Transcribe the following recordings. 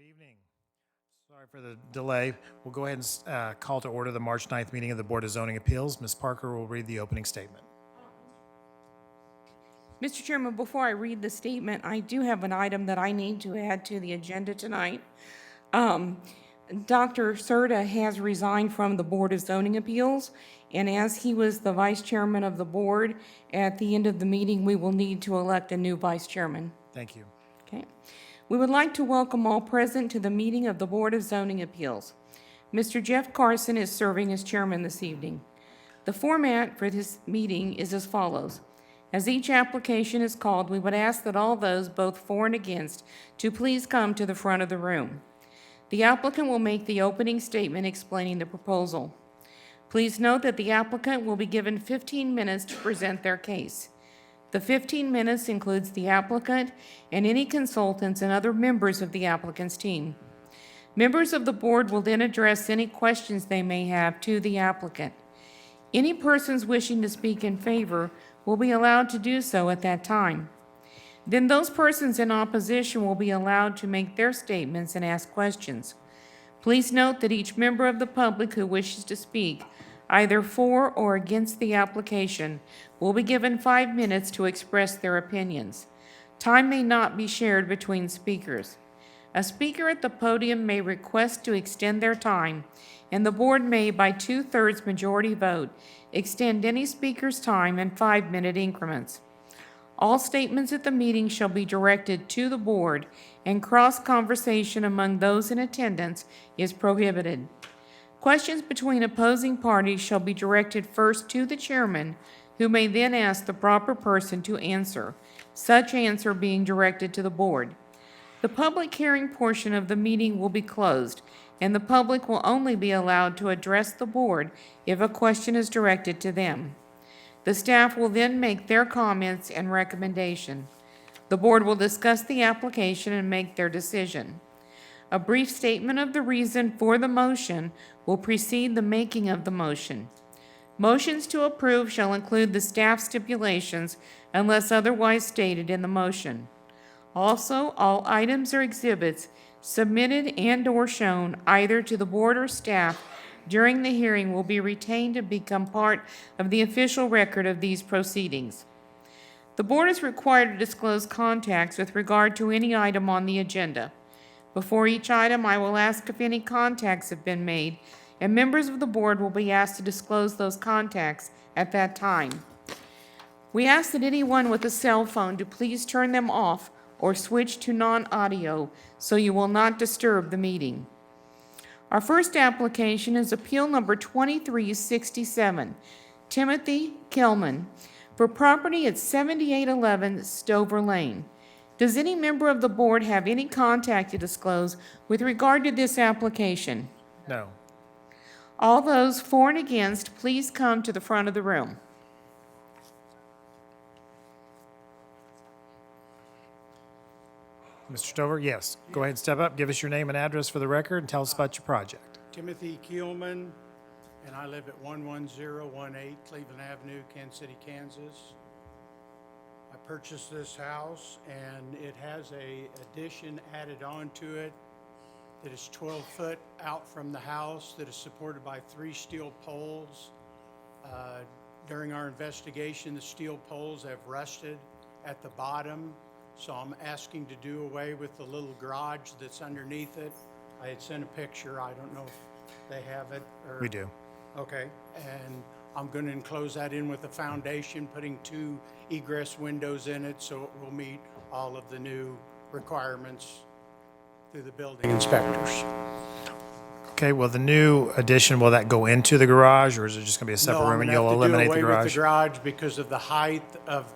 Good evening. Sorry for the delay. We'll go ahead and call to order the March 9th meeting of the Board of Zoning Appeals. Ms. Parker will read the opening statement. Mr. Chairman, before I read the statement, I do have an item that I need to add to the agenda tonight. Dr. Serta has resigned from the Board of Zoning Appeals, and as he was the vice chairman of the board, at the end of the meeting, we will need to elect a new vice chairman. Thank you. Okay. We would like to welcome all present to the meeting of the Board of Zoning Appeals. Mr. Jeff Carson is serving as chairman this evening. The format for this meeting is as follows. As each application is called, we would ask that all those, both for and against, to please come to the front of the room. The applicant will make the opening statement explaining the proposal. Please note that the applicant will be given 15 minutes to present their case. The 15 minutes includes the applicant and any consultants and other members of the applicant's team. Members of the board will then address any questions they may have to the applicant. Any persons wishing to speak in favor will be allowed to do so at that time. Then those persons in opposition will be allowed to make their statements and ask questions. Please note that each member of the public who wishes to speak, either for or against the application, will be given 5 minutes to express their opinions. Time may not be shared between speakers. A speaker at the podium may request to extend their time, and the board may, by 2/3 majority vote, extend any speaker's time in 5-minute increments. All statements at the meeting shall be directed to the board, and cross-conversation among those in attendance is prohibited. Questions between opposing parties shall be directed first to the chairman, who may then ask the proper person to answer, such answer being directed to the board. The public hearing portion of the meeting will be closed, and the public will only be allowed to address the board if a question is directed to them. The staff will then make their comments and recommendation. The board will discuss the application and make their decision. A brief statement of the reason for the motion will precede the making of the motion. Motions to approve shall include the staff stipulations unless otherwise stated in the motion. Also, all items or exhibits submitted and/or shown either to the board or staff during the hearing will be retained and become part of the official record of these proceedings. The board is required to disclose contacts with regard to any item on the agenda. Before each item, I will ask if any contacts have been made, and members of the board will be asked to disclose those contacts at that time. We ask that anyone with a cell phone to please turn them off or switch to non-audio so you will not disturb the meeting. Our first application is Appeal Number 2367, Timothy Kilman, for property at 7811 Stover Lane. Does any member of the board have any contact to disclose with regard to this application? No. All those for and against, please come to the front of the room. Mr. Stover, yes. Go ahead and step up. Give us your name and address for the record and tell us about your project. Timothy Kielman, and I live at 11018 Cleveland Avenue, Kansas City, Kansas. I purchased this house, and it has a addition added on to it that is 12 foot out from the house, that is supported by 3 steel poles. During our investigation, the steel poles have rusted at the bottom, so I'm asking to do away with the little garage that's underneath it. I had sent a picture. I don't know if they have it. We do. Okay, and I'm going to enclose that in with a foundation, putting 2 egress windows in it, so it will meet all of the new requirements through the building inspectors. Okay, well, the new addition, will that go into the garage, or is it just going to be a separate room and you'll eliminate the No, I'm going to have to do away with the garage? garage because of the height of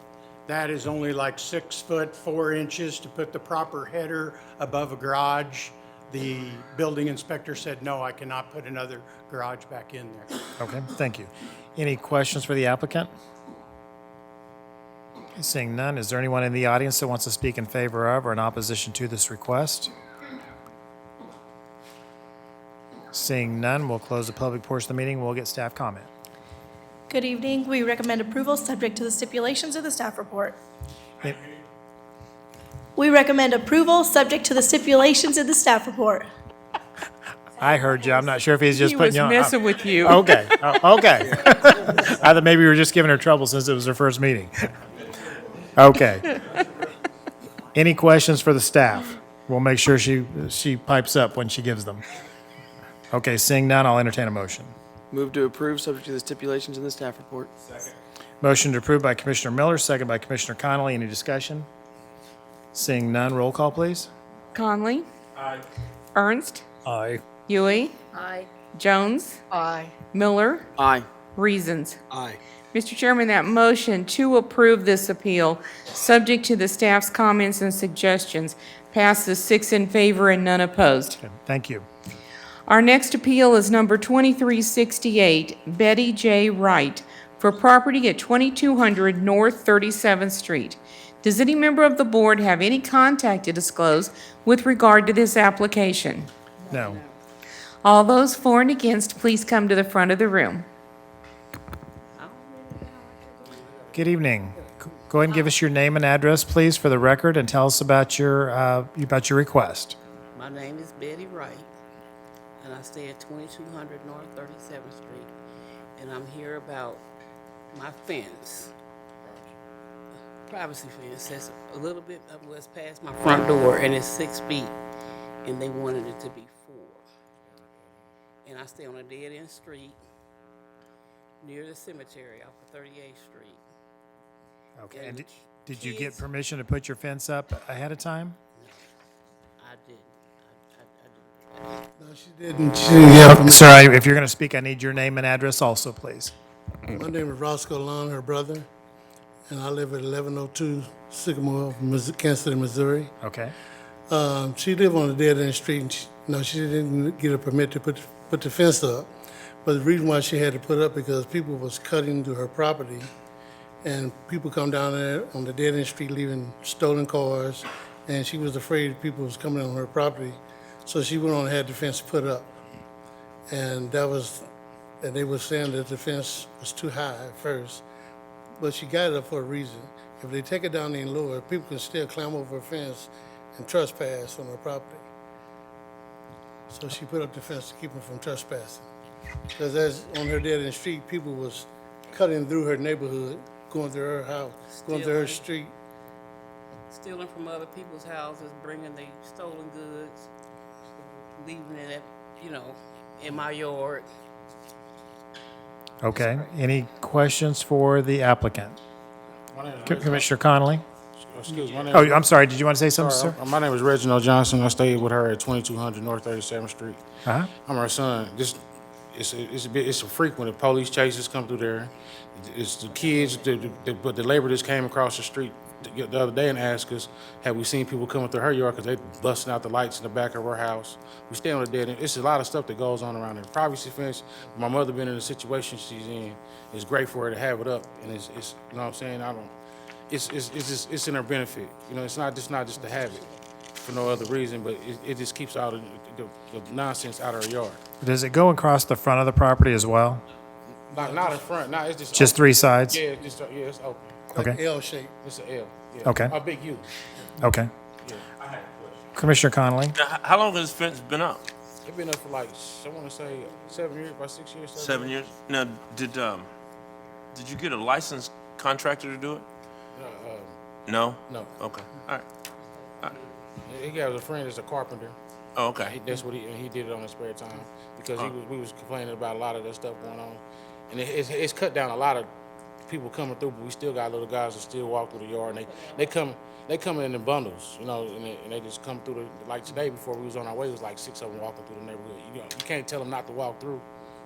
that is only like 6 foot 4 inches to put the proper header above a garage. The building inspector said, no, I cannot put another garage back in there. Okay, thank you. Any questions for the applicant? Okay, seeing none, is there anyone in the audience that wants to speak in favor of or in opposition to this request? Seeing none, we'll close the public portion of the meeting. We'll get staff comment. Good evening. We recommend approval subject to the stipulations of the staff report. We recommend approval, subject to the stipulations in the staff report. I heard you. I'm not sure if he's just He putting was you on. messing with you. Okay, okay. I thought maybe you were just giving her trouble since it was her first meeting. Okay. Any questions for the staff? We'll make sure she pipes up when she gives them. Okay, seeing none, I'll entertain a motion. Move to approve, subject to the stipulations in the staff report. Motion to approve by Commissioner Miller, second by Commissioner Connolly. Any discussion? Seeing none, roll call, please. Conley? Aye. Ernst? Aye. Huey? Aye. Jones? Aye. Miller? Aye. Reasons. Aye. Mr. Chairman, that motion to approve this appeal, subject to the staff's comments and suggestions, passes 6 in favor and none opposed. Okay, thank you. Our next appeal is number 2368, Betty J. Wright, for property at 2200 North 37th Street. Does any member of the board have any contact to disclose with regard to this application? No. All those for and against, please come to the front of the room. Good evening. Go ahead and give us your name and address, please, for the record, and tell us about your request. My name is Betty Wright, and I stay at 2200 North 37th Street. And I'm here about my fence, privacy fence that's a little bit up west past my front door, and it's 6 feet, and they wanted it to be 4. And I stay on a dead-end street near the cemetery off of 38th Street. Okay. And And did you get kids- permission to put your fence up ahead of time? I didn't. I didn't. No, she didn't. She didn't have permission. Sir, if you're going to speak, I need your name and address also, please. My name is Roscoe Long, her brother, and I live at 1102 Sycamore, Kansas City, Missouri. Okay. She lived on a dead-end street, and she didn't get a permit to put the fence up. But the reason why she had to put up because people was cutting through her property, and people come down there on the dead-end street leaving stolen cars, and she was afraid people was coming on her property, so she went on and had the fence put up. And they were saying that the fence was too high at first, but she got it up for a reason. If they take it down any lower, people can still climb over a fence and trespass on her property. So she put up the fence to keep them from trespassing. Because as on her dead-end street, people was cutting through her neighborhood, going through her house, going through her street. Stealing from other people's houses, bringing their stolen goods, leaving it in my yard. Okay. Any questions for the applicant? Commissioner Connolly? Excuse me. Oh, I'm sorry. Did you want to say something, sir? My name is Reginald Johnson. I stayed with her at 2200 North 37th Street. Uh-huh. I'm her son. It's a frequent. The police chases come through there. It's the kids. But the labor just came across the street the other day and asked us, have we seen people coming through her yard because they busting out the lights in the back of her house. We stay on the dead end. It's a lot of stuff that goes on around there. Privacy fence. My mother been in the situation she's in. It's great for her to have it up, and it's you know what I'm saying. It's in her benefit. You know, it's not just to have it for no other reason, but it just keeps all the nonsense out of her yard. Does it go across the front of the property as well? Not in front. No, it's just Just open. 3 sides? Yeah, it's open. Okay. L shape. It's an L. Yeah. Okay. A big U. Okay. Commissioner Connolly? Now, how long has this fence been up? It's been up for like I want to say 7 years, about 6 years. 7 years? Now, did you get a licensed contractor to do it? No? No. Okay, all right. He got a friend that's a carpenter. Oh, okay. That's what he did it on his spare time because we was complaining about a lot of that stuff going on, and it's cut down a lot of people coming through, but we still got little guys that still walk through the yard, and they come in bundles, you know, and they just come through like today before we was on our way, it was like 6 of them walking through the neighborhood. You know, you can't tell them not to walk through,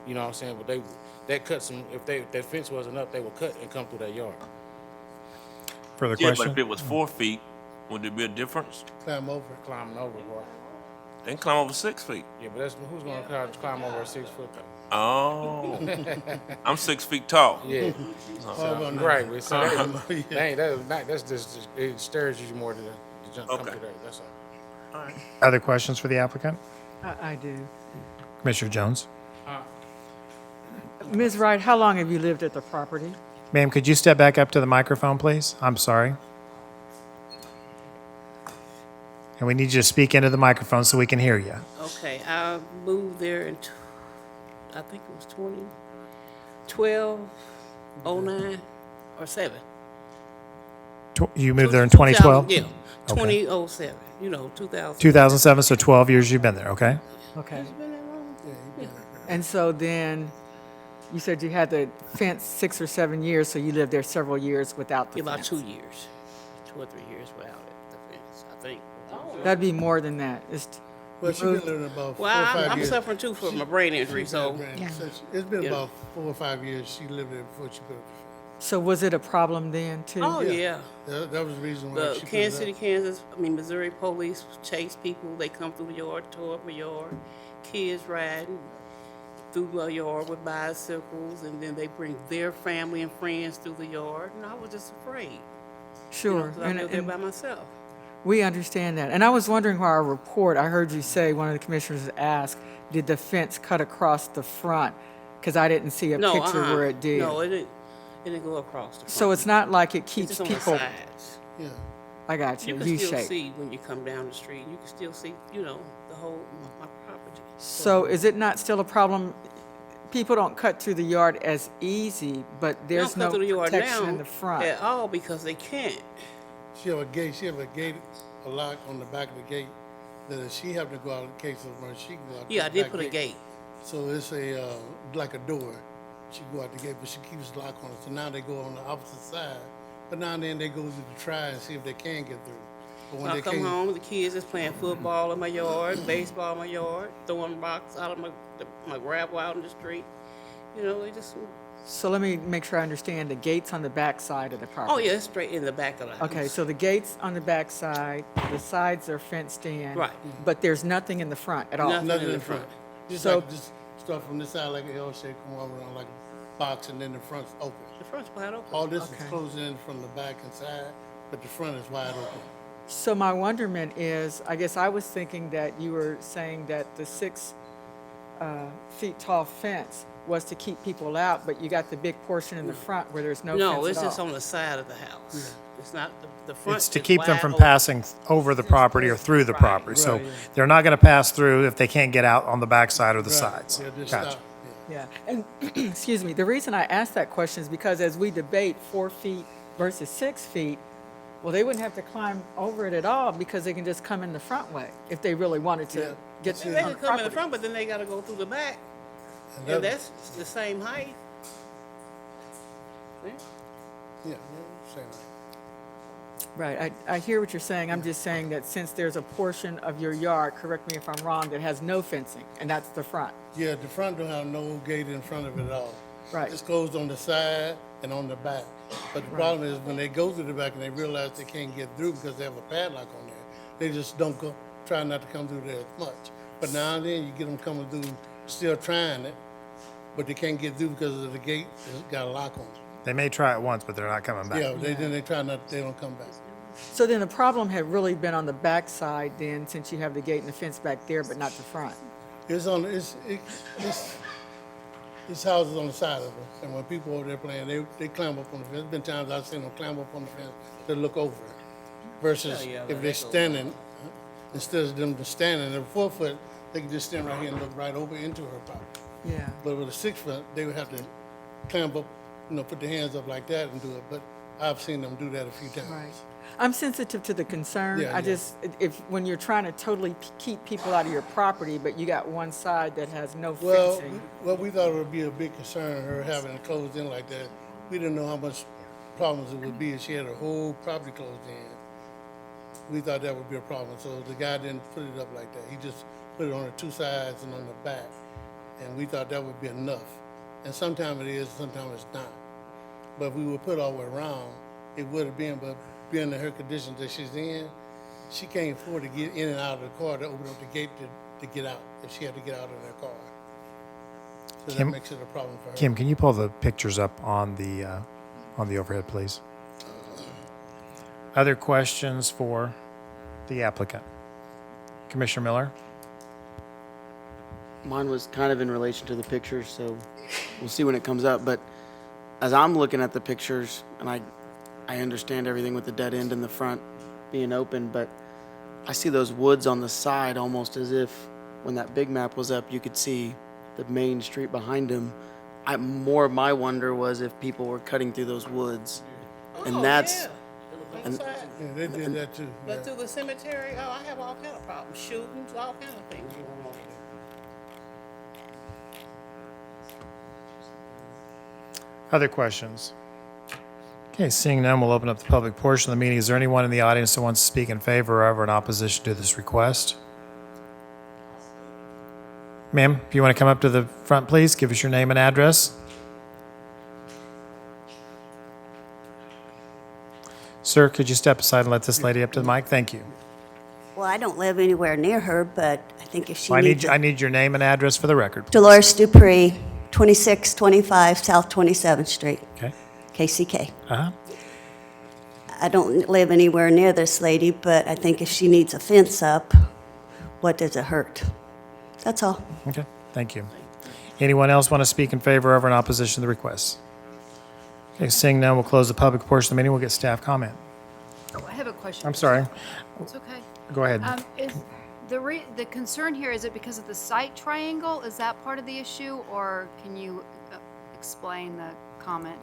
you know what I'm saying? But that cuts them. If that fence wasn't up, they would cut and come through that yard. Further Yeah, but question? if it was 4 feet, would there be a difference? Climb over. Climbing over, boy. They can climb over 6 feet. Yeah, but who's gonna climb over a 6 foot though? Oh, I'm 6 feet tall. Yeah. Oh, no. Right, but so Yeah. that's just it stirs you more to jump come Okay. through there. That's all. Other questions for the applicant? I do. Commissioner Jones? Ms. Wright, how long have you lived at the property? Ma'am, could you step back up to the microphone, please? I'm sorry. And we need you to speak into the microphone so we can hear you. Okay, I moved there in, I think it was 2012, 09, or 7. You moved there in 2012? Yeah, 2007, 2000. 2007, so 12 years you've been there, okay? Okay. It's been that long? And so then you said you had the fence 6 or 7 years, so you lived there several years without the About fence. 2 years, 2 or 3 years without it, the fence, I think. That'd be more than that. Well, she's been living about 4 or Well, 5 I'm years. suffering too from a brain injury, so. It's been Yeah. about 4 or 5 years she lived there before she put it. So was it a problem then too? Oh, yeah. That was the reason why The she put Kansas it City, up. Kansas, Missouri police chase people. They come through the yard, tow up my yard. Kids riding through my yard with bicycles, and then they bring their family and friends through the yard. And I was just afraid. Sure. 'Cause I lived there by myself. We understand that. And I was wondering why our report, I heard you say, one of the commissioners asked, did the fence cut across the front? Because I didn't see a No, picture where it did. No, it didn't. It didn't go across the front. So it's not like it It's keeps just on people, the sides. Yeah. I got you, You can still U-shaped. see when you come down the street. You can still see, the whole my property. So is it not still a problem? People don't cut through the yard as easy, but They there's don't no come through the yard protection now in the front. at all because they can't. She have a gate, a lock on the back of the gate, that if she have to go out in case of emergency, she can go out. Yeah, I the did back put a gate. So it's like a door. She go out the gate, but she keeps the lock on it. So now they go on the opposite side. But now and then they go to try and see if they can get through. But when I they come can't, home, the kids is playing football in my yard, baseball in my yard, throwing rocks out of my gravel out in the street. They just. So let me make sure I understand, the gate's on the back side of the property? Oh yeah, it's straight in the back of the house. Okay, so the gate's on the back side, the sides are fenced in. Right. But there's nothing in the front at all? Nothing. nothing in in the front. front. Just So- like just start from this side like an L shape, come all around like a box, and then the front's open. The front's wide open. All this Okay. is closed in from the back and side, but the front is wide open. So my wonderment is, I guess I was thinking that you were saying that the 6 feet tall fence was to keep people out, but you got the big portion in the front where there's no fence No, it's at just all. on the side of the house. It's not the front. It's to is keep them wide from open. passing over the property or through the Right. property. So Right, yeah. they're not going to pass through if they can't get out on the backside or the sides. Yeah, just Gotcha. stop. Yeah, and, excuse me, the reason I asked that question is because as we debate 4 feet versus 6 feet, well, they wouldn't have to climb over it at all because they can just come in the front way if they really wanted to Yeah. get They to can the come in the property. front, but then they gotta go through the back. Yeah. And that's the same height. Yeah, yeah, same way. Right, I hear what you're saying. I'm just saying that since there's a portion of your yard, correct me if I'm wrong, that has no fencing, and that's the front. Yeah, the front don't have no gate in front of it at all. Right. It's closed on the side and on the back. But the problem is when they go to the back and they realize they can't get through because they have a padlock on there, they just don't go, try not to come through there as much. But now and then you get them coming through, still trying it, but they can't get through because of the gate, it's got a lock on it. They may try it once, but they're not coming back. Yeah, then they try not, they don't come back. So then the problem had really been on the back side then, since you have the gate and the fence back there, but not the front. It's houses on the side of it, and when people over there playing, they climb up on the fence. There's been times I've seen them climb up on the fence to look over it, versus Yeah, if they're standing, instead of them just standing at 4 foot, they can just stand right here and look right over into her property. Yeah. But with a 6 foot, they would have to climb up, put their hands up like that and do it. But I've seen them do that a few times. Right. I'm sensitive to the concern. Yeah, I yeah. just, when you're trying to totally keep people out of your property, but you got one side that has no fencing. Well, we thought it would be a big concern, her having it closed in like that. We didn't know how much problems it would be if she had her whole property closed in. We thought that would be a problem, so the guy didn't put it up like that. He just put it on the 2 sides and on the back, and we thought that would be enough. And sometimes it is, sometimes it's not. But if we would put all the way around, it would have been, but being in her condition that she's in, she can't afford to get in and out of the car to open up the gate to get out, if she had to get out of her car. So that Kim- makes it a problem for her. Kim, can you pull the pictures up on the overhead, please? Other questions for the applicant? Commissioner Miller? Mine was kind of in relation to the pictures, so we'll see when it comes up. But as I'm looking at the pictures, and I understand everything with the dead end in the front being open, but I see those woods on the side almost as if when that big map was up, you could see the main street behind him. More of my wonder was if people were cutting through those woods. And that's, and- Yeah, they did that too. But through the cemetery, oh, I have all kind of problems, shootings, all kind of things. Other questions? Okay, seeing none, we'll open up the public portion of the meeting. Is there anyone in the audience that wants to speak in favor of or in opposition to this request? Ma'am, if you want to come up to the front, please, give us your name and address. Sir, could you step aside and let this lady up to the mic? Thank you. Well, I don't live anywhere near her, but I think if she I needs need your name and address for the record. Dolores Dupree, 2625 South 27th Street, Okay? KCK. Uh-huh. I don't live anywhere near this lady, but I think if she needs a fence up, what does it hurt? That's all. Okay, thank you. Anyone else want to speak in favor of or in opposition to the request? Okay, seeing none, we'll close the public portion of the meeting. We'll get staff comment. Oh, I have a question. I'm sorry. It's okay. Go ahead. Is the concern here, is it because of the site triangle? Is that part of the issue, or can you explain the comment?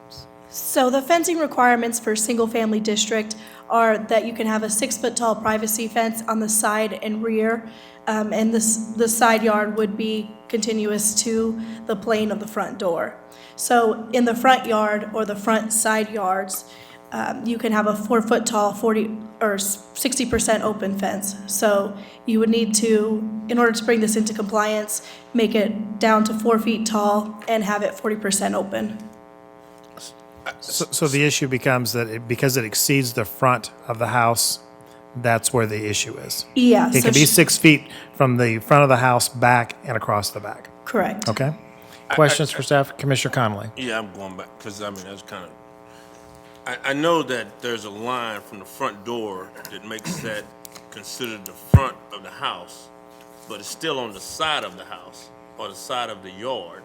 So the fencing requirements for single-family district are that you can have a 6-foot-tall privacy fence on the side and rear, and the side yard would be continuous to the plane of the front door. So in the front yard or the front side yards, you can have a 4-foot-tall 40 or 60% open fence. So you would need to, in order to bring this into compliance, make it down to 4 feet tall and have it 40% open. So the issue becomes that because it exceeds the front of the house, that's where the issue is. Yeah. It so can be she- 6 feet from the front of the house back and across the back. Correct. Okay? Questions for staff? Commissioner Connolly? Yeah, I'm going back, because I mean, that's kind of, I know that there's a line from the front door that makes that considered the front of the house, but it's still on the side of the house or the side of the yard.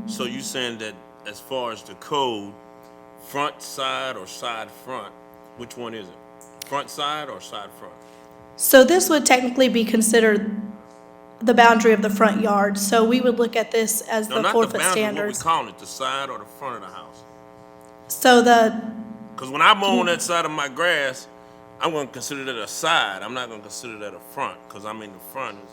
So you saying that as far as the code, front side or side front, which one is it? Front side or side front? So this would technically be considered the boundary of the front yard. So we would look at this as No, the not the 4-foot boundary, what we standards. calling it, the side or the front of the house? So the, Because when I mow on that side of my grass, I'm going to consider that a side. I'm not going to consider that a front, because I mean the front is.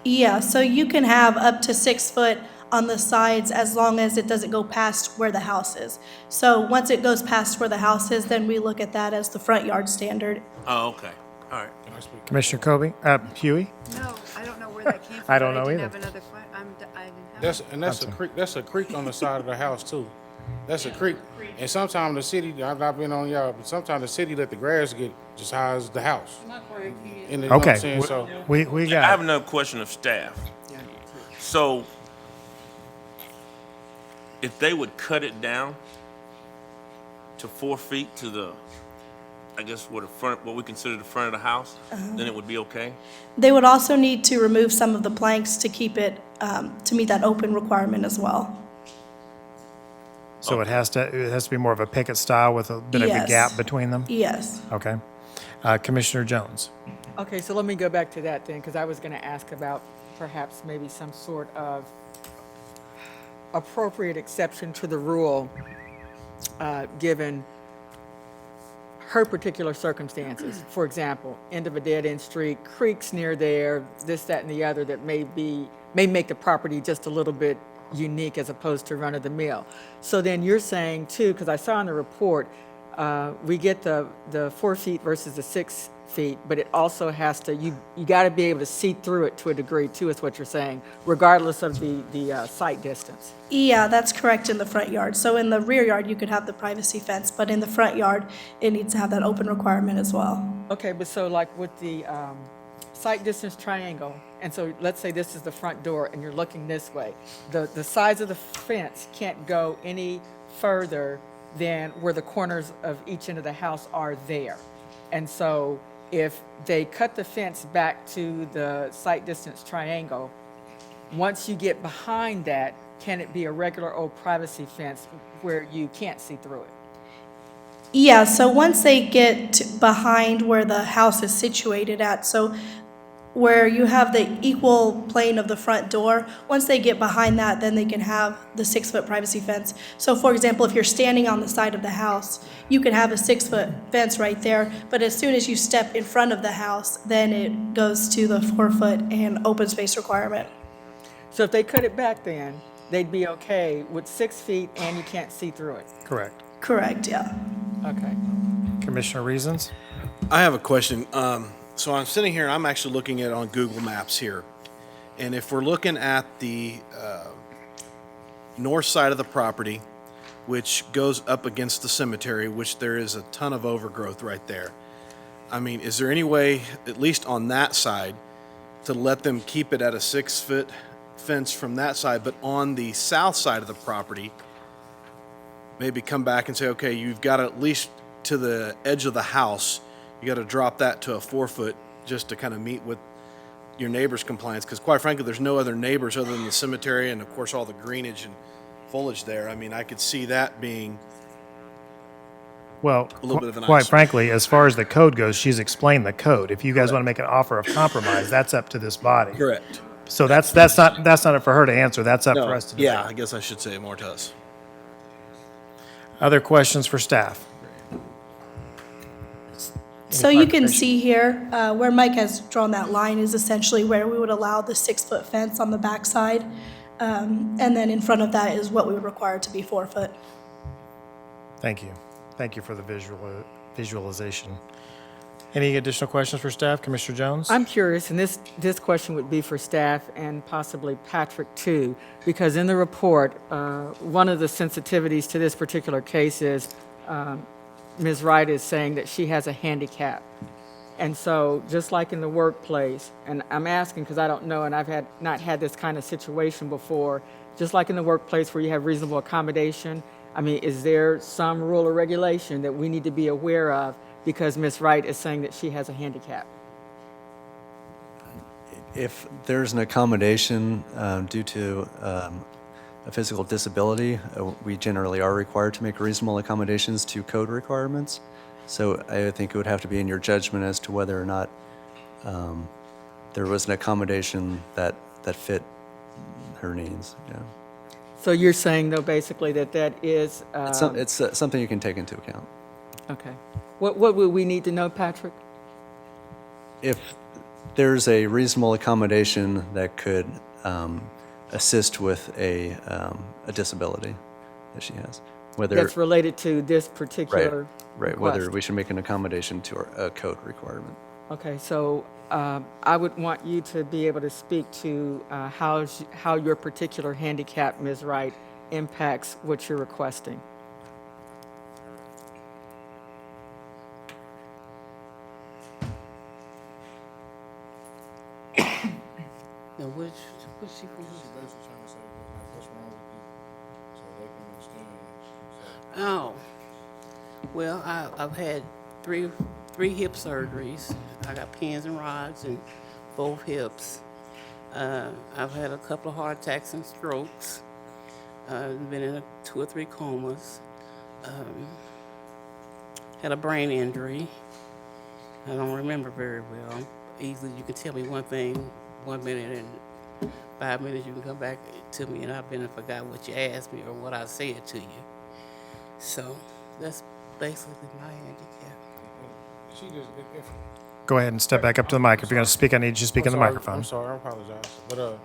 yeah, so you can have up to 6 foot on the sides as long as it doesn't go past where the house is. So once it goes past where the house is, then we look at that as the front yard standard. Oh, okay. All right. Commissioner Kobe? Huey? No, I don't know where that came from. I don't but know didn't either. have another que- I didn't have. That's a creek. That's a creek on the side of the house too. That's a creek. And sometimes the city, I've not been on y'all, but sometimes the city let the grass get just high as the house. And you know what I'm saying? Okay, So we I got have it. another question of staff. So, if they would cut it down to 4 feet to the, I guess what we consider the front of the house, then it would be okay? They would also need to remove some of the planks to keep it, to meet that open requirement as well. So it has to be more of a picket style with a bit of a Yes. gap between them? Yes. Okay. Commissioner Jones? Okay, so let me go back to that then, because I was going to ask about perhaps maybe some sort of appropriate exception to the rule, given her particular circumstances. For example, end of a dead-end street, creeks near there, this, that, and the other that may make the property just a little bit unique as opposed to run-of-the-mill. So then you're saying too, because I saw in the report, we get the 4 feet versus the 6 feet, but it also has to, you got to be able to see through it to a degree too, is what you're saying, regardless of the site distance. Yeah, that's correct in the front yard. So in the rear yard, you could have the privacy fence, but in the front yard, it needs to have that open requirement as well. Okay, but so like with the site distance triangle, and so let's say this is the front door and you're looking this way, the sides of the fence can't go any further than where the corners of each end of the house are there. And so if they cut the fence back to the site distance triangle, once you get behind that, can it be a regular old privacy fence where you can't see through it? Yeah, so once they get behind where the house is situated at, so where you have the equal plane of the front door, once they get behind that, then they can have the 6-foot privacy fence. So for example, if you're standing on the side of the house, you can have a 6-foot fence right there, but as soon as you step in front of the house, then it goes to the 4-foot and open space requirement. So if they cut it back then, they'd be okay with 6 feet and you can't see through it? Correct. Correct, yeah. Okay. Commissioner Reasons? I have a question. So I'm sitting here, and I'm actually looking at it on Google Maps here. And if we're looking at the north side of the property, which goes up against the cemetery, which there is a ton of overgrowth right there. I mean, is there any way, at least on that side, to let them keep it at a 6-foot fence from that side, but on the south side of the property, maybe come back and say, okay, you've got at least to the edge of the house, you got to drop that to a 4-foot just to kind of meet with your neighbor's compliance. Because quite frankly, there's no other neighbors other than the cemetery and of course all the greenage and foliage there. I mean, I could see that being Well, a little bit of an quite eyesore. frankly, as far as the code goes, she's explained the code. If you guys want to make an offer of compromise, that's up to this body. correct. So that's not up for her to answer. That's up for us to do. Yeah, I guess I should say more to us. Other questions for staff? So you can see here, where Mike has drawn that line is essentially where we would allow the 6-foot fence on the backside. And then in front of that is what we would require to be 4-foot. Thank you. Thank you for the visualization. Any additional questions for staff? Commissioner Jones? I'm curious, and this question would be for staff and possibly Patrick too, because in the report, one of the sensitivities to this particular case is Ms. Wright is saying that she has a handicap. And so just like in the workplace, and I'm asking because I don't know, and I've not had this kind of situation before, just like in the workplace where you have reasonable accommodation, I mean, is there some rule or regulation that we need to be aware of because Ms. Wright is saying that she has a handicap? If there's an accommodation due to a physical disability, we generally are required to make reasonable accommodations to code requirements. So I think it would have to be in your judgment as to whether or not there was an accommodation that fit her needs. Yeah. So you're saying, though, basically that is... It's something you can take into account. Okay. What would we need to know, Patrick? If there's a reasonable accommodation that could assist with a disability that she has, whether That's related to this particular right, whether request. we should make an accommodation to a code requirement. Okay, so I would want you to be able to speak to how your particular handicap, Ms. Wright, impacts what you're requesting. Now, what's she going She's basically trying to say, like, what's wrong with you? So they can understand. Oh, well, I've had three hip surgeries. I got pins and rods in both hips. I've had a couple of heart attacks and strokes. I've been in 2 or 3 comas. Had a brain injury. I don't remember very well. Easily, you can tell me one thing 1 minute, and 5 minutes you can come back to me, and I've been and forgot what you asked me or what I said to you. So that's basically my handicap. She just, if, Go ahead and step back up to the mic. If you're going to speak, I need you to speak in the microphone. I'm sorry, I apologize. But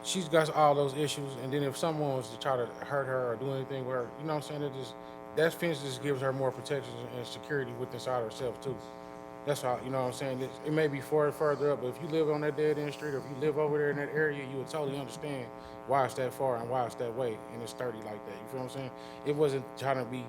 she's got all those issues, and then if someone was to try to hurt her or do anything with her, you know what I'm saying? That fence just gives her more protection and security within inside herself too. That's how, you know what I'm saying? It may be further up, but if you live on that dead end street or if you live over there in that area, you would totally understand why it's that far and why it's that way and it's sturdy like that. You feel what I'm saying? It wasn't trying to be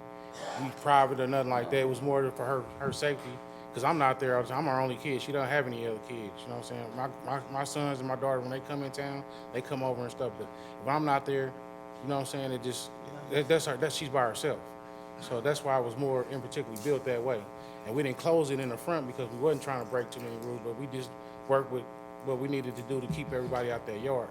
private or nothing like that. It was more for her safety. Because I'm not there all the time. I'm her only kid. She don't have any other kids. You know what I'm saying? My sons and my daughter, when they come in town, they come over and stuff. But if I'm not there, you know what I'm saying? It just, she's by herself. So that's why it was more in particularly built that way. And we didn't close it in the front because we wasn't trying to break too many rules, but we just worked with what we needed to do to keep everybody out their yard.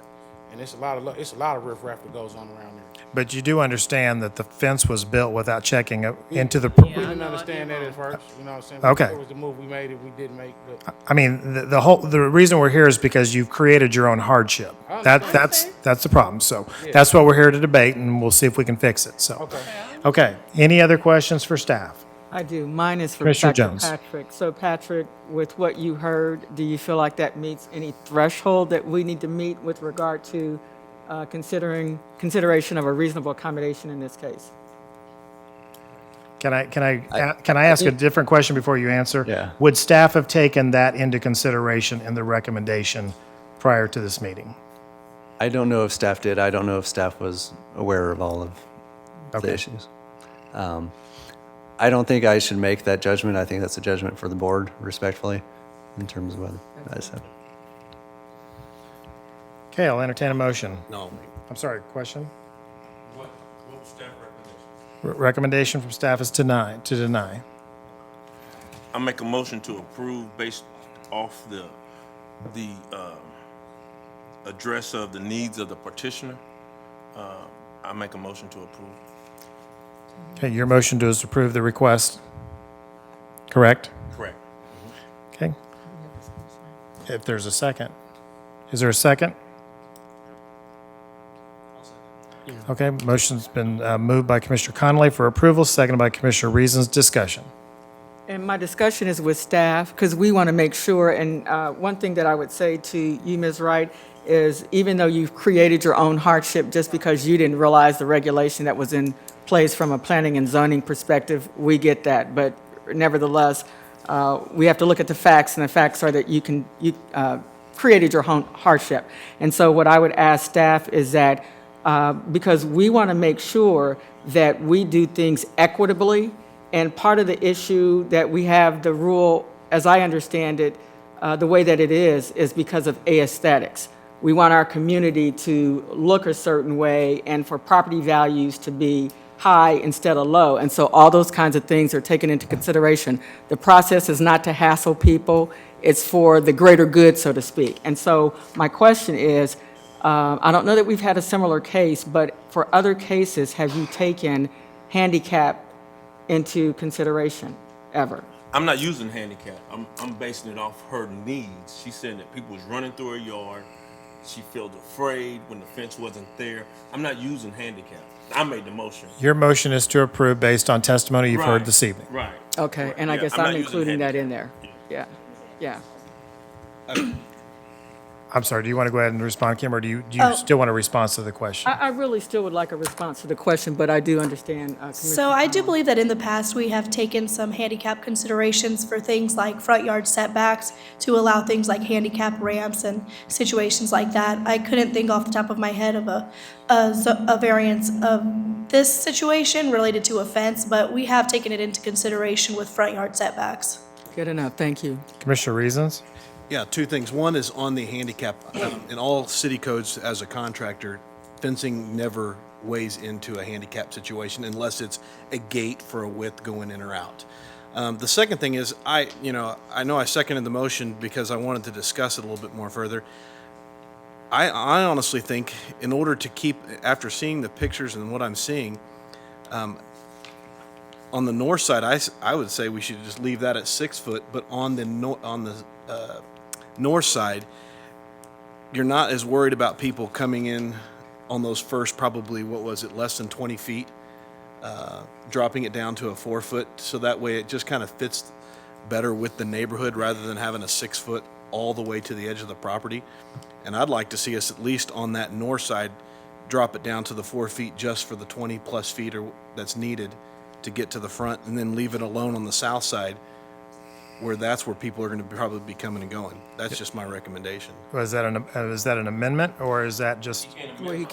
And it's a lot of riffraff that goes on around there. But you do understand that the fence was built without checking into the, We didn't understand that at first, you know what I'm saying? Okay. It was the move we made that we didn't make, but I mean, the reason we're here is because you've created your own hardship. That's the problem. So that's what we're here to debate, and we'll see if we can fix it, so. Okay, any other questions for staff? I do. Mine is for Commissioner Dr. Jones. Patrick. So Patrick, with what you heard, do you feel like that meets any threshold that we need to meet with regard to consideration of a reasonable accommodation in this case? Can I ask a different question before you answer? Yeah. Would staff have taken that into consideration in the recommendation prior to this meeting? I don't know if staff did. I don't know if staff was aware of all of the Okay. issues. I don't think I should make that judgment. I think that's a judgment for the board, respectfully, in terms of whether I said. Okay, I'll entertain a motion. No. I'm sorry, question? What was staff recommendation? Recommendation from staff is to deny. I make a motion to approve based off the address of the needs of the petitioner. I make a motion to approve. Okay, your motion is to approve the request, correct? Correct. Okay. If there's a second. Is there a second? Okay, motion's been moved by Commissioner Connolly for approval, seconded by Commissioner Reasons. Discussion. And my discussion is with staff, because we want to make sure, and one thing that I would say to you, Ms. Wright, is even though you've created your own hardship just because you didn't realize the regulation that was in place from a planning and zoning perspective, we get that. But nevertheless, we have to look at the facts, and the facts are that you created your own hardship. And so what I would ask staff is that, because we want to make sure that we do things equitably, and part of the issue that we have the rule, as I understand it, the way that it is because of aesthetics. We want our community to look a certain way and for property values to be high instead of low. And so all those kinds of things are taken into consideration. The process is not to hassle people, it's for the greater good, so to speak. And so my question is, I don't know that we've had a similar case, but for other cases, have you taken handicap into consideration ever? I'm not using handicap. I'm basing it off her needs. She said that people was running through her yard. She felt afraid when the fence wasn't there. I'm not using handicap. I made the motion. Your motion is to approve based on testimony you've heard Right. this evening. Right. Okay, Right. and I Yeah, guess I'm I'm not using including that in handicap. there. Yeah. I'm sorry, do you want to go ahead and respond, Kim, or do you Oh. still want a response to the question? I really still would like a response to the question, but I do understand. So I do believe that in the past, we have taken some handicap considerations for things like front yard setbacks to allow things like handicap ramps and situations like that. I couldn't think off the top of my head of a variance of this situation related to a fence, but we have taken it into consideration with front yard setbacks. Good enough, thank you. Commissioner Reasons? Yeah, two things. One is on the handicap. In all city codes, as a contractor, fencing never weighs into a handicap situation unless it's a gate for a width going in or out. The second thing is, I know I seconded the motion because I wanted to discuss it a little bit more further. I honestly think in order to keep, after seeing the pictures and what I'm seeing, on the north side, I would say we should just leave that at 6 foot, but on the north side, you're not as worried about people coming in on those first, probably, less than 20 feet, dropping it down to a 4 foot, so that way it just kind of fits better with the neighborhood rather than having a 6 foot all the way to the edge of the property. And I'd like to see us, at least on that north side, drop it down to the 4 feet just for the 20 plus feet that's needed to get to the front, and then leave it alone on the south side, where that's where people are going to probably be coming and going. That's just my recommendation. Is that an amendment, or is that just?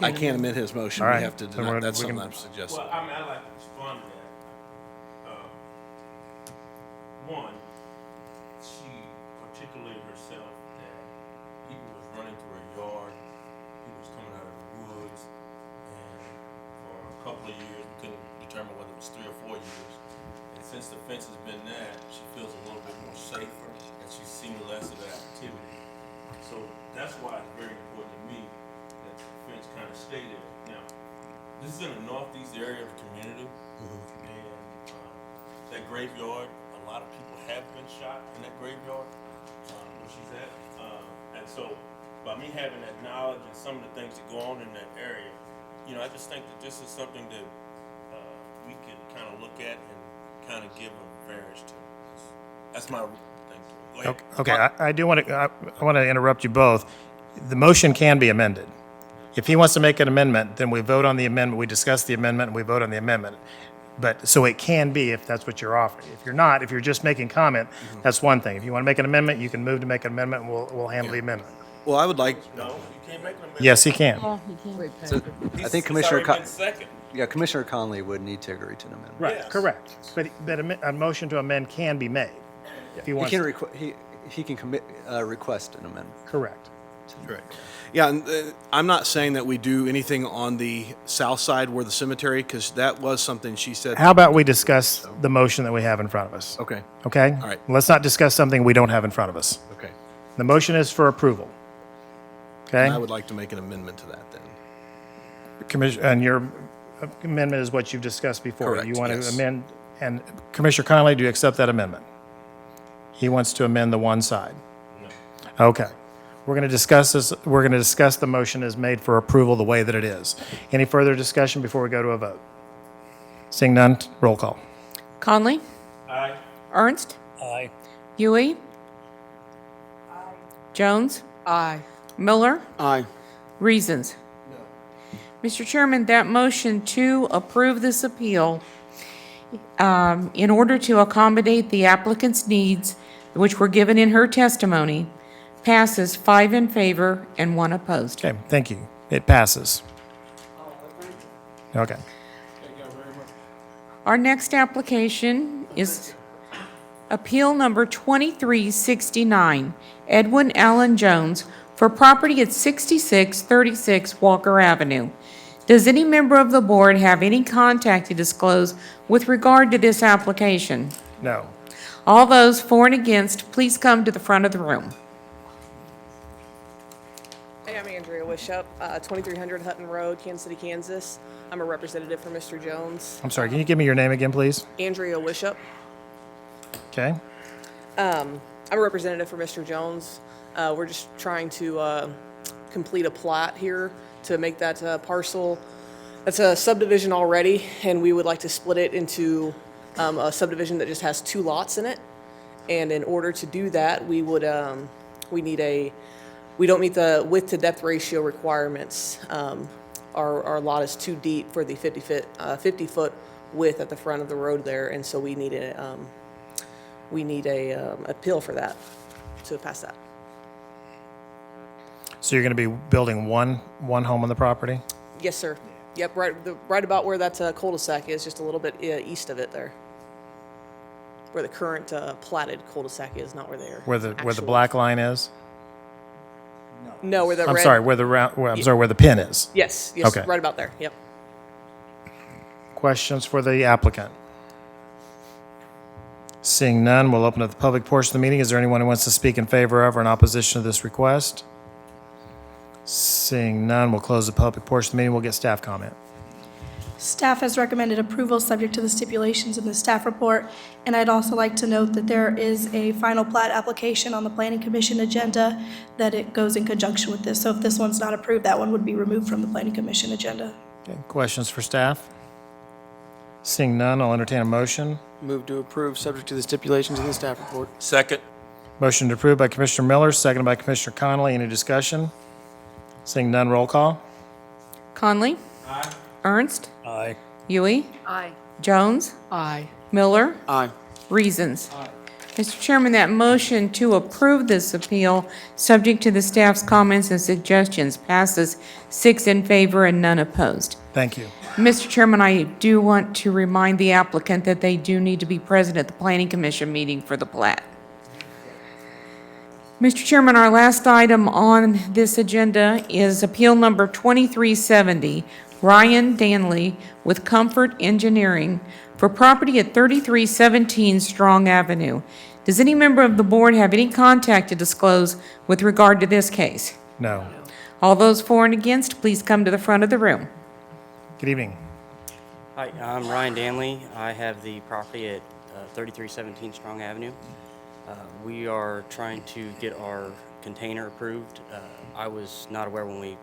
I can't amend his motion. All right. We have to Then deny. we're- That's we something can- I'm suggesting. Well, I mean, I'd like to respond to that. One, she articulated herself that people was running through her yard, people was coming out of the woods, and for a couple of years, we couldn't determine whether it was 3 or 4 years. And since the fence has been that, she feels a little bit more safer, and she's seen less of that activity. So that's why it's very important to me that the things kind of stay there. Now, this is in the northeast area of the community, and that graveyard, a lot of people have been shot in that graveyard where she's at. And so, by me having that knowledge and some of the things that go on in that area, you know, I just think that this is something that we can kind of look at and kind of give a variance to. That's my thing. Go ahead. Okay, I do want to, I want to interrupt you both. The motion can be amended. If he wants to make an amendment, then we vote on the amendment, we discuss the amendment, and we vote on the amendment. But, so it can be if that's what you're offering. If you're not, if you're just making comment, that's one thing. If you want to make an amendment, you can move to make an amendment, and we'll handle the amendment. Well, I would like, No, you can't make an amendment. Yes, he can. So I think It's Commissioner, already been second. Commissioner Conley would need to agree to an amendment. Right, Yes. correct. But a motion to amend can be made if he He wants. can he can request an amendment. Correct. correct. Yeah, and I'm not saying that we do anything on the south side where the cemetery, because that was something she said. How about we discuss the motion that we have in front of us? Okay, Okay? All right. Let's not discuss something we don't have in front of us. okay. The motion is for approval. Okay? And I would like to make an amendment to that then. Commissioner, and your amendment is what you've discussed before. Correct, You want to yes. amend, and Commissioner Conley, do you accept that amendment? He wants to amend the one side. No. Okay. We're going to discuss this, we're going to discuss the motion as made for approval the way that it is. Any further discussion before we go to a vote? Seeing none, roll call. Conley? Aye. Ernst? Aye. Huey? Jones? Aye. Miller? Aye. Reasons? Mr. Chairman, that motion to approve this appeal, in order to accommodate the applicant's needs, which were given in her testimony, passes 5 in favor and 1 opposed. Okay, thank you. It passes. Okay. Our next application is Appeal Number 2369, Edwin Allen Jones, for property at 6636 Walker Avenue. Does any member of the board have any contact to disclose with regard to this application? No. All those for and against, please come to the front of the room. Hey, I'm Andrea Wishop, 2300 Hutton Road, Kansas City, Kansas. I'm a representative for Mr. Jones. I'm sorry, can you give me your name again, please? Andrea Wishop. Okay. I'm a representative for Mr. Jones. We're just trying to complete a plat here to make that parcel. That's a subdivision already, and we would like to split it into a subdivision that just has 2 lots in it. And in order to do that, we would we don't meet the width to depth ratio requirements. Our lot is too deep for the 50-foot width at the front of the road there, and so we need a appeal for that to pass that. So you're going to be building one home on the property? Yes, sir. Yep, right about where that cul-de-sac is, just a little bit east of it there, where the current platted cul-de-sac is, not where they are. Where the actual- black line is? No, where the I'm red. sorry, where the pin is. Yes, yes, Okay. right about there. Yep. Questions for the applicant? Seeing none, we'll open up the public portion of the meeting. Is there anyone who wants to speak in favor of or in opposition to this request? Seeing none, we'll close the public portion of the meeting. We'll get staff comment. Staff has recommended approval subject to the stipulations in the staff report, and I'd also like to note that there is a final plat application on the Planning Commission agenda that it goes in conjunction with this. So if this one's not approved, that one would be removed from the Planning Commission agenda. Okay, questions for staff? Seeing none, I'll entertain a motion. Move to approve, subject to the stipulations in the staff report. Second. Motion to approve by Commissioner Miller, seconded by Commissioner Connolly. Any discussion? Seeing none, roll call. Conley? Aye. Ernst? Aye. Huey? Aye. Jones? Aye. Miller? Aye. Reasons? Mr. Chairman, that motion to approve this appeal, subject to the staff's comments and suggestions, passes 6 in favor and none opposed. Thank you. Mr. Chairman, I do want to remind the applicant that they do need to be present at the Planning Commission meeting for the plat. Mr. Chairman, our last item on this agenda is Appeal Number 2370, Ryan Danley with Comfort Engineering for property at 3317 Strong Avenue. Does any member of the board have any contact to disclose with regard to this case? No. All those for and against, please come to the front of the room. Good evening. Hi, I'm Ryan Danley. I have the property at 3317 Strong Avenue. We are trying to get our container approved. I was not aware when we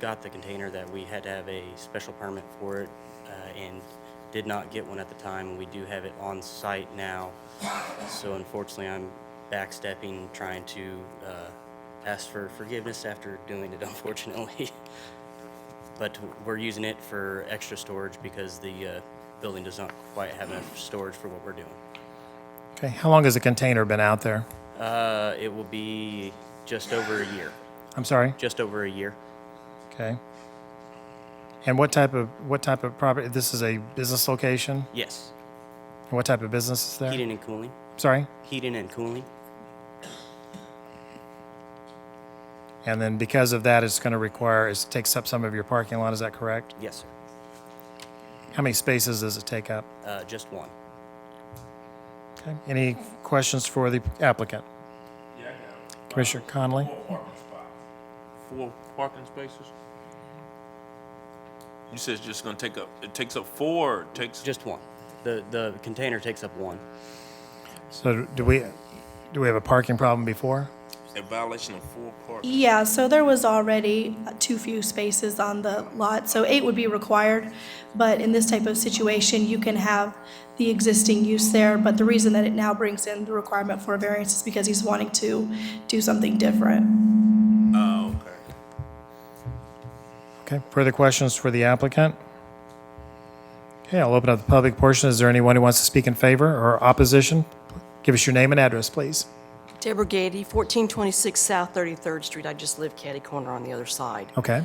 got the container that we had to have a special permit for it and did not get one at the time. We do have it on site now. So unfortunately, I'm backstepping, trying to ask for forgiveness after doing it, unfortunately. But we're using it for extra storage because the building does not quite have enough storage for what we're doing. Okay, how long has the container been out there? It will be just over a year. I'm sorry? Just over a year. Okay. And what type of property, this is a business location? Yes. And what type of business is there? Heating and cooling. Sorry? Heating and cooling. And then because of that, it's going to require, it takes up some of your parking lot, is that correct? Yes, sir. How many spaces does it take up? Just one. Okay. Any questions for the applicant? Commissioner Conley? 4 parking spaces? You said it's just gonna take up, it takes up 4, or it takes? Just one. The container takes up one. So do we have a parking problem before? A violation of 4 parking? Yeah, so there was already too few spaces on the lot, so 8 would be required. But in this type of situation, you can have the existing use there, but the reason that it now brings in the requirement for a variance is because he's wanting to do something different. Oh, okay. Okay, further questions for the applicant? Okay, I'll open up the public portion. Is there anyone who wants to speak in favor or opposition? Give us your name and address, please. Deborah Gady, 1426 South 33rd Street. I just live catty corner on the other side. Okay.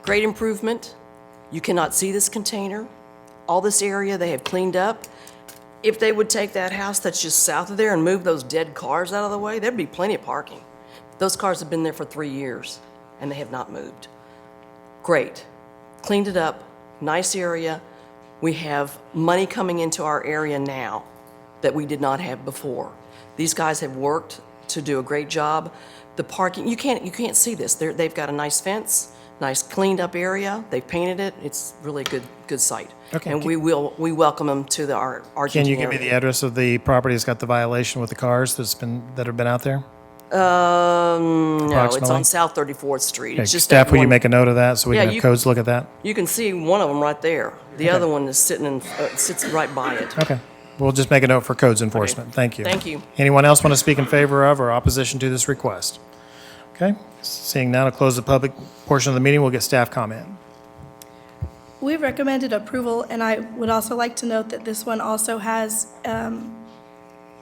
Great improvement. You cannot see this container. All this area they have cleaned up. If they would take that house that's just south of there and move those dead cars out of the way, there'd be plenty of parking. Those cars have been there for 3 years, and they have not moved. Great. Cleaned it up. Nice area. We have money coming into our area now that we did not have before. These guys have worked to do a great job. The parking, you can't see this. They've got a nice fence, nice cleaned up area. They've painted it. It's really a good site. Okay. And we welcome them to our Can Argentine you give me the address of the property that's got the violation with the cars that have been out there? No, it's Approximately? on South 34th Street. Okay, It's just staff, that will you one- make a note of that so we Yeah, can have codes look at that? You can see one of them right there. The other one is sits right by it. Okay. We'll just make a note for codes enforcement. Thank you. Thank you. Anyone else want to speak in favor of or opposition to this request? Okay. Seeing none, I'll close the public portion of the meeting. We'll get staff comment. We've recommended approval, and I would also like to note that this one also has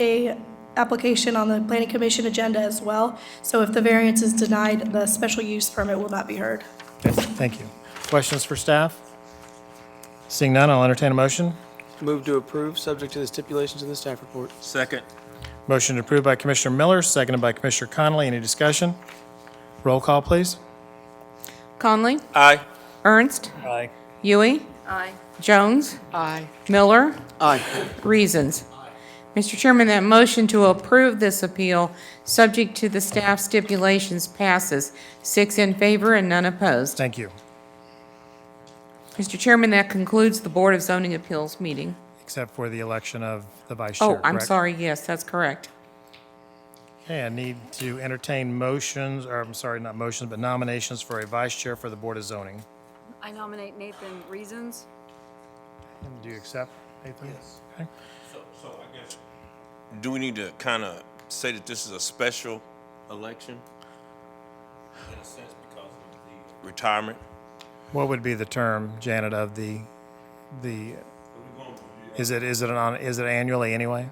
a application on the Planning Commission agenda as well. So if the variance is denied, the special use permit will not be heard. Okay, thank you. Questions for staff? Seeing none, I'll entertain a motion. Move to approve, subject to the stipulations in the staff report. Second. Motion approved by Commissioner Miller, seconded by Commissioner Connolly. Any discussion? Roll call, please. Conley? Aye. Ernst? Aye. Huey? Aye. Jones? Aye. Miller? Aye. Reasons. Mr. Chairman, that motion to approve this appeal, subject to the staff stipulations, passes. 6 in favor and none opposed. Thank you. Mr. Chairman, that concludes the Board of Zoning Appeals meeting. Except for the election of the vice chair, Oh, I'm correct? sorry, yes, that's correct. Okay, I need to entertain motions, or I'm sorry, not motions, but nominations for a vice chair for the Board of Zoning. I nominate Nathan Reasons. And do you accept, Nathan? Yes. Okay. So I guess, do we need to kind of say that this is a special election? In a sense, because of the retirement? What would be the term, Janet, of the, is it annually anyway?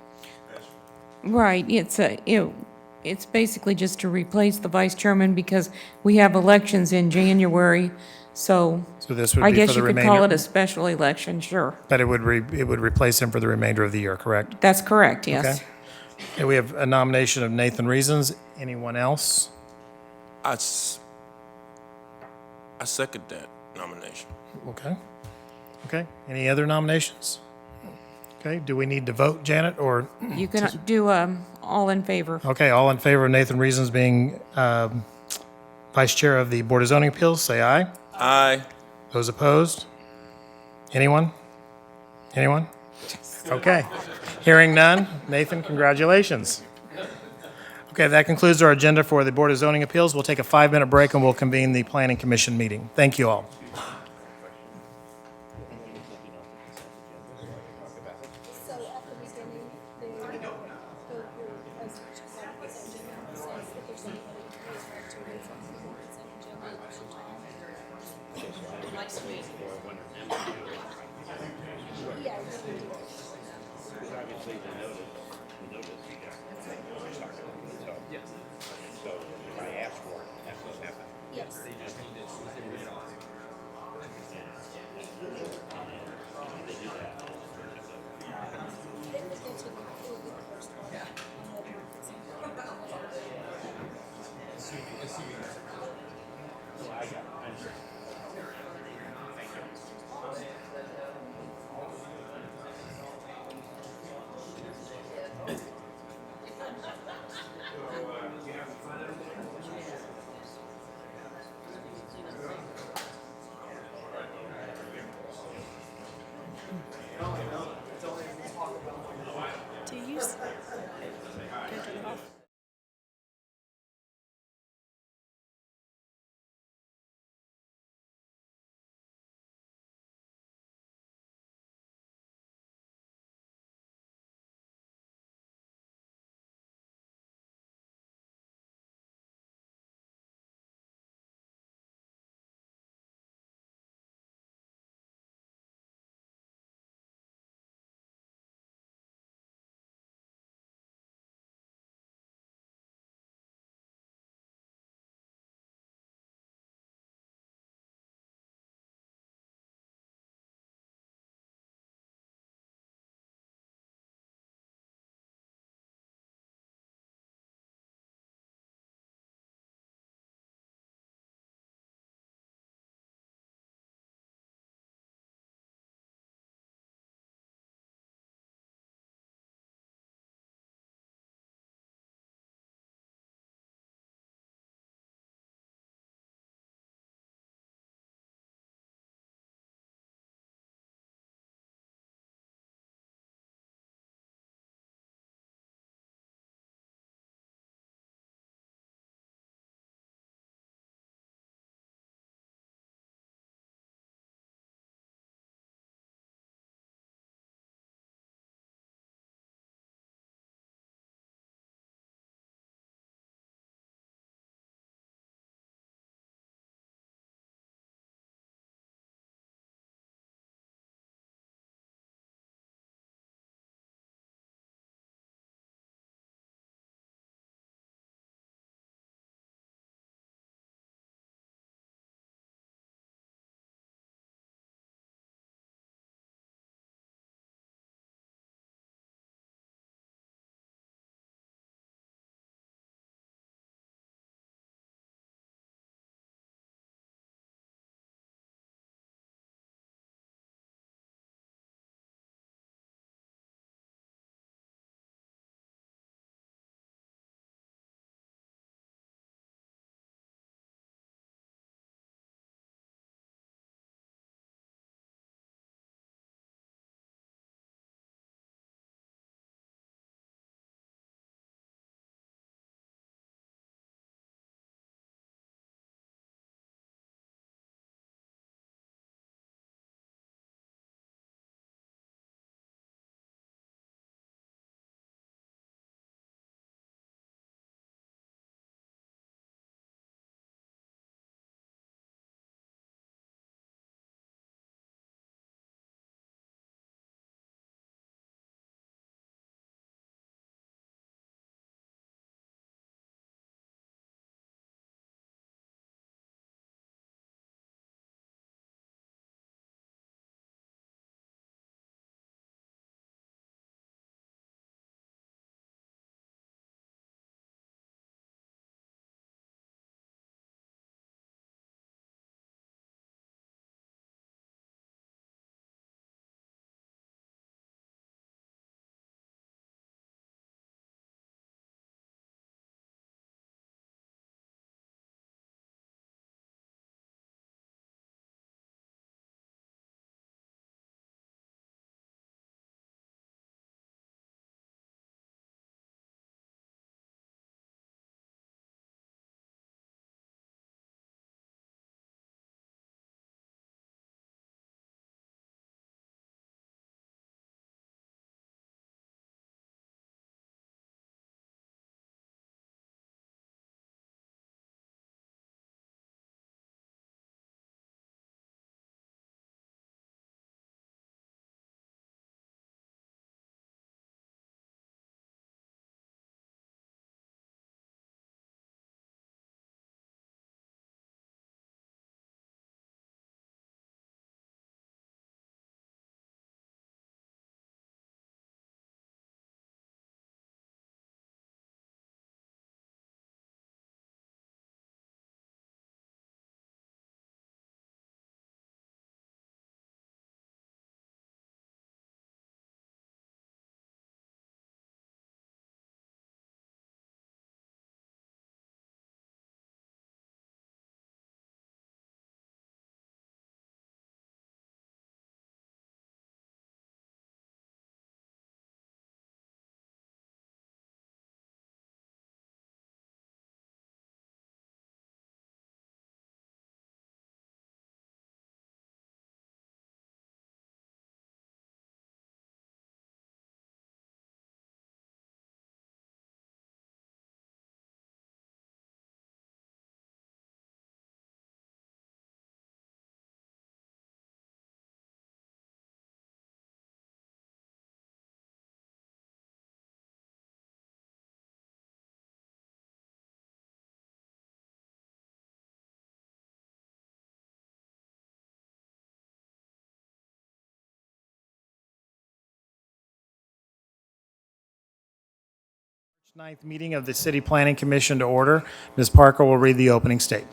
Right, it's basically just to replace the vice chairman because we have elections in January, so So this would I be for guess the you could call it remainder, a special election, sure. but it would replace him for the remainder of the year, correct? That's correct, yes. Okay. Okay, we have a nomination of Nathan Reasons. Anyone else? I second that nomination. Okay. Okay, any other nominations? Okay, do we need to vote, Janet, or? You can do all in favor. Okay, all in favor of Nathan Reasons being Vice Chair of the Board of Zoning Appeals, say aye. Aye. Those opposed? Anyone? Anyone? Okay. Hearing none. Nathan, congratulations. Okay, that concludes our agenda for the Board of Zoning Appeals. We'll take a 5-minute break and we'll convene the Planning Commission meeting. Thank you all. Ninth meeting of the City Planning Commission to order. Ms. Parker will read the opening statement.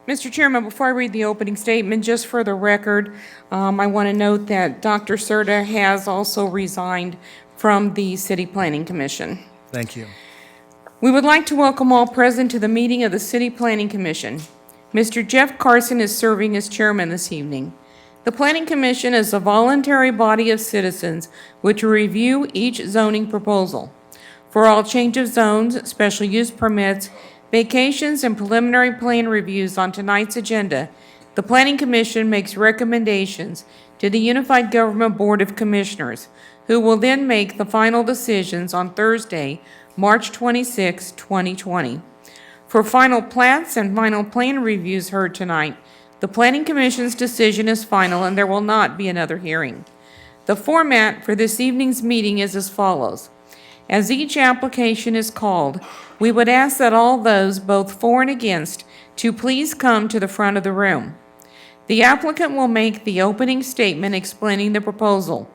Mr. Chairman, before I read the opening statement, just for the record, I want to note that Dr. Serta has also resigned from the City Planning Commission. Thank you. We would like to welcome all present to the meeting of the City Planning Commission. Mr. Jeff Carson is serving as chairman this evening. The Planning Commission is a voluntary body of citizens which review each zoning proposal. For all change of zones, special use permits, vacations, and preliminary plan reviews on tonight's agenda, the Planning Commission makes recommendations to the Unified Government Board of Commissioners, who will then make the final decisions on Thursday, March 26, 2020. For final plats and final plan reviews heard tonight, the Planning Commission's decision is final and there will not be another hearing. The format for this evening's meeting is as follows. As each application is called, we would ask that all those, both for and against, to please come to the front of the room. The applicant will make the opening statement explaining the proposal.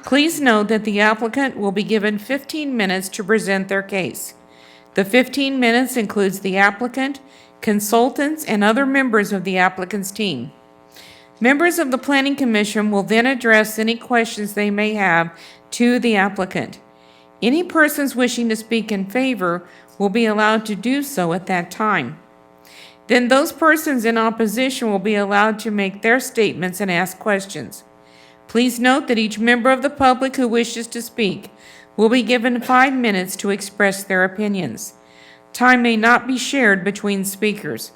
Please note that the applicant will be given 15 minutes to present their case. The 15 minutes includes the applicant, consultants, and other members of the applicant's team. Members of the Planning Commission will then address any questions they may have to the applicant. Any persons wishing to speak in favor will be allowed to do so at that time. Then those persons in opposition will be allowed to make their statements and ask questions. Please note that each member of the public who wishes to speak will be given 5 minutes to express their opinions. Time may not be shared between speakers.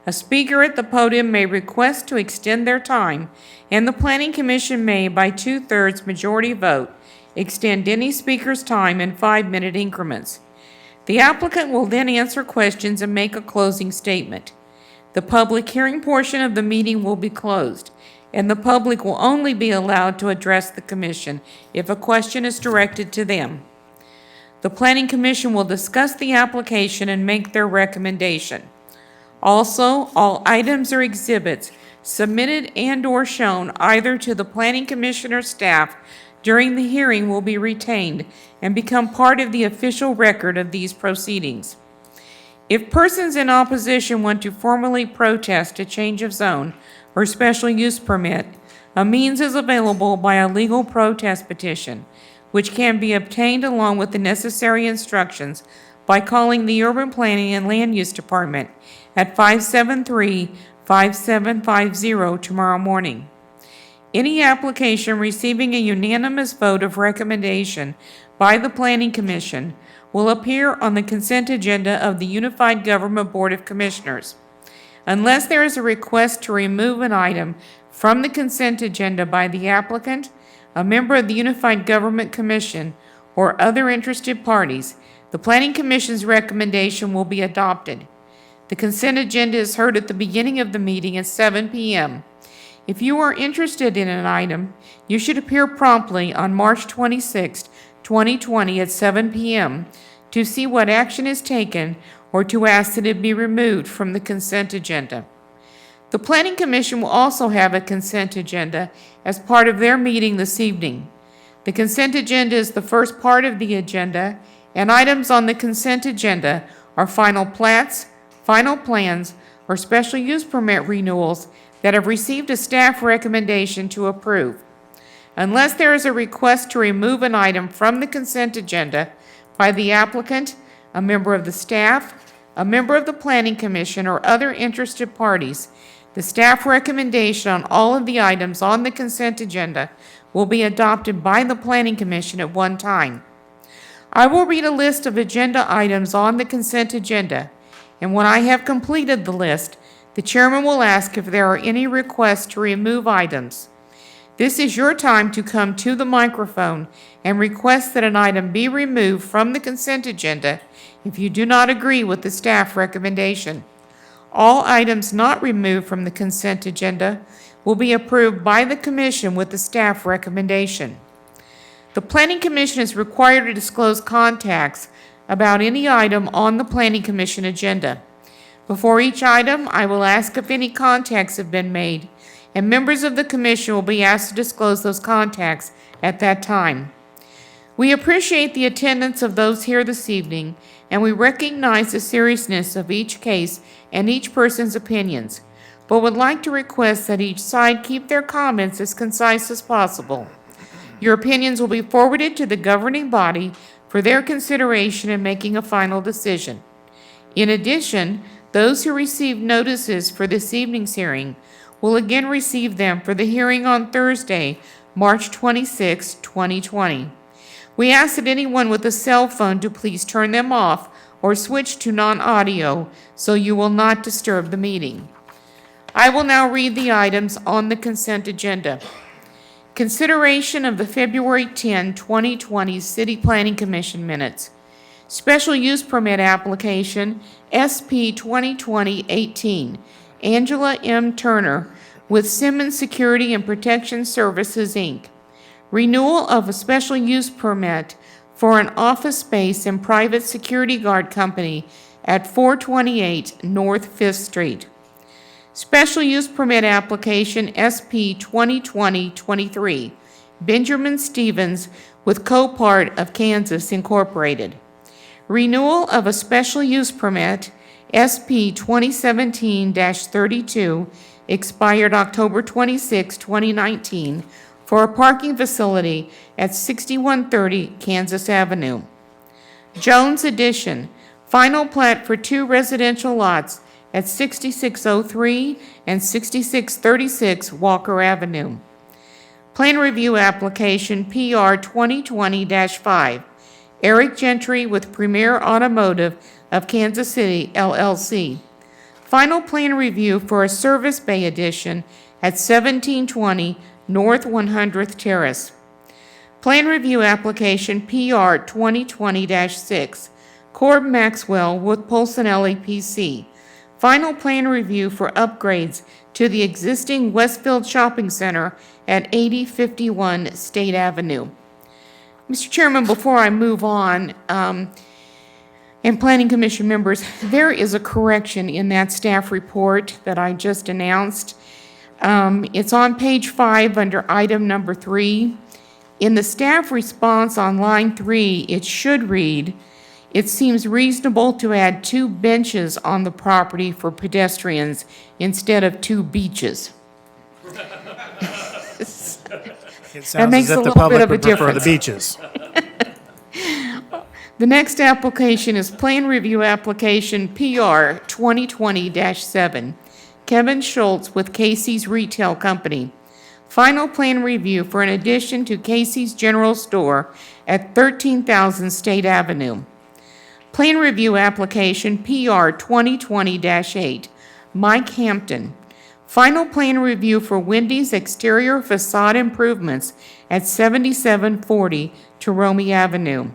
A speaker at the podium may request to extend their time, and the Planning Commission may, by 2/3 majority vote, extend any speaker's time in 5-minute increments. The applicant will then answer questions and make a closing statement. The public hearing portion of the meeting will be closed, and the public will only be allowed to address the commission if a question is directed to them. The Planning Commission will discuss the application and make their recommendation. Also, all items or exhibits submitted and/or shown either to the Planning Commission or staff during the hearing will be retained and become part of the official record of these proceedings. If persons in opposition want to formally protest a change of zone or special use permit, a means is available by a legal protest petition, which can be obtained along with the necessary instructions by calling the Urban Planning and Land Use Department at 573-5750 tomorrow morning. Any application receiving a unanimous vote of recommendation by the Planning Commission will appear on the consent agenda of the Unified Government Board of Commissioners. Unless there is a request to remove an item from the consent agenda by the applicant, a member of the Unified Government Commission, or other interested parties, the Planning Commission's recommendation will be adopted. The consent agenda is heard at the beginning of the meeting at 7 p.m. If you are interested in an item, you should appear promptly on March 26, 2020 at 7 p.m. to see what action is taken or to ask that it be removed from the consent agenda. The Planning Commission will also have a consent agenda as part of their meeting this evening. The consent agenda is the first part of the agenda, and items on the consent agenda are final plats, final plans, or special use permit renewals that have received a staff recommendation to approve. Unless there is a request to remove an item from the consent agenda by the applicant, a member of the staff, a member of the Planning Commission, or other interested parties, the staff recommendation on all of the items on the consent agenda will be adopted by the Planning Commission at one time. I will read a list of agenda items on the consent agenda, and when I have completed the list, the chairman will ask if there are any requests to remove items. This is your time to come to the microphone and request that an item be removed from the consent agenda if you do not agree with the staff recommendation. All items not removed from the consent agenda will be approved by the commission with the staff recommendation. The Planning Commission is required to disclose contacts about any item on the Planning Commission agenda. Before each item, I will ask if any contacts have been made, and members of the commission will be asked to disclose those contacts at that time. We appreciate the attendance of those here this evening, and we recognize the seriousness of each case and each person's opinions, but would like to request that each side keep their comments as concise as possible. Your opinions will be forwarded to the governing body for their consideration in making a final decision. In addition, those who receive notices for this evening's hearing will again receive them for the hearing on Thursday, March 26, 2020. We ask that anyone with a cell phone to please turn them off or switch to non-audio so you will not disturb the meeting. I will now read the items on the consent agenda. Consideration of the February 10, 2020 City Planning Commission minutes. Special use permit application SP 2020-18, Angela M. Turner with Simmons Security and Protection Services, Inc. Renewal of a special use permit for an office space and private security guard company at 428 North 5th Street. Special use permit application SP 2020-23, Benjamin Stevens with Copart of Kansas Incorporated. Renewal of a special use permit SP 2017-32, expired October 26, 2019, for a parking facility at 6130 Kansas Avenue. Jones Addition, final plat for 2 residential lots at 6603 and 6636 Walker Avenue. Plan review application PR 2020-5, Eric Gentry with Premier Automotive of Kansas City, LLC. Final plan review for a service bay addition at 1720 North 100th Terrace. Plan review application PR 2020-6, Corb Maxwell with Polsonelli PC. Final plan review for upgrades to the existing Westfield Shopping Center at 8051 State Avenue. Mr. Chairman, before I move on, and Planning Commission members, there is a correction in that staff report that I just announced. It's on page 5 under item number 3. In the staff response on line 3, it should read, "It seems reasonable to add 2 benches on the property for pedestrians instead of 2 beaches." It sounds makes as a if the little bit public of a would prefer the difference. beaches. The next application is plan review application PR 2020-7, Kevin Schultz with Casey's Retail Company. Final plan review for an addition to Casey's General Store at 13,000 State Avenue. Plan review application PR 2020-8, Mike Hampton. Final plan review for Wendy's exterior facade improvements at 7740 Jerome Avenue.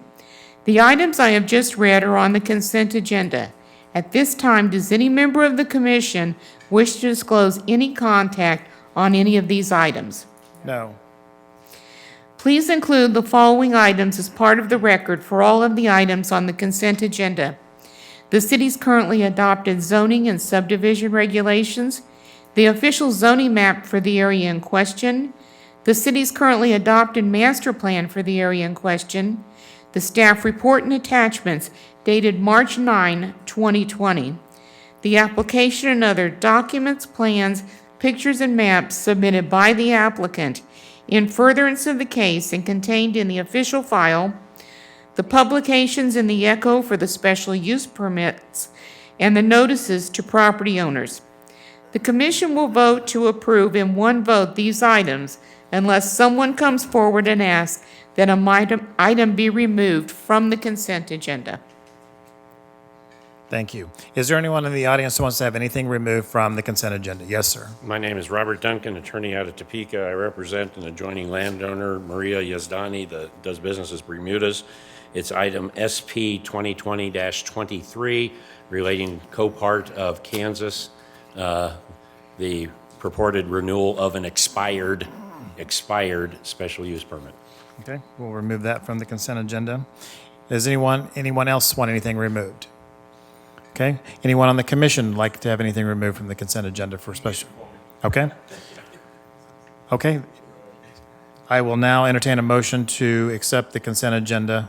The items I have just read are on the consent agenda. At this time, does any member of the commission wish to disclose any contact on any of these items? No. Please include the following items as part of the record for all of the items on the consent agenda. The city's currently adopted zoning and subdivision regulations, the official zoning map for the area in question, the city's currently adopted master plan for the area in question, the staff report and attachments dated March 9, 2020, the application and other documents, plans, pictures, and maps submitted by the applicant in furtherance of the case and contained in the official file, the publications in the Echo for the special use permits, and the notices to property owners. The commission will vote to approve in one vote these items unless someone comes forward and asks that an item be removed from the consent agenda. Thank you. Is there anyone in the audience who wants to have anything removed from the consent agenda? Yes, sir. My name is Robert Duncan, attorney out of Topeka. I represent an adjoining landowner, Maria Yazdani, that does business as Bermuda's. It's item SP 2020-23, relating Copart of Kansas, the purported renewal of an expired special use permit. Okay, we'll remove that from the consent agenda. Does anyone else want anything removed? Okay, anyone on the commission like to have anything removed from the consent agenda for special? Okay. Okay. I will now entertain a motion to accept the consent agenda.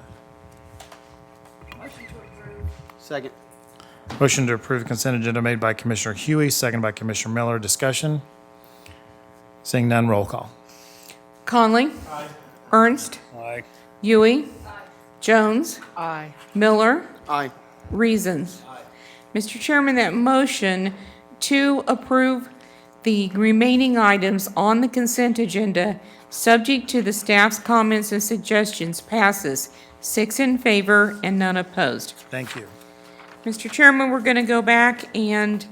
Second. Motion to approve the consent agenda made by Commissioner Huey, seconded by Commissioner Miller. Discussion? Seeing none, roll call. Conley? Ernst? Aye. Huey? Jones? Aye. Miller? Aye. Reasons. Mr. Chairman, that motion to approve the remaining items on the consent agenda, subject to the staff's comments and suggestions, passes 6 in favor and none opposed. Thank you. Mr. Chairman, we're going to go back and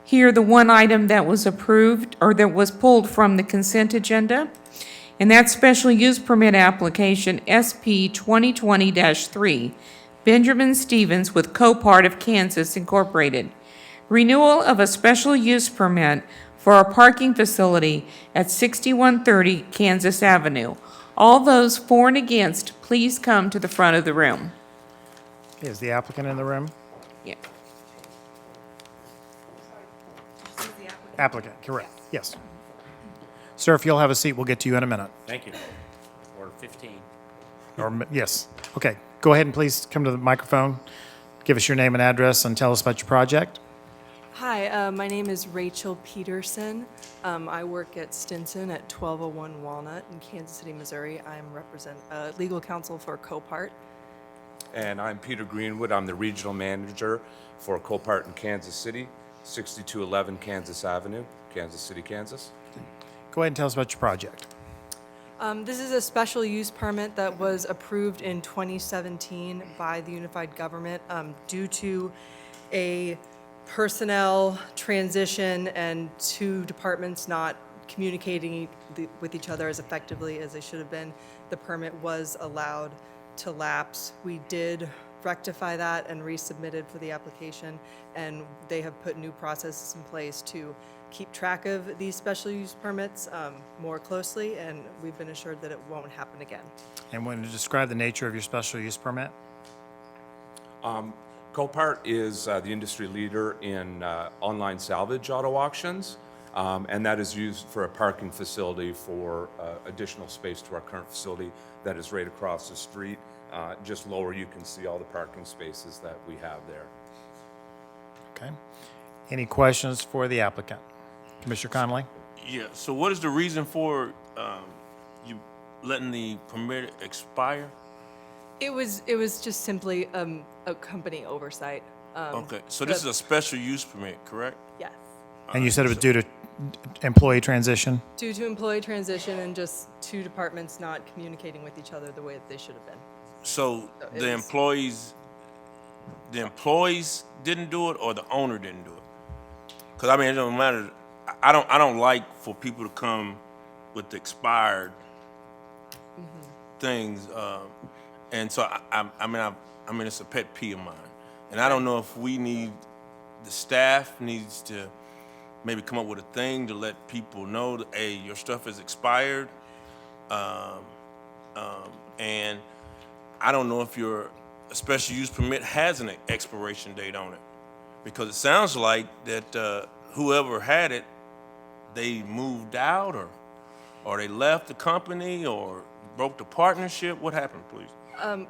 hear the one item that was approved, or that was pulled from the consent agenda, and that's special use permit application SP 2020-3, Benjamin Stevens with Copart of Kansas Incorporated. Renewal of a special use permit for a parking facility at 6130 Kansas Avenue. All those for and against, please come to the front of the room. Is the applicant in the room? Yeah. Applicant, correct. Yes. Sir, if you'll have a seat, we'll get to you in a minute. Thank you. Or 15. Yes. Okay. Go ahead and please come to the microphone. Give us your name and address and tell us about your project. Hi, my name is Rachel Peterson. I work at Stinson at 1201 Walnut in Kansas City, Missouri. I'm legal counsel for Copart. And I'm Peter Greenwood. I'm the regional manager for Copart in Kansas City, 6211 Kansas Avenue, Kansas City, Kansas. Go ahead and tell us about your project. This is a special use permit that was approved in 2017 by the Unified Government due to a personnel transition and two departments not communicating with each other as effectively as they should have been. The permit was allowed to lapse. We did rectify that and resubmitted for the application, and they have put new processes in place to keep track of these special use permits more closely, and we've been assured that it won't happen again. And when you describe the nature of your special use permit? Copart is the industry leader in online salvage auto auctions, and that is used for a parking facility for additional space to our current facility that is right across the street. Just lower, you can see all the parking spaces that we have there. Okay. Any questions for the applicant? Commissioner Connolly? Yeah, so what is the reason for you letting the permit expire? It was just simply a company oversight. Okay, so this is a special use permit, correct? Yes. And you said it was due to employee transition? Due to employee transition and just two departments not communicating with each other the way that they should have been. So the employees didn't do it, or the owner didn't do it? Because I mean, it don't matter. I don't like for people to come with expired things, and so I mean it's a pet peeve of mine, and I don't know if the staff needs to maybe come up with a thing to let people know that, hey, your stuff is expired, and I don't know if your special use permit has an expiration date on it, because it sounds like that whoever had it, they moved out, or they left the company, or broke the partnership. What happened, please?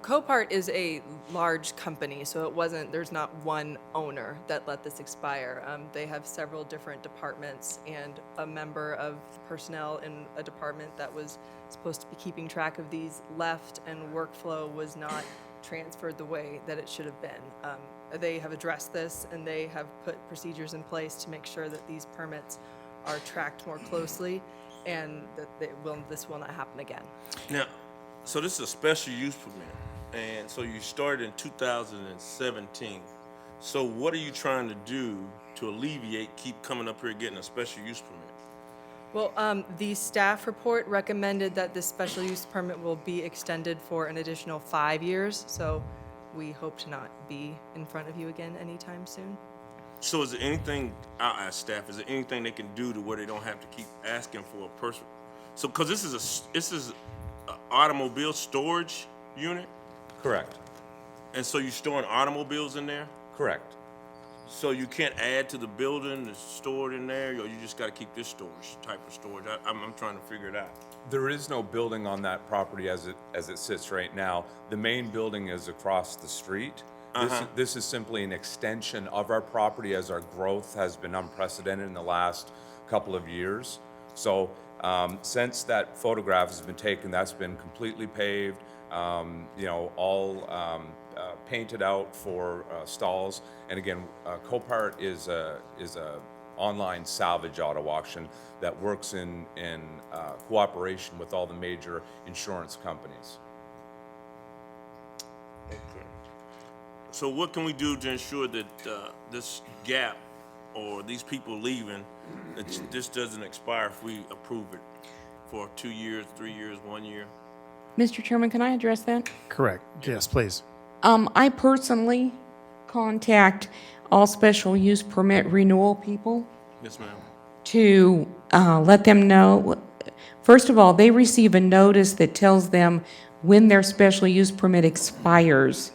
Copart is a large company, so there's not one owner that let this expire. They have several different departments, and a member of personnel in a department that was supposed to be keeping track of these left, and workflow was not transferred the way that it should have been. They have addressed this, and they have put procedures in place to make sure that these permits are tracked more closely, and that this will not happen again. Now, so this is a special use permit, and so you started in 2017. So what are you trying to do to alleviate keep coming up here getting a special use permit? Well, the staff report recommended that this special use permit will be extended for an additional 5 years, so we hope to not be in front of you again anytime soon. So is there anything, I'll ask staff, is there anything they can do to where they don't have to keep asking for a person? So, because this is an automobile storage unit? Correct. And so you're storing automobiles in there? Correct. So you can't add to the building that's stored in there, or you just gotta keep this storage, type of storage? I'm trying to figure it out. There is no building on that property as it sits right now. The main building is across the street. This is simply an extension of our property as our growth has been unprecedented in the last couple of years. So since that photograph has been taken, that's been completely paved, all painted out for stalls. And again, Copart is a online salvage auto auction that works in cooperation with all the major insurance companies. So what can we do to ensure that this gap or these people leaving, that this doesn't expire if we approve it for 2 years, 3 years, 1 year? Mr. Chairman, can I address that? Correct. Yes, please. I personally contact all special use permit renewal people Yes, ma'am. to let them know. First of all, they receive a notice that tells them when their special use permit expires,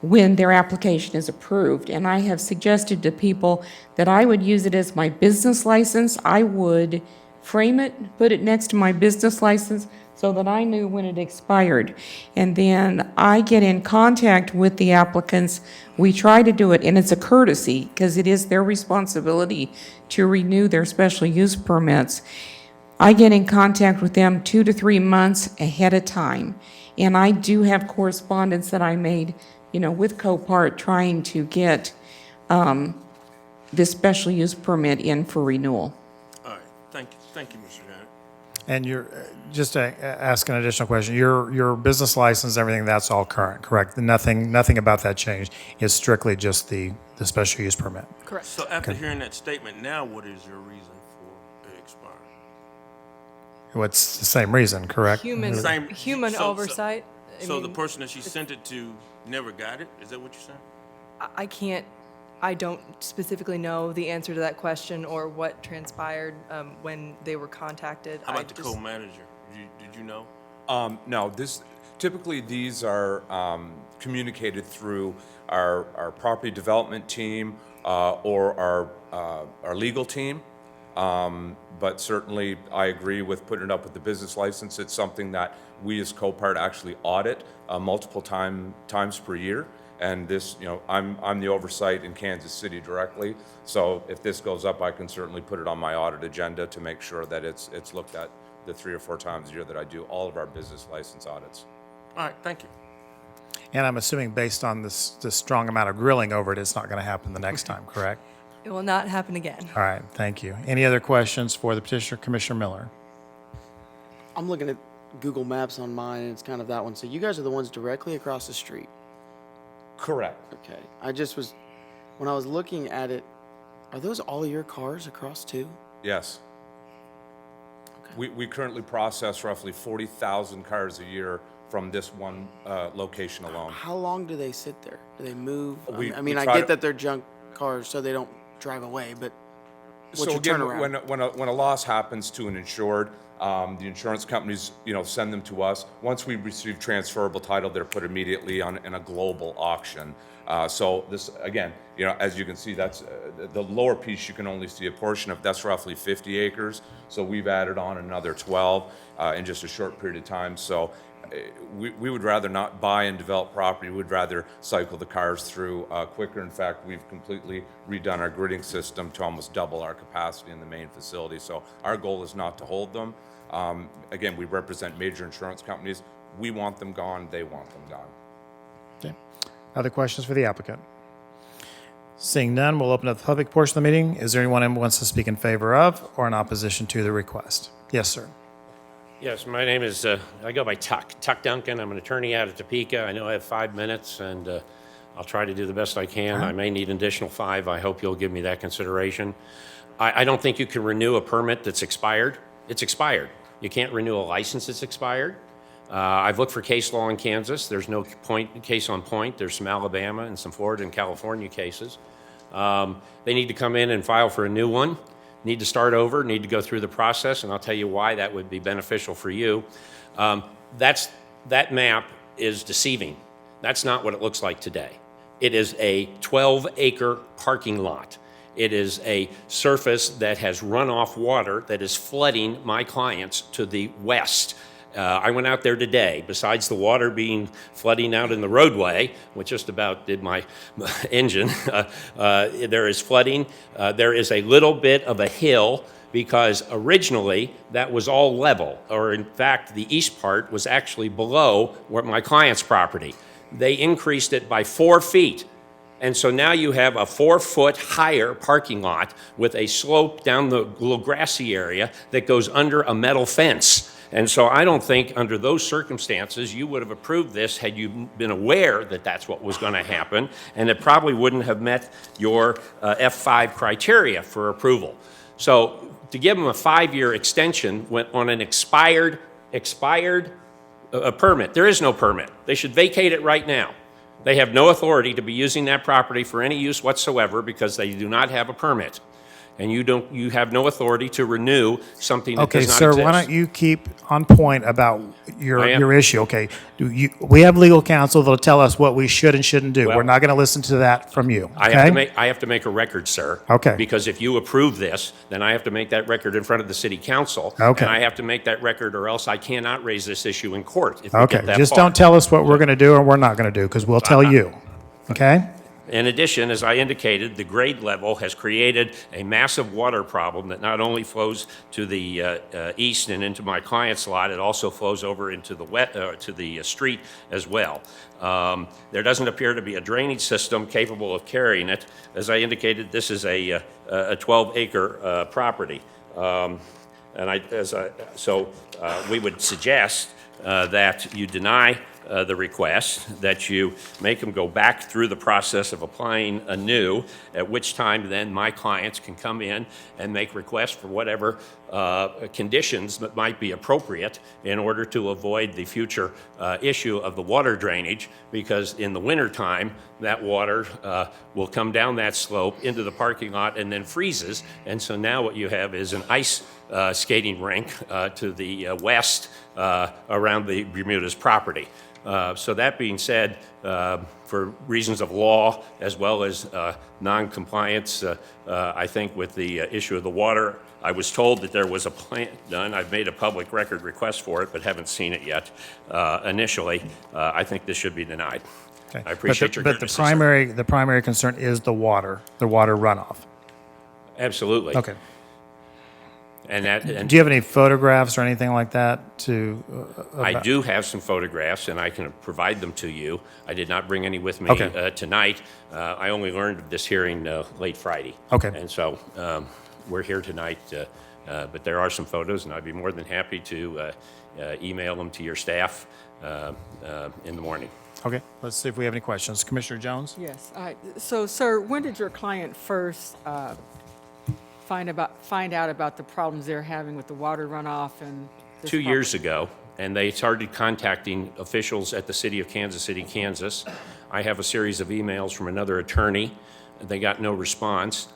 when their application is approved. And I have suggested to people that I would use it as my business license. I would frame it, put it next to my business license so that I knew when it expired. And then I get in contact with the applicants. We try to do it, and it's a courtesy because it is their responsibility to renew their special use permits. I get in contact with them 2 to 3 months ahead of time. And I do have correspondence that I made, with Copart trying to get this special use permit in for renewal. All right, thank you, Mr. Janet. And you're, just to ask an additional question, your business license, everything, that's all current, correct? Nothing about that changed. It's strictly just the special use permit. Correct. So after hearing that statement, now what is your reason for it expiring? What's the same reason, correct? Human So- oversight. So the person that she sent it to never got it? Is that what you're saying? I don't specifically know the answer to that question or what transpired when they were contacted. How about the co-manager? Did you know? No, typically these are communicated through our property development team or our legal team. But certainly, I agree with putting it up with the business license. It's something that we as Copart actually audit multiple times per year. And this, I'm the oversight in Kansas City directly. So if this goes up, I can certainly put it on my audit agenda to make sure that it's looked at the 3 or 4 times a year that I do all of our business license audits. All right, thank you. And I'm assuming based on this strong amount of grilling over it, it's not going to happen the next time, correct? It will not happen again. All right, thank you. Any other questions for the petitioner, Commissioner Miller? I'm looking at Google Maps on mine, and it's kind of that one. So you guys are the ones directly across the street. Correct. Okay. When I was looking at it, are those all your cars across too? Yes. We currently process roughly 40,000 cars a year from this one location alone. How long do they sit there? Do they move? We I try get to- that they're junk cars, so they don't drive away, but what's So your again, turnaround? when a loss happens to an insured, the insurance companies, send them to us. Once we receive transferable title, they're put immediately in a global auction. So this, again, as you can see, that's the lower piece, you can only see a portion of, that's roughly 50 acres. So we've added on another 12 in just a short period of time. So we would rather not buy and develop property. We'd rather cycle the cars through quicker. In fact, we've completely redone our gridding system to almost double our capacity in the main facility. So our goal is not to hold them. Again, we represent major insurance companies. We want them gone. They want them gone. Okay. Other questions for the applicant? Seeing none, we'll open up the public portion of the meeting. Is there anyone who wants to speak in favor of or in opposition to the request? Yes, sir. Yes, my name is, I go by Tuck Duncan. I'm an attorney out of Topeka. I know I have 5 minutes, and I'll try to do the best I can. I may need an additional 5. I hope you'll give me that consideration. I don't think you can renew a permit that's expired. It's expired. You can't renew a license that's expired. I've looked for case law in Kansas. There's no case on point. There's some Alabama and some Florida and California cases. They need to come in and file for a new one. Need to start over, need to go through the process, and I'll tell you why that would be beneficial for you. That map is deceiving. That's not what it looks like today. It is a 12-acre parking lot. It is a surface that has runoff water that is flooding my clients to the west. I went out there today. Besides the water being flooding out in the roadway, which just about did my engine, there is flooding. There is a little bit of a hill because originally that was all level, or in fact, the east part was actually below where my client's property. They increased it by 4 feet. And so now you have a 4-foot higher parking lot with a slope down the little grassy area that goes under a metal fence. And so I don't think under those circumstances you would have approved this had you been aware that that's what was going to happen, and it probably wouldn't have met your F5 criteria for approval. So to give them a 5-year extension on an expired permit, there is no permit. They should vacate it right now. They have no authority to be using that property for any use whatsoever because they do not have a permit. And you have no authority to renew something that does not exist. Okay, sir, why don't you keep on point about your issue? Okay, we have legal counsel that'll tell us what we should and shouldn't do. We're not going to listen to that from you. I have to make a record, sir. Okay. Because if you approve this, then I have to make that record in front of the city council. Okay. And I have to make that record, or else I cannot raise this issue in court. If we Okay, get that just far. don't tell us what we're going to do or we're not going to do, because we'll tell you. Okay? In addition, as I indicated, the grade level has created a massive water problem that not only flows to the east and into my client's lot, it also flows over into the street as well. There doesn't appear to be a drainage system capable of carrying it. As I indicated, this is a 12-acre property. So we would suggest that you deny the request, that you make them go back through the process of applying anew, at which time then my clients can come in and make requests for whatever conditions that might be appropriate in order to avoid the future issue of the water drainage, because in the wintertime, that water will come down that slope into the parking lot and then freezes. And so now what you have is an ice skating rink to the west around the Bermuda's property. So that being said, for reasons of law as well as non-compliance, I think with the issue of the water, I was told that there was a plan done. I've made a public record request for it, but haven't seen it yet. Initially, I think this should be denied. Okay. I appreciate your But courtesy, the primary concern is the water runoff. Absolutely. Okay. And Do you have any photographs or anything like that I do have some photographs, and I can provide them to you. I did not bring any with me Okay. tonight. I only learned of this hearing late Friday. Okay. And so we're here tonight, but there are some photos, and I'd be more than happy to email them to your staff in the morning. Okay, let's see if we have any questions. Commissioner Jones? Yes. So, sir, when did your client first find out about the problems they're having with the water runoff and this 2 years ago, and they started contacting officials at the city of Kansas City, Kansas. I have a series of emails from another attorney. They got no response.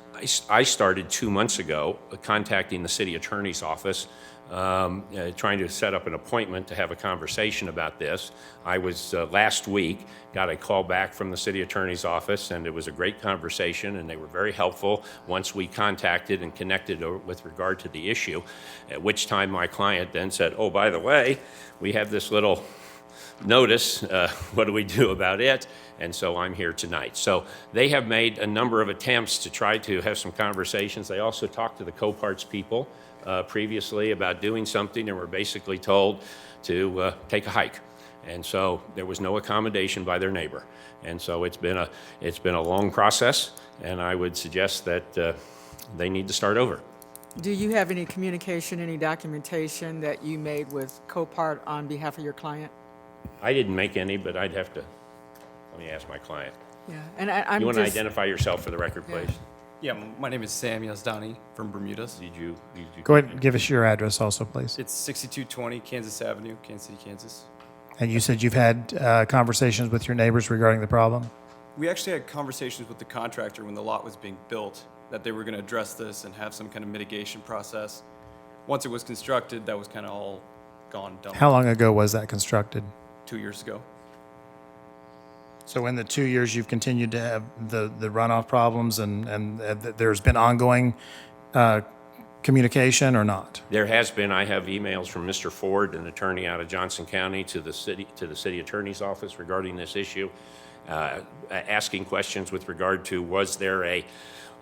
I started 2 months ago contacting the city attorney's office, trying to set up an appointment to have a conversation about this. I was last week, got a call back from the city attorney's office, and it was a great conversation, and they were very helpful once we contacted and connected with regard to the issue, at which time my client then said, oh, by the way, we have this little notice, what do we do about it? And so I'm here tonight. So they have made a number of attempts to try to have some conversations. They also talked to the Coparts people previously about doing something, and were basically told to take a hike. And so there was no accommodation by their neighbor. And so it's been a long process, and I would suggest that they need to start over. Do you have any communication, any documentation that you made with Copart on behalf of your client? I didn't make any, but I'd have to, let me ask my client. Yeah, and I'm You want to just- identify yourself for the record, please? Yeah, my name is Sam Yazdani from Bermudas. Did you Go ahead and give us your address also, please. It's 6220 Kansas Avenue, Kansas City, Kansas. And you said you've had conversations with your neighbors regarding the problem? We actually had conversations with the contractor when the lot was being built, that they were going to address this and have some kind of mitigation process. Once it was constructed, that was kind of all gone, done. How long ago was that constructed? 2 years ago. So in the 2 years, you've continued to have the runoff problems and there's been ongoing communication or not? There has been. I have emails from Mr. Ford, an attorney out of Johnson County, to the city attorney's office regarding this issue, asking questions with regard to was there a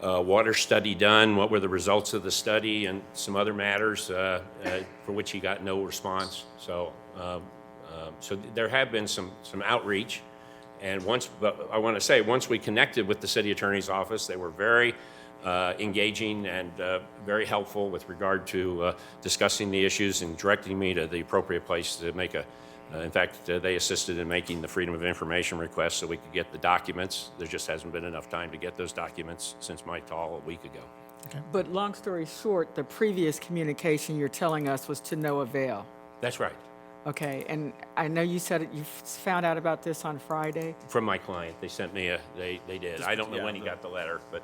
water study done, what were the results of the study, and some other matters for which he got no response. So, so there have been some outreach, and but I want to say, once we connected with the city attorney's office, they were very engaging and very helpful with regard to discussing the issues and directing me to the appropriate place to make a. In fact, they assisted in making the Freedom of Information request so we could get the documents. There just hasn't been enough time to get those documents since my call a week ago. But long story short, the previous communication you're telling us was to no avail. That's right. Okay, and I know you said you found out about this on Friday. From my client, they sent me they did. I don't know when he got the letter, but.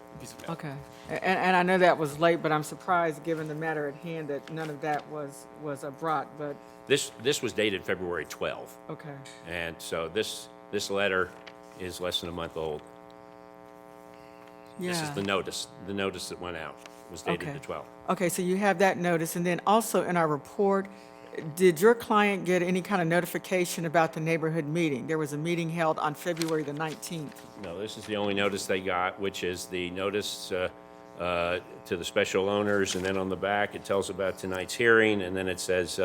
Okay, and I know that was late, but I'm surprised, given the matter at hand, that none of that was brought, but. This was dated February 12th. Okay. And so this letter is less than a month old. Yeah. This is the notice that went out, was dated the 12th. Okay, so you have that notice, and then also in our report, did your client get any kind of notification about the neighborhood meeting? There was a meeting held on February the 19th. No, this is the only notice they got, which is the notice to the special owners, and then on the back it tells about tonight's hearing, and then it says,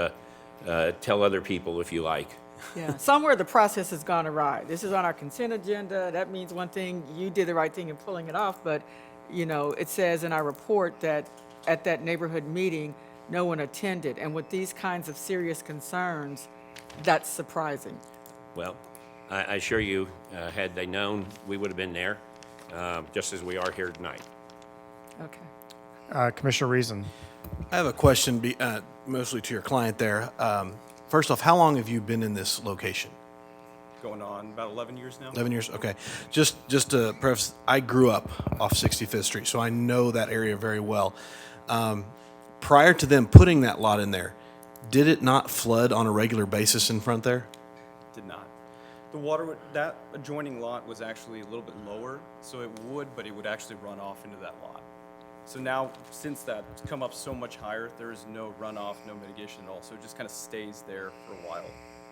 tell other people if you like. Yeah, somewhere the process has gone awry. This is on our consent agenda. That means one thing, you did the right thing in pulling it off, but, you know, it says in our report that at that neighborhood meeting, no one attended. And with these kinds of serious concerns, that's surprising. Well, I assure you, had they known, we would have been there, just as we are here tonight. Okay. Commissioner Reason. I have a question, mostly to your client there. First off, how long have you been in this location? Going on about 11 years now. 11 years, okay. Just to preface, I grew up off 65th Street, so I know that area very well. Prior to them putting that lot in there, did it not flood on a regular basis in front there? Did not. The water, that adjoining lot was actually a little bit lower, so it would, but it would actually run off into that lot. So now, since that's come up so much higher, there is no runoff, no mitigation at all, so it just kind of stays there for a while.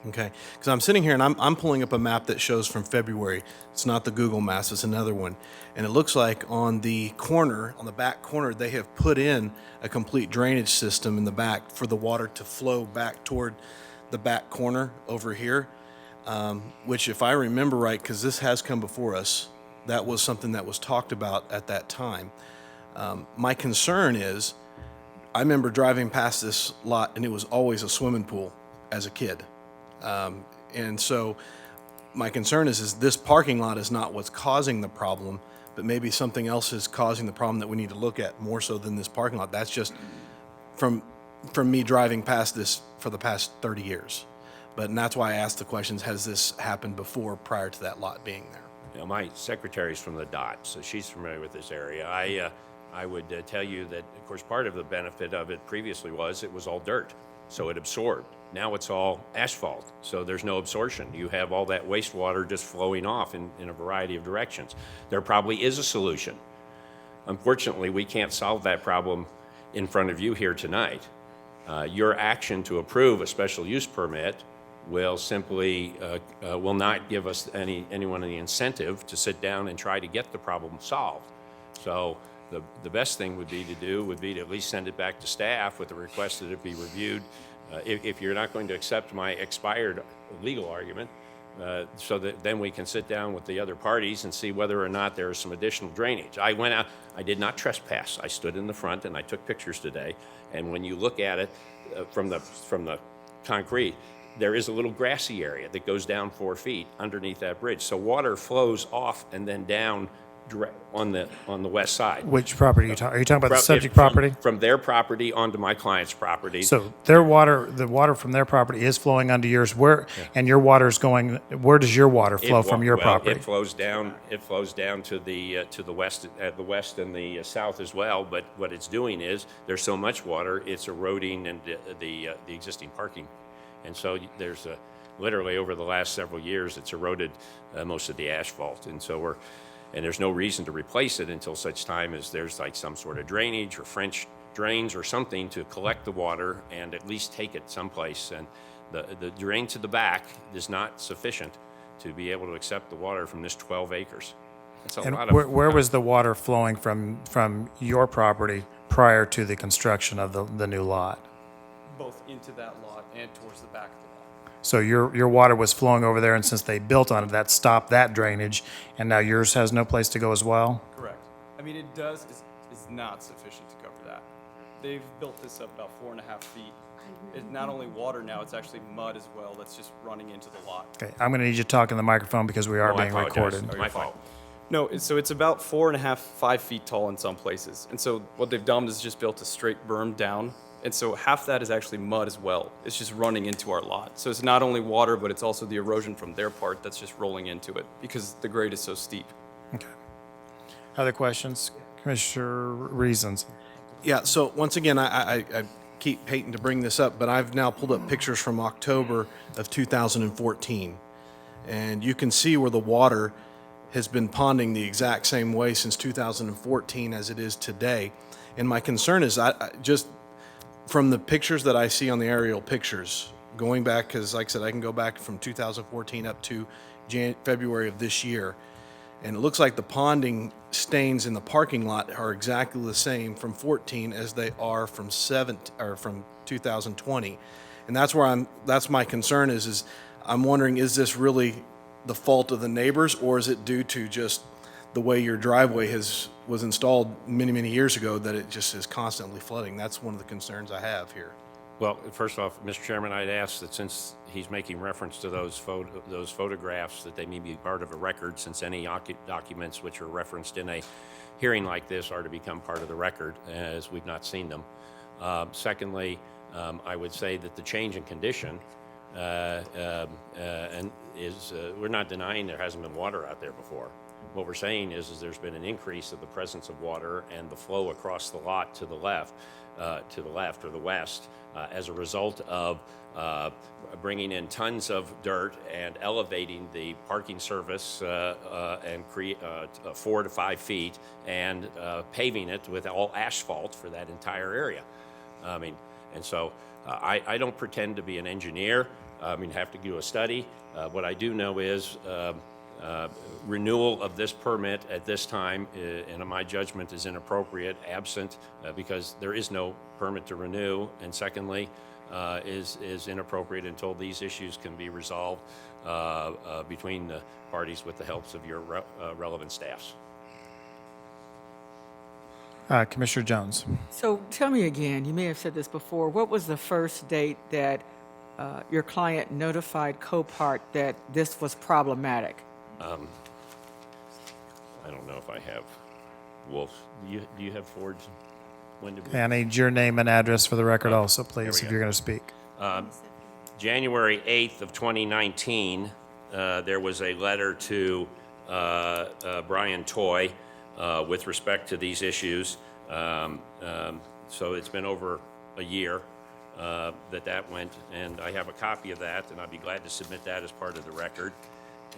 Okay, because I'm sitting here and I'm pulling up a map that shows from February. It's not the Google Maps, it's another one. And it looks like on the corner, on the back corner, they have put in a complete drainage system in the back for the water to flow back toward the back corner over here, which if I remember right, because this has come before us, that was something that was talked about at that time. My concern is, I remember driving past this lot and it was always a swimming pool as a kid. And so my concern is this parking lot is not what's causing the problem, but maybe something else is causing the problem that we need to look at more so than this parking lot. That's just from me driving past this for the past 30 years. And that's why I asked the questions, has this happened before prior to that lot being there? You know, my secretary's from the DOT, so she's familiar with this area. I would tell you that, of course, part of the benefit of it previously was it was all dirt, so it absorbed. Now it's all asphalt, so there's no absorption. You have all that wastewater just flowing off in a variety of directions. There probably is a solution. Unfortunately, we can't solve that problem in front of you here tonight. Your action to approve a special use permit will simply will not give us anyone any incentive to sit down and try to get the problem solved. So the best thing would be to at least send it back to staff with a request that it be reviewed. If you're not going to accept my expired legal argument, so that then we can sit down with the other parties and see whether or not there is some additional drainage. I went out, I did not trespass. I stood in the front and I took pictures today. And when you look at it from the concrete, there is a little grassy area that goes down 4 feet underneath that bridge. So water flows off and then down on the west side. Which property are you talking? Are you talking about the subject property? From their property onto my client's property. So their water, the water from their property is flowing onto yours. And your water is going. Where does your water flow from your property? It flows down. It flows down to the west, the west and the south as well. But what it's doing is there's so much water, it's eroding and the existing parking And so there's literally over the last several years, it's eroded most of the asphalt. And so and there's no reason to replace it until such time as there's like some sort of drainage or French drains or something to collect the water and at least take it someplace. And the drain to the back is not sufficient to be able to accept the water from this 12 acres. It's a And lot of. where was the water flowing from your property prior to the construction of the new lot? Both into that lot and towards the back of the lot. So your water was flowing over there, and since they built on it, that stopped that drainage, and now yours has no place to go as well? Correct. I mean, it does, is not sufficient to cover that. They've built this up about 4.5 feet. It's not only water now, it's actually mud as well that's just running into the lot. Okay, I'm going to need you to talk in the microphone because we are Oh, I being apologize. recorded. My fault. No, so it's about 4.5, 5 feet tall in some places. And so what they've done is just built a straight berm down. And so half that is actually mud as well. It's just running into our lot. So it's not only water, but it's also the erosion from their part that's just rolling into it because the grade is so steep. Okay. Other questions? Commissioner Reasons? Yeah, so once again, I keep hating to bring this up, but I've now pulled up pictures from October of 2014. And you can see where the water has been ponding the exact same way since 2014 as it is today. And my concern is I just from the pictures that I see on the aerial pictures, going back, because like I said, I can go back from 2014 up to February of this year, and it looks like the ponding stains in the parking lot are exactly the same from 14 as they are from 2020, and that's my concern is I'm wondering, is this really the fault of the neighbors, or is it due to just the way your driveway was installed many years ago that it just is constantly flooding? That's one of the concerns I have here. Well, first off, Mr. Chairman, I'd ask that since he's making reference to those photographs, that they may be part of a record, since any documents which are referenced in a hearing like this are to become part of the record, as we've not seen them. Secondly, I would say that the change in condition we're not denying there hasn't been water out there before. What we're saying is there's been an increase of the presence of water and the flow across the lot to the left or the west as a result of bringing in tons of dirt and elevating the parking surface and 4 to 5 feet and paving it with all asphalt for that entire area. And so I don't pretend to be an engineer. Have to do a study. What I do know is renewal of this permit at this time, in my judgment, is inappropriate, absent, because there is no permit to renew, and secondly, is inappropriate until these issues can be resolved between the parties with the helps of your relevant staffs. Commissioner Jones? So tell me again, you may have said this before, what was the first date that your client notified Copart that this was problematic? I don't know if I have Wolf. Do you have Ford's? When did we? I need your name and address for the record also, please, we if go. you're going to speak. January 8th of 2019, there was a letter to Brian Toy with respect to these issues. So it's been over a year that went, and I have a copy of that, and I'd be glad to submit that as part of the record.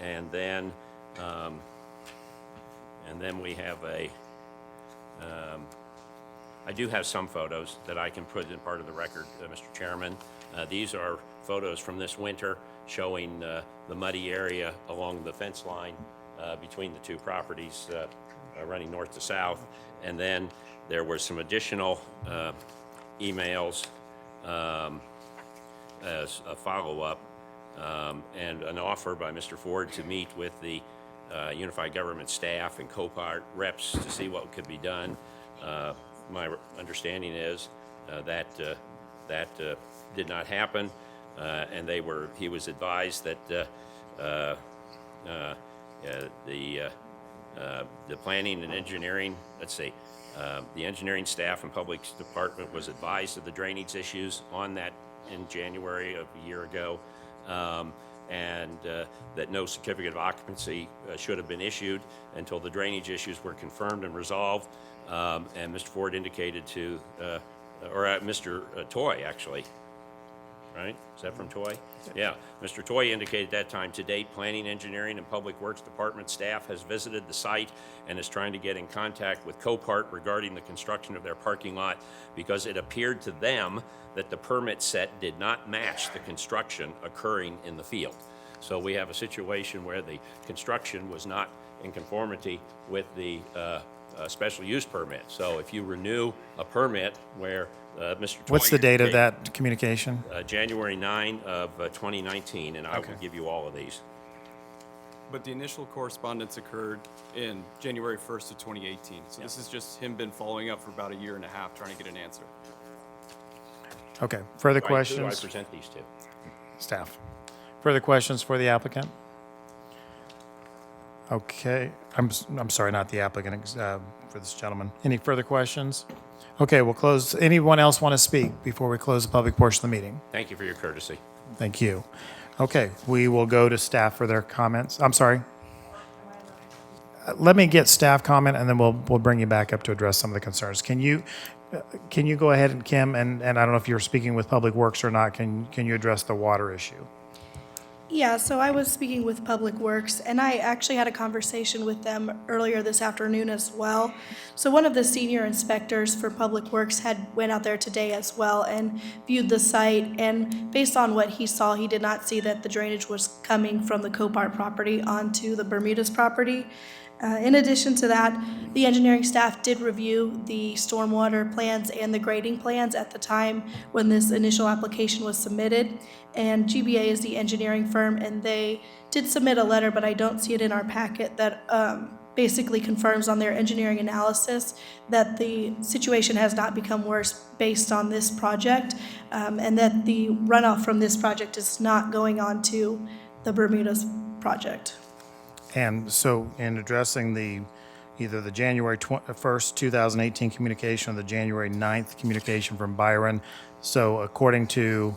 And then we have I do have some photos that I can put in part of the record, Mr. Chairman. These are photos from this winter showing the muddy area along the fence line between the two properties running north to south. And then there were some additional emails as a follow-up and an offer by Mr. Ford to meet with the Unified Government staff and Copart reps to see what could be done. My understanding is that did not happen, and he was advised that the planning and engineering, the engineering staff and public department was advised of the drainage issues on that in January of a year ago, and that no certificate of occupancy should have been issued until the drainage issues were confirmed and resolved. And Mr. Ford indicated to, or Mr. Toy actually, right? Is that from Toy? Yeah. Mr. Toy indicated at that time, to date, Planning, Engineering, and Public Works Department staff has visited the site and is trying to get in contact with Copart regarding the construction of their parking lot because it appeared to them that the permit set did not match the construction occurring in the field. So we have a situation where the construction was not in conformity with the special use permit. So if you renew a permit where Mr. Toy... What's the date of that communication? January 9 of 2019, and I will give you all of these. But the initial correspondence occurred in January 1st of 2018. So this is just him been following up for about a year and a half trying to get an answer. Okay, further Right, who do I questions? present these to? Staff. Further questions for the applicant? Okay, I'm sorry, not the applicant, for this gentleman. Any further questions? Okay, we'll close. Anyone else want to speak before we close the public portion of the meeting? Thank you for your courtesy. Thank you. Okay, we will go to staff for their comments. I'm sorry. Let me get staff comment, and then we'll bring you back up to address some of the concerns. Can you go ahead, and Kim, and I don't know if you're speaking with Public Works or not, can you address the water issue? Yeah, so I was speaking with Public Works, and I actually had a conversation with them earlier this afternoon as well. So one of the senior inspectors for Public Works went out there today as well and viewed the site, and based on what he saw, he did not see that the drainage was coming from the Copart property onto the Bermuda's property. In addition to that, the engineering staff did review the stormwater plans and the grading plans at the time when this initial application was submitted. And GBA is the engineering firm, and they did submit a letter, but I don't see it in our packet, that basically confirms on their engineering analysis that the situation has not become worse based on this project, and that the runoff from this project is not going on to the Bermuda's project. And so in addressing either the January 1st, 2018 communication or the January 9th communication from Byron, so according to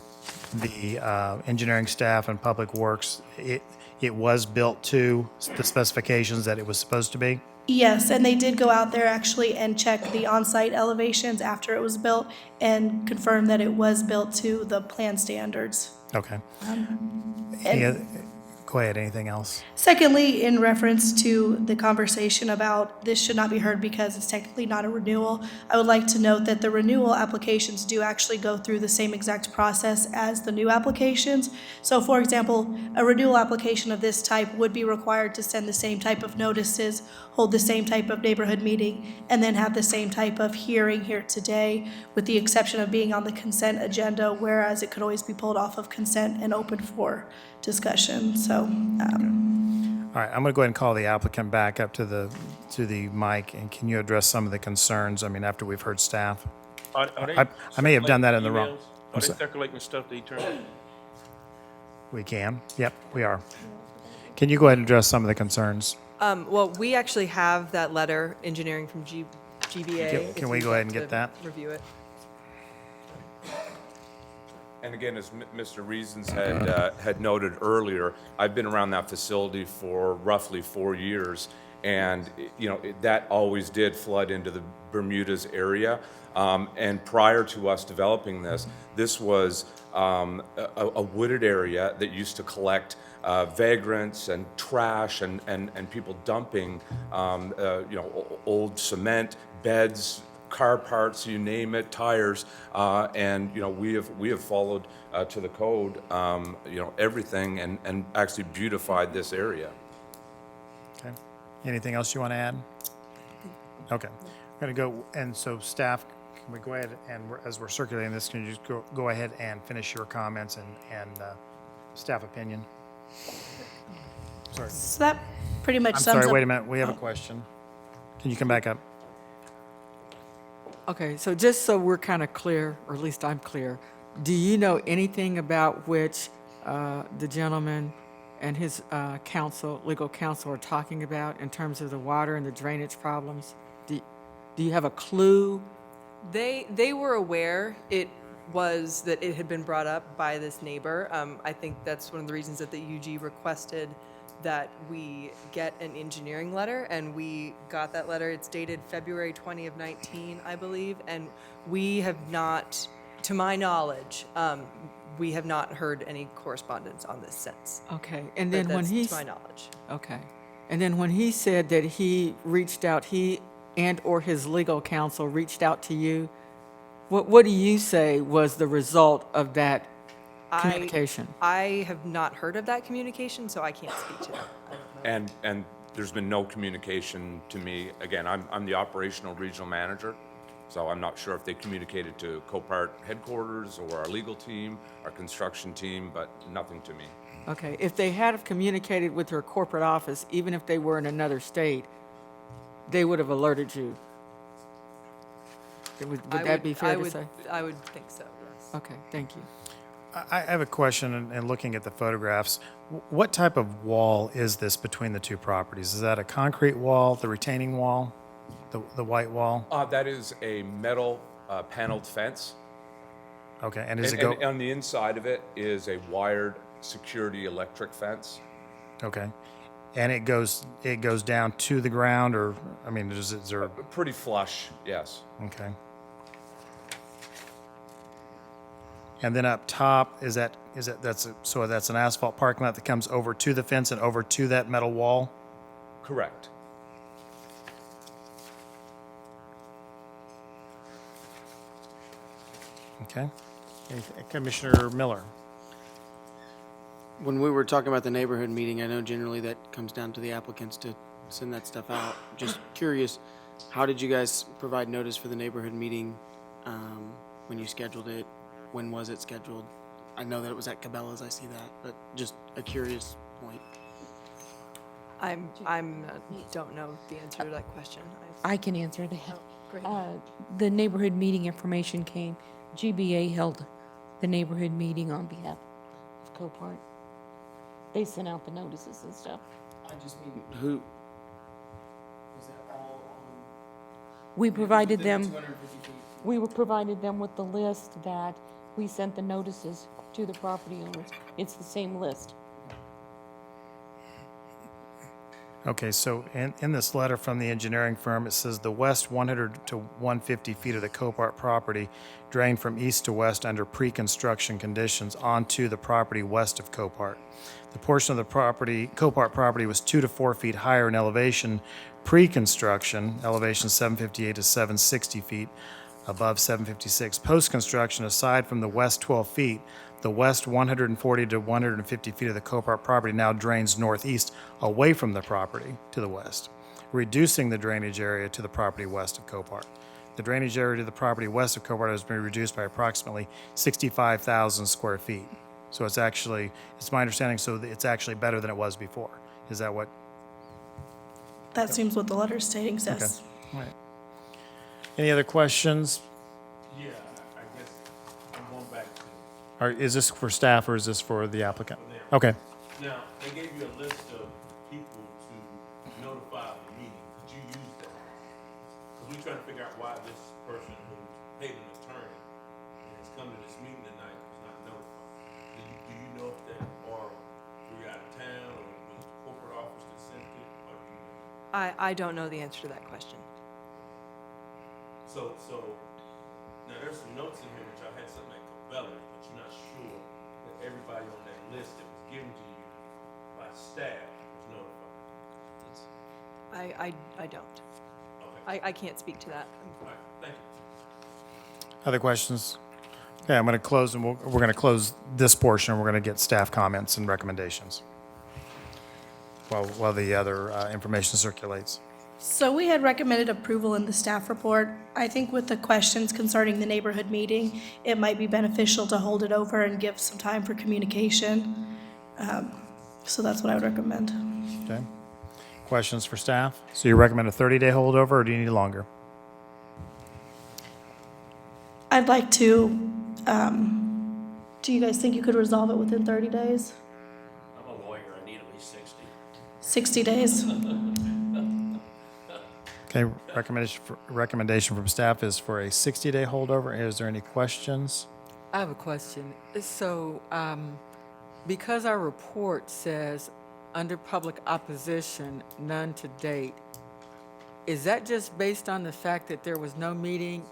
the engineering staff and Public Works, it was built to the specifications that it was supposed to be? Yes, and they did go out there actually and check the on-site elevations after it was built and confirm that it was built to the plan standards. Okay. And Go ahead, anything else? secondly, in reference to the conversation about this should not be heard because it's technically not a renewal, I would like to note that the renewal applications do actually go through the same exact process as the new applications. So for example, a renewal application of this type would be required to send the same type of notices, hold the same type of neighborhood meeting, and then have the same type of hearing here today, with the exception of being on the consent agenda, whereas it could always be pulled off of consent and open for discussion. So, All right, I'm going to go ahead and call the applicant back up to the mic, and can you address some of the concerns, I mean, after we've heard staff? I may have done that in the wrong. Are they circulating stuff to eternity? We can, yep, we are. Can you go ahead and address some of the concerns? Well, we actually have that letter, engineering from GBA. Can we go ahead and get that? Review it. And again, as Mr. Reasons had noted earlier, I've been around that facility for roughly 4 years, and that always did flood into the Bermuda's area. And prior to us developing this was a wooded area that used to collect vagrants and trash and people dumping old cement, beds, car parts, you name it, tires, and we have followed to the code, everything, and actually beautified this area. Okay. Anything else you want to add? Okay. I'm going to go, and so staff, can we go ahead and, as we're circulating this, can you just go ahead and finish your comments and staff opinion? Sorry. so that pretty much I'm sums up. sorry, wait a minute, we have a question. Can you come back up? Okay, so just so we're kind of clear, or at least I'm clear, do you know anything about which the gentleman and his legal counsel are talking about in terms of the water and the drainage problems? Do you have a clue? They were aware that it had been brought up by this neighbor. I think that's one of the reasons that the UG requested that we get an engineering letter, and we got that letter. It's dated February 20 of 19, I believe, and we have not to my knowledge, we have not heard any correspondence on this since. Okay, and But then when that's he... to my knowledge. Okay. And then when he said that he reached out, he and/or his legal counsel reached out to you, what do you say was the result of that communication? I have not heard of that communication, so I can't speak to that. And there's been no communication to me. Again, I'm the operational regional manager, so I'm not sure if they communicated to Copart headquarters or our legal team, our construction team, but nothing to me. Okay, if they had have communicated with their corporate office, even if they were in another state, they would have alerted you. Would that be fair to say? I would think so, yes. Okay, thank you. I have a question, and looking at the photographs, what type of wall is this between the two properties? Is that a concrete wall, the retaining wall, the white wall? That is a metal paneled fence. Okay, and does it go? And on the inside of it is a wired security electric fence. Okay, and it goes down to the ground, or I mean, is there? Pretty flush, yes. Okay. And then up top, so that's an asphalt parking lot that comes over to the fence and over to that metal wall? Correct. Okay. Commissioner Miller? When we were talking about the neighborhood meeting, I know generally that comes down to the applicants to send that stuff out. Just curious, how did you guys provide notice for the neighborhood meeting when you scheduled it? When was it scheduled? I know that it was at Cabela's, I see that, but just a curious point. Don't know the answer to that question. I can answer that. Oh, great. The neighborhood meeting information came, GBA held the neighborhood meeting on behalf of Copart. They sent out the notices and stuff. I just mean, who? Was that all on? We provided within them, 250 feet? we were provided them with the list that we sent the notices to the property owners. It's the same list. Okay, so in this letter from the engineering firm, it says the west 100 to 150 feet of the Copart property drain from east to west under pre-construction conditions onto the property west of Copart. The portion of the Copart property was 2 to 4 feet higher in elevation pre-construction, elevation 758 to 760 feet above 756. Post-construction, aside from the west 12 feet, the west 140 to 150 feet of the Copart property now drains northeast away from the property to the west, reducing the drainage area to the property west of Copart. The drainage area to the property west of Copart has been reduced by approximately 65,000 square feet. So it's my understanding, so it's actually better than it was before. Is that what? That seems what the letter stating says. Okay. All right. Any other questions? Yeah, I guess I'm going back to. Or is this for staff or is this for the applicant? For them. Okay. Now, they gave you a list of people to notify the meeting. Did you use that? Because we're trying to figure out why this person who paid an attorney and has come to this meeting tonight was not notified. Do you know if they are out of town or was the corporate office that sent it? Or do you know? I don't know the answer to that question. So now there's some notes in here which I had something like Cabela's, but you're not sure that everybody on that list that was given to you by staff was notified. I don't. Okay. I can't speak to that. All right, thank you. Other questions? Okay, I'm going to close, and we're going to close this portion, and we're going to get staff comments and recommendations while the other information circulates. So we had recommended approval in the staff report. I think with the questions concerning the neighborhood meeting, it might be beneficial to hold it over and give some time for communication. So that's what I would recommend. Okay. Questions for staff? So you recommend a 30-day holdover, or do you need longer? I'd like to, do you guys think you could resolve it within 30 days? I'm a lawyer, I need at least 60. 60 days? Okay, recommendation from staff is for a 60-day holdover. Is there any questions? I have a question. So, because our report says under public opposition, none to date, is that just based on the fact that there was no meeting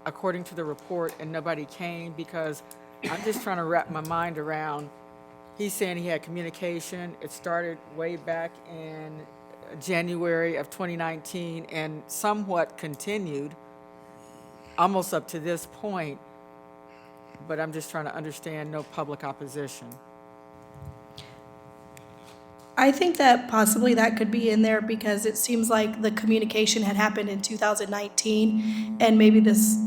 according to the report, and nobody came? Because I'm just trying to wrap my mind around, he's saying he had communication. It started way back in January of 2019 and somewhat continued almost up to this point. But I'm just trying to understand no public opposition. I think that possibly that could be in there because it seems like the communication had happened in 2019, and maybe this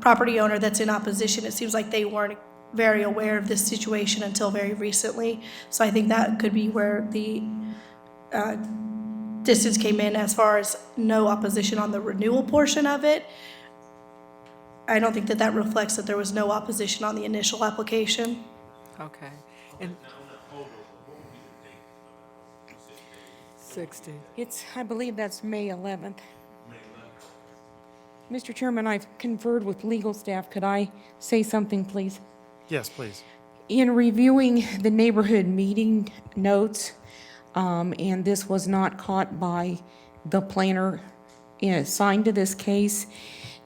property owner that's in opposition, it seems like they weren't very aware of this situation until very recently. So I think that could be where the distance came in as far as no opposition on the renewal portion of it. I don't think that that reflects that there was no opposition on the initial application. Okay. And 60. I believe that's May 11th. Mr. Chairman, I've conferred with legal staff. Could I say something, please? Yes, please. In reviewing the neighborhood meeting notes, and this was not caught by the planner assigned to this case,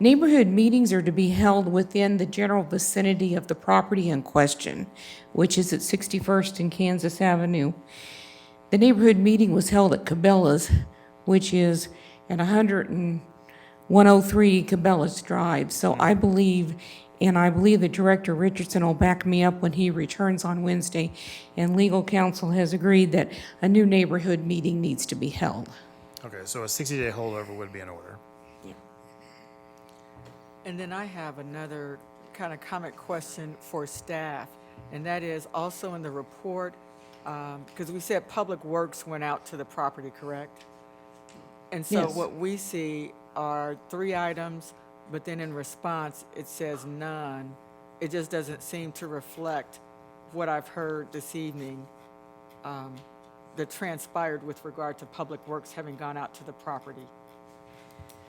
neighborhood meetings are to be held within the general vicinity of the property in question, which is at 61st and Kansas Avenue. The neighborhood meeting was held at Cabela's, which is at 103 Cabela's Drive. So I believe that Director Richardson will back me up when he returns on Wednesday, and legal counsel has agreed that a new neighborhood meeting needs to be held. Okay, so a 60-day holdover would be in order. And then I have another kind of comment question for staff, and that is also in the report, because we said Public Works went out to the property, correct? And so Yes. what we see are 3 items, but then in response, it says none. It just doesn't seem to reflect what I've heard this evening that transpired with regard to Public Works having gone out to the property.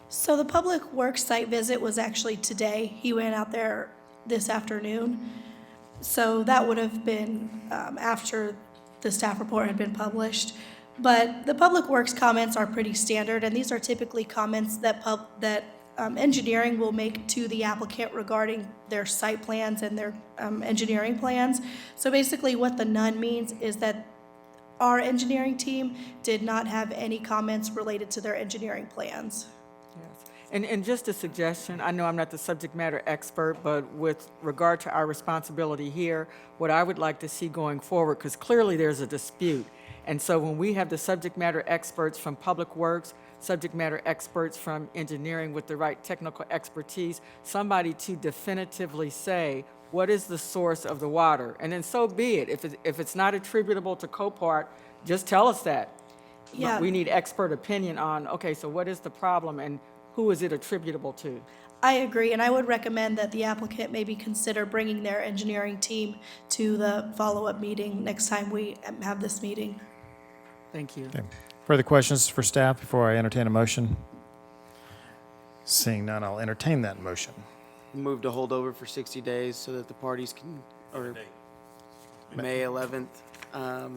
So the public works site visit was actually today. He went out there this afternoon. So that would have been after the staff report had been published. But the public works comments are pretty standard, and these are typically comments that engineering will make to the applicant regarding their site plans and their engineering plans. So basically what the none means is that our engineering team did not have any comments related to their engineering plans. Yes. And just a suggestion, I know I'm not the subject matter expert, but with regard to our responsibility here, what I would like to see going forward, because clearly there's a dispute. And so when we have the subject matter experts from Public Works, subject matter experts from engineering with the right technical expertise, somebody to definitively say, what is the source of the water? And then so be it. If it's not attributable to Copart, just tell us that. Yeah. But we need expert opinion on, okay, so what is the problem and who is it attributable to? I agree, and I would recommend that the applicant maybe consider bringing their engineering team to the follow-up meeting next time we have this meeting. Thank you. Okay. Further questions for staff before I entertain a motion? Seeing none, I'll entertain that motion. Move to hold over for 60 days so that the parties can, or May 11th,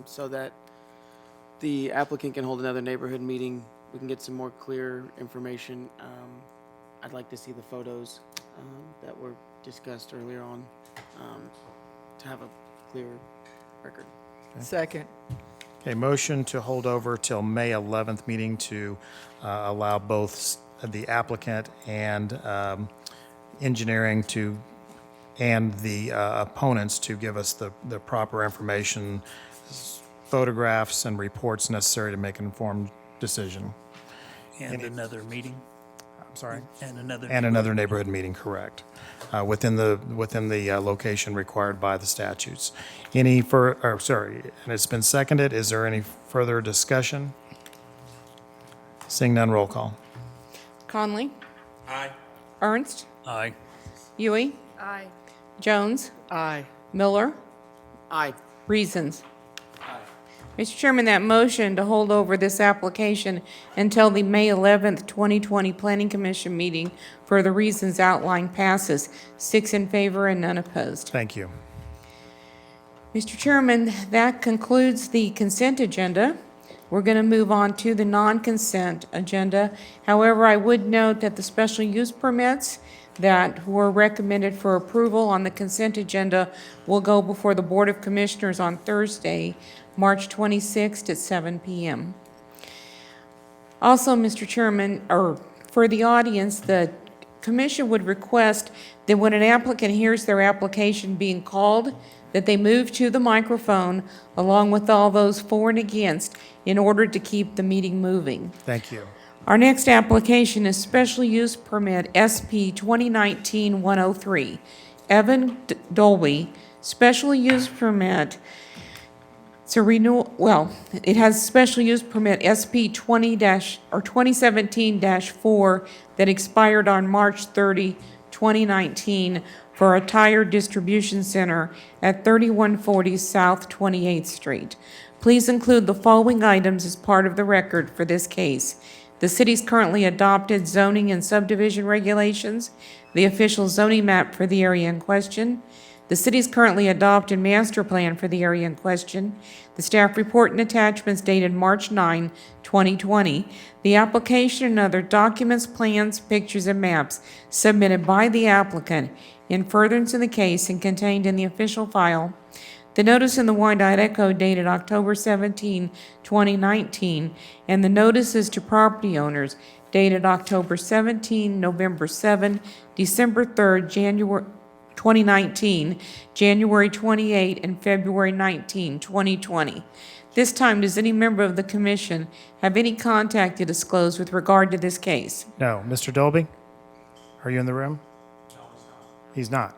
so that the applicant can hold another neighborhood meeting. We can get some more clear information. I'd like to see the photos that were discussed earlier on to have a clear record. Second. Okay, motion to hold over till May 11th meeting to allow both the applicant and engineering and the opponents to give us the proper information, photographs and reports necessary to make an informed decision. And another meeting? I'm sorry? And another. And another neighborhood meeting, correct, within the location required by the statutes. And it's been seconded. Is there any further discussion? Seeing none, roll call. Conley? Aye. Ernst? Aye. Huey? Aye. Jones? Aye. Miller? Aye. Reasons? Mr. Chairman, that motion to hold over this application until the May 11th, 2020 Planning Commission meeting for the reasons outlined passes. 6 in favor and none opposed. Thank you. Mr. Chairman, that concludes the consent agenda. we're going to move on to the non-consent agenda. However, I would note that the special use permits that were recommended for approval on the consent agenda will go before the Board of Commissioners on Thursday, March 26th at 7 p.m. Also, Mr. Chairman, or for the audience, the Commission would request that when an applicant hears their application being called, that they move to the microphone along with all those for and against in order to keep the meeting moving. Thank you. Our next application is Special Use Permit SP 2019-103. Evan Dolby, Special Use Permit. It's a renewal, well, it has Special Use Permit SP 2017-4 that expired on March 30, 2019 for a tire distribution center at 3140 South 28th Street. Please include the following items as part of the record for this case: the city's currently adopted zoning and subdivision regulations, the official zoning map for the area in question, the city's currently adopted master plan for the area in question, the staff report and attachments dated March 9, 2020, the application and other documents, plans, pictures, and maps submitted by the applicant in furtherance of the case and contained in the official file, the notice in the Wyandotte Echo dated October 17, 2019, and the notices to property owners dated October 17, November 7, December 3, January 2019, January 28, and February 19, 2020. This time, does any member of the commission have any contact to disclose with regard to this case? No. Mr. Dolby, are you in the room? No, he's not.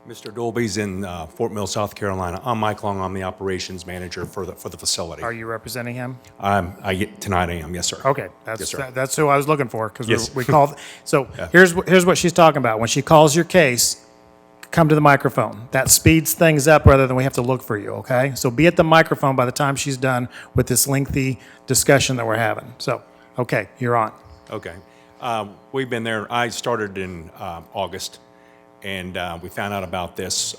Mr. Dolby's in Fort Mill, South Carolina. I'm Mike Long. I'm the operations manager for the facility. Are you representing him? Tonight I am, yes, sir. Okay, Yes, sir. that's who I was looking for, because Yes. we called, so Yeah. here's what she's talking about. When she calls your case, come to the microphone. That speeds things up rather than we have to look for you, okay? So be at the microphone by the time she's done with this lengthy discussion that we're having. So, okay, you're on. Okay. We've been there, I started in August, and we found out about this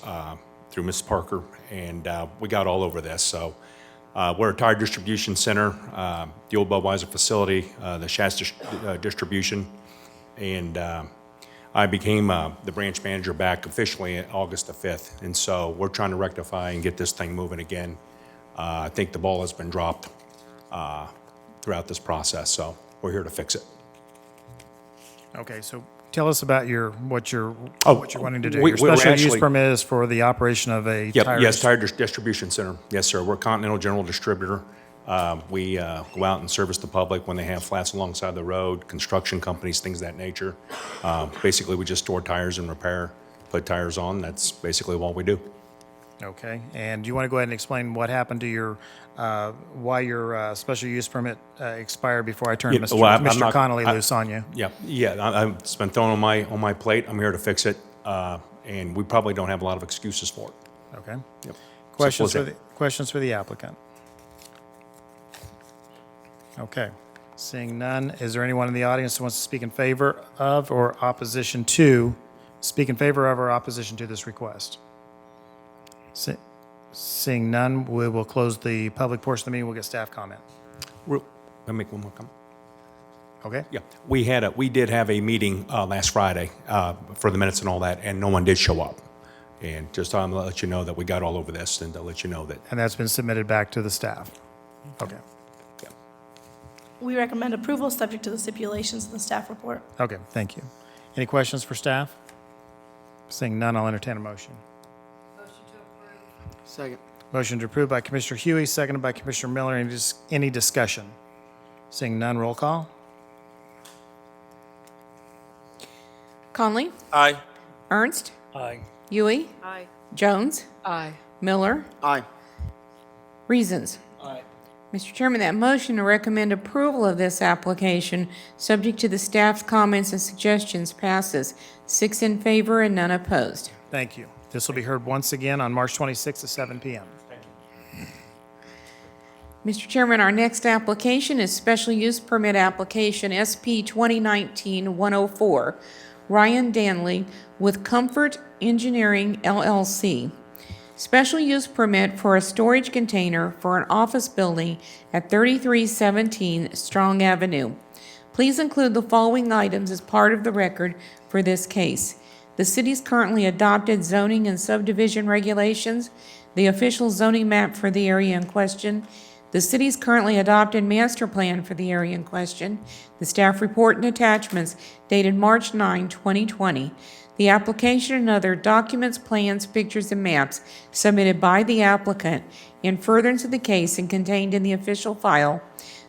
through Ms. Parker, and we got all over this. So we're a tire distribution center, the old Budweiser facility, the Shasta distribution, and I became the branch manager back officially on August the 5th. And so we're trying to rectify and get this thing moving again. I think the ball has been dropped throughout this process, so we're here to fix it. Okay, so tell us about what you're wanting to do. we're Your special use actually- permit is for the operation of a Yep, tire. yes, tire distribution center. Yes, sir. We're a Continental General Distributor. We go out and service the public when they have flats alongside the road, construction companies, things of that nature. Basically, we just store tires and repair, put tires on. That's basically what we do. Okay, and do you want to go ahead and explain what happened to your, why your special use permit expired before I turn Yeah, Mr. well, I'm Mr. not- Connolly loose on you? It's been thrown on my plate. I'm here to fix it, and we probably don't have a lot of excuses for it. Okay. Yep. Questions for the applicant? Okay, seeing none, is there anyone in the audience who wants to speak in favor of or opposition to this request? Seeing none, we will close the public portion of the meeting. We'll get staff comment. Can I make one more comment? Okay. Yeah, we did have a meeting last Friday for the minutes and all that, and no one did show up. And just to let you know that we got all over this, and to let you know that. And that's been submitted back to the staff. Okay. We recommend approval, subject to the stipulations in the staff report. Okay, thank you. Any questions for staff? Seeing none, I'll entertain a motion. Second. Motion to approve by Commissioner Huey, seconded by Commissioner Miller. Any discussion? Seeing none, roll call. Conley? Aye. Ernst? Aye. Huey? Aye. Jones? Aye. Miller? Aye. Reasons? Aye. Mr. Chairman, that motion to recommend approval of this application, subject to the staff's comments and suggestions, passes. 6 in favor and none opposed. Thank you. This will be heard once again on March 26th at 7 p.m. Mr. Chairman, our next application is Special Use Permit Application SP 2019-104, Ryan Danley with Comfort Engineering LLC. Special use permit for a storage container for an office building at 3317 Strong Avenue. Please include the following items as part of the record for this case: the city's currently adopted zoning and subdivision regulations, the official zoning map for the area in question, the city's currently adopted master plan for the area in question, the staff report and attachments dated March 9, 2020, the application and other documents, plans, pictures, and maps submitted by the applicant in furtherance of the case and contained in the official file,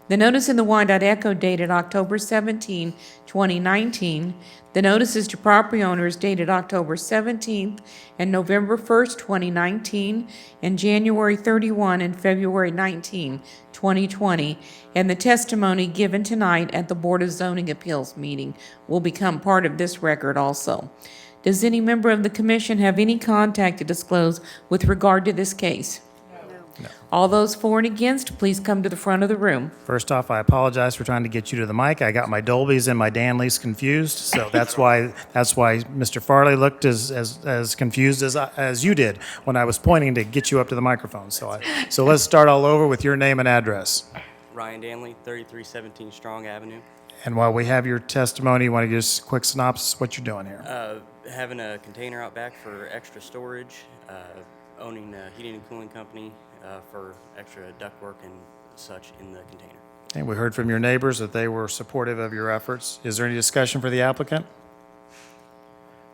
the notice in the Wyandotte Echo dated October 17, 2019, the notices to property owners dated October 17th and November 1st, 2019, and January 31 and February 19, 2020, and the testimony given tonight at the Board of Zoning Appeals meeting will become part of this record also. Does any member of the commission have any contact to disclose with regard to this case? No. All those for and against, please come to the front of the room. First off, I apologize for trying to get you to the mic. I got my Dolbys and my Danleys confused, so that's why Mr. Farley looked as confused as you did when I was pointing to get you up to the microphone. So let's start all over with your name and address. Ryan Danley, 3317 Strong Avenue. And while we have your testimony, you want to give us a quick synopsis of what you're doing here? Having a container out back for extra storage, owning a heating and cooling company for extra ductwork and such in the container. And we heard from your neighbors that they were supportive of your efforts. Is there any discussion for the applicant?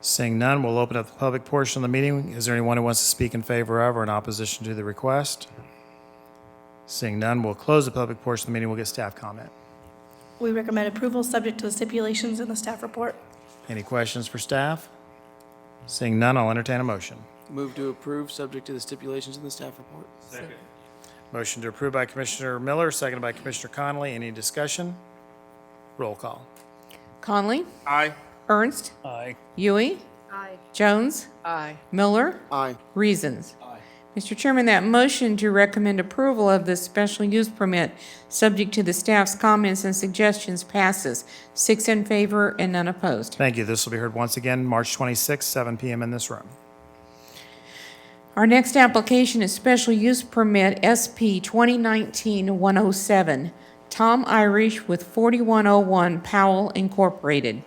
Seeing none, we'll open up the public portion of the meeting. Is there anyone who wants to speak in favor of or in opposition to the request? Seeing none, we'll close the public portion of the meeting. We'll get staff comment. We recommend approval subject to the stipulations in the staff report. Any questions for staff? Seeing none, I'll entertain a motion. Move to approve, subject to the stipulations in the staff report. Second. Motion to approve by Commissioner Miller, seconded by Commissioner Connolly. Any discussion? Roll call. Conley? Aye. Ernst? Aye. Huey? Aye. Jones? Aye. Miller? Aye. Reasons. Mr. Chairman, that motion to recommend approval of this special use permit, subject to the staff's comments and suggestions, passes. 6 in favor and none opposed. Thank you. This will be heard once again, March 26, 7 p.m. in this room. Our next application is special use permit SP 2019-107, Tom Irish with 4101 Powell Incorporated.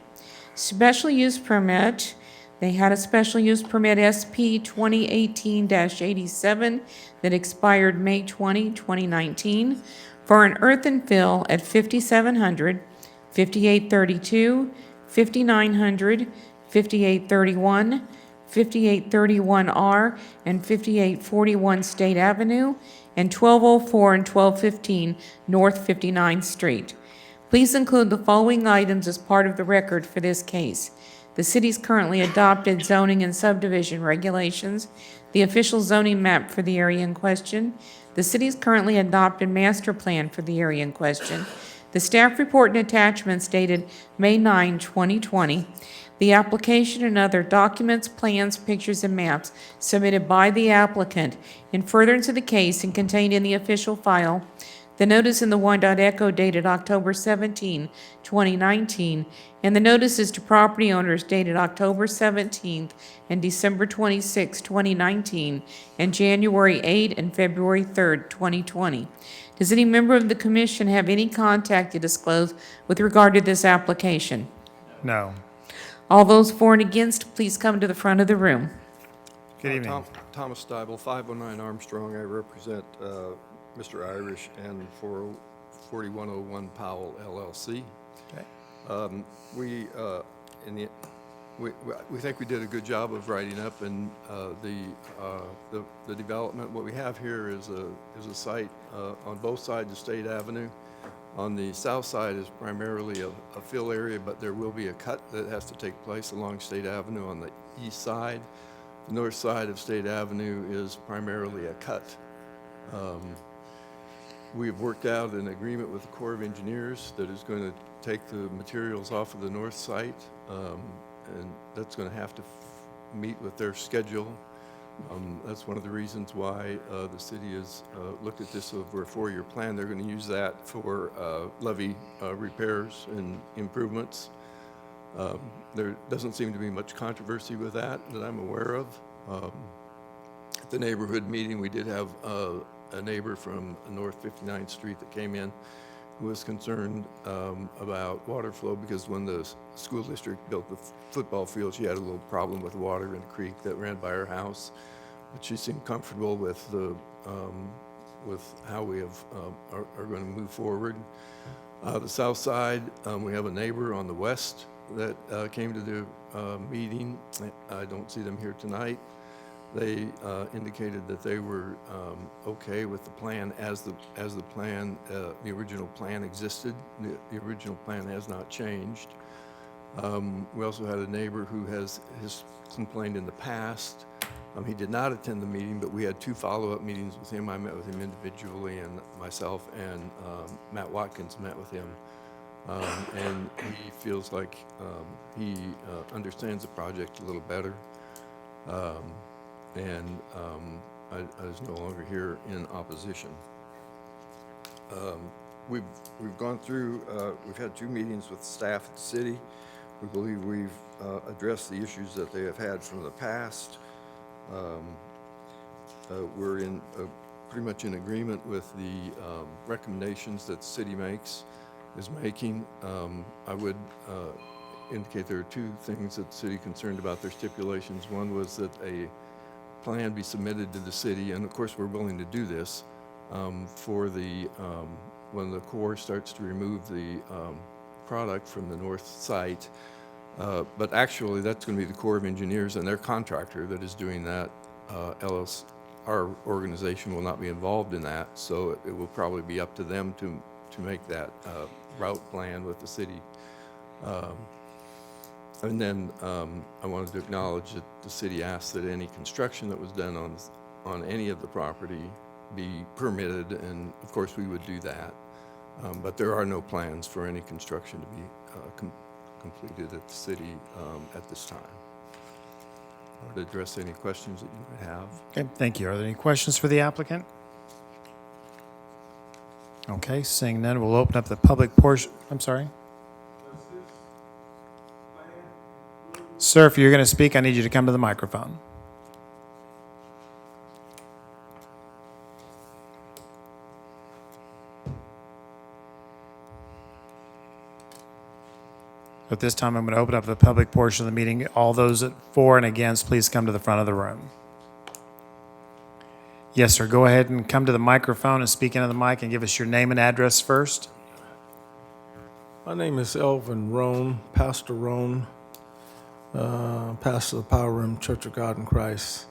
Special use permit. They had a special use permit SP 2018-87 that expired May 20, 2019 for an earth and fill at 5700, 5832, 5900, 5831, 5831R, and 5841 State Avenue, and 1204 and 1215 North 59th Street. Please include the following items as part of the record for this case: the city's currently adopted zoning and subdivision regulations, the official zoning map for the area in question, the city's currently adopted master plan for the area in question, the staff report and attachments dated May 9, 2020, the application and other documents, plans, pictures, and maps submitted by the applicant in furtherance of the case and contained in the official file, the notice in the Wyandotte Echo dated October 17, 2019, and the notices to property owners dated October 17th and December 26, 2019, and January 8 and February 3rd, 2020. Does any member of the commission have any contact to disclose with regard to this application? No. All those for and against, please come to the front of the room. Good evening. Thomas Steibel, 509 Armstrong. I represent Mr. Irish and 4101 Powell LLC. Okay. We think we did a good job of writing up, and the development. What we have here is a site on both sides of State Avenue. On the south side is primarily a fill area, but there will be a cut that has to take place along State Avenue on the east side. The north side of State Avenue is primarily a cut. We've worked out an agreement with the Corps of Engineers that is going to take the materials off of the north site, and that's going to have to meet with their schedule. That's one of the reasons why the city has looked at this over a 4-year plan. They're going to use that for levee repairs and improvements. There doesn't seem to be much controversy with that I'm aware of. At the neighborhood meeting, we did have a neighbor from North 59th Street that came in who was concerned about water flow because when the school district built the football field, she had a little problem with water in a creek that ran by her house. But she seemed comfortable with with how we are going to move forward. The south side, we have a neighbor on the west that came to the meeting. I don't see them here tonight. They indicated that they were okay with the plan as the plan, the original plan existed. The original plan has not changed. We also had a neighbor who has complained in the past. He did not attend the meeting, but we had 2 follow-up meetings with him. I met with him individually, and myself and Matt Watkins met with him. And he feels like he understands the project a little better. And I was no longer here in opposition. We've gone through, we've had 2 meetings with staff at the city. We believe we've addressed the issues that they have had from the past. We're pretty much in agreement with the recommendations that the city is making. I would indicate there are 2 things that the city concerned about their stipulations. One was that a plan be submitted to the city, and of course we're willing to do this for the when the Corps starts to remove the product from the north site. But actually that's going to be the Corps of Engineers and their contractor that is doing that. Our organization will not be involved in that, so it will probably be up to them to make that route plan with the city. And then I wanted to acknowledge that the city asked that any construction that was done on any of the property be permitted, and of course we would do that. But there are no plans for any construction to be completed at the city at this time. I would address any questions that you might have. Okay, thank you. Are there any questions for the applicant? Okay, seeing none, we'll open up the public portion. I'm sorry. Sir, if you're going to speak, I need you to come to the microphone. At this time, I'm going to open up the public portion of the meeting. All those for and against, please come to the front of the room. Yes, sir. Go ahead and come to the microphone and speak into the mic and give us your name and address first. My name is Elvin Roan, Pastor Roan, pastor of the Power Room Church of God in Christ,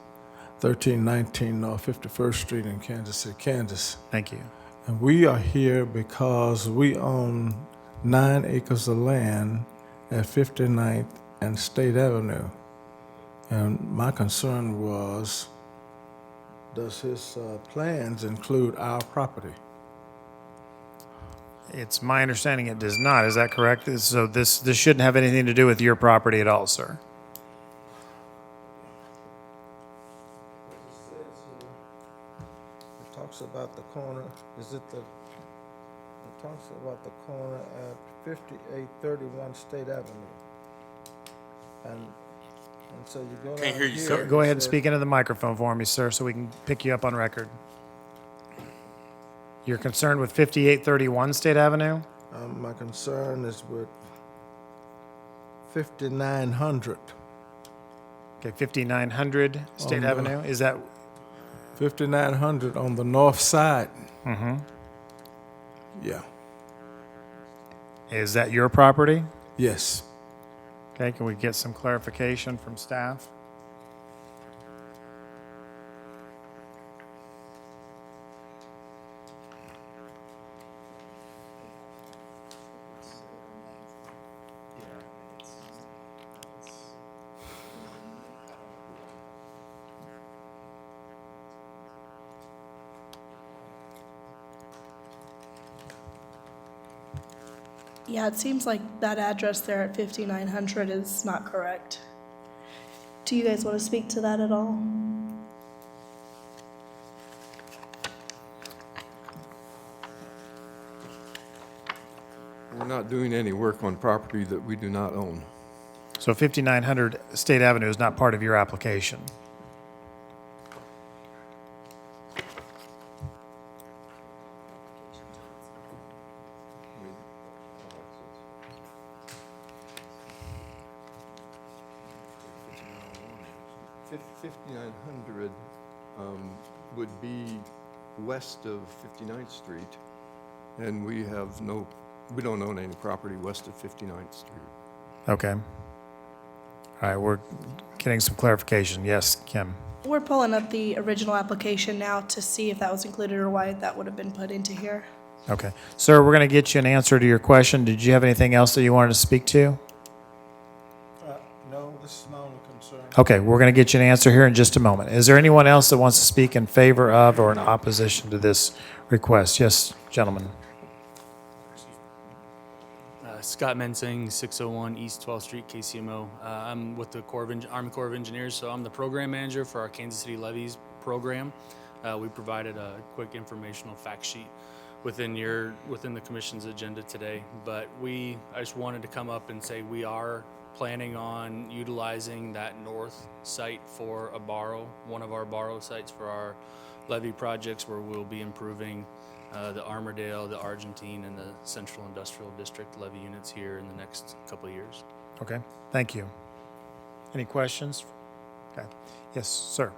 1319 North 51st Street in Kansas City, Kansas. Thank you. And we are here because we own 9 acres of land at 59th and State Avenue. And my concern was, does his plans include our property? It's my understanding it does not. Is that correct? So this shouldn't have anything to do with your property at all, sir. It talks about the corner, it talks about the corner at 5831 State Avenue. And so you go Can't down hear you, here, sir. Go ahead and it says- speak into the microphone for me, sir, so we can pick you up on record. You're concerned with 5831 State Avenue? My concern is with 5900. Okay, 5900 State On the- Avenue, is that? 5900 on the north side. Mm-hmm. Yeah. Is that your property? Yes. Okay, can we get some clarification from staff? Yeah, it seems like that address there at 5900 is not correct. Do you guys want to speak to that at all? We're not doing any work on property that we do not own. So 5900 State Avenue is not part of your application? Fif- 5900 would be west of 59th Street, and we don't own any property west of 59th Street. Okay. All right, we're getting some clarification. Yes, Kim? We're pulling up the original application now to see if that was included or why that would have been put into here. Okay. Sir, we're going to get you an answer to your question. Did you have anything else that you wanted to speak to? No, this is my only concern. Okay, we're going to get you an answer here in just a moment. Is there anyone else that wants to speak in favor of or in opposition to this request? Yes, gentlemen. Scott Mensing, 601 East 12th Street, KCMO. I'm with the Army Corps of Engineers, so I'm the program manager for our Kansas City Levees program. We provided a quick informational fact sheet within the commission's agenda today, but I just wanted to come up and say we are planning on utilizing that north site for one of our borrow sites for our levee projects, where we'll be improving the Armourdale, the Argentine, and the Central Industrial District levee units here in the next couple of years. Okay, thank you. Any questions? Okay. Yes, sir.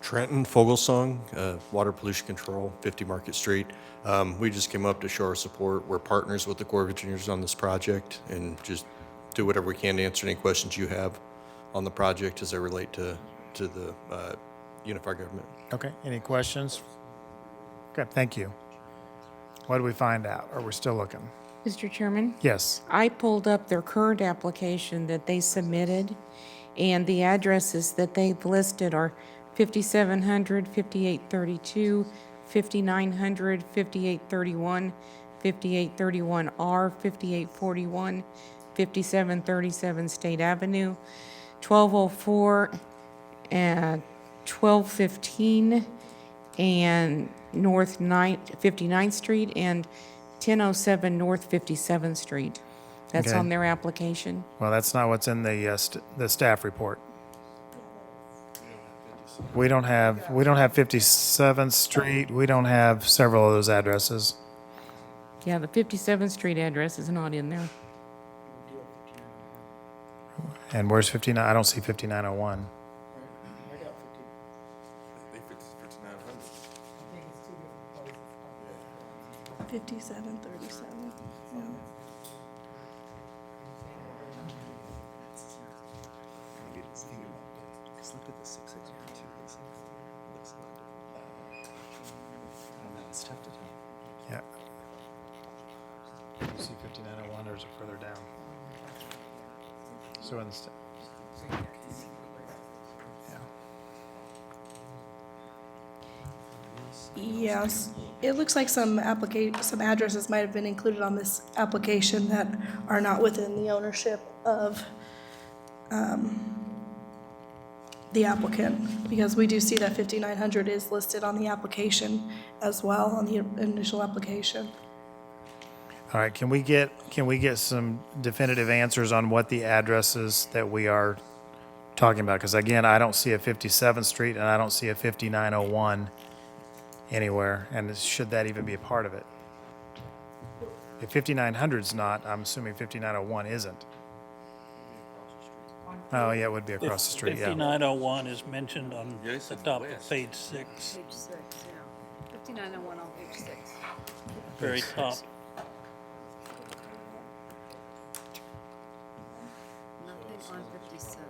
Trenton Fogelsong, Water Pollution Control, 50 Market Street. We just came up to show our support. We're partners with the Corps of Engineers on this project and just do whatever we can to answer any questions you have on the project as they relate to the unified government. Okay, any questions? Okay, thank you. What did we find out? Or we're still looking? Mr. Chairman? Yes. I pulled up their current application that they submitted, and the addresses that they've listed are 5700, 5832, 5900, 5831, 5831R, 5841, 5737 State Avenue, 1204, and 1215, and North 59th Street, and 1007 North 57th Street. That's Okay. on their application. Well, that's not what's in the staff report. We don't have 57th Street. We don't have several of those addresses. Yeah, the 57th Street address is not in there. And where's 59? I don't see 5901. 5737. Yeah. Yeah. See 5901, or is it further down? So in the Yes, it looks like some addresses might have been included on this application that are not within the ownership of the applicant, because we do see that 5900 is listed on the application as well, on the initial application. All right, can we get some definitive answers on what the addresses that we are talking about? Because again, I don't see a 57th Street and I don't see a 5901 anywhere, and should that even be a part of it? If 5900's not, I'm assuming 5901 isn't. Oh, yeah, it would be across the street, yeah. 5901 is mentioned on the top of page 6, Page 6, yeah. 5901 on page 6. very top. Nothing on 57.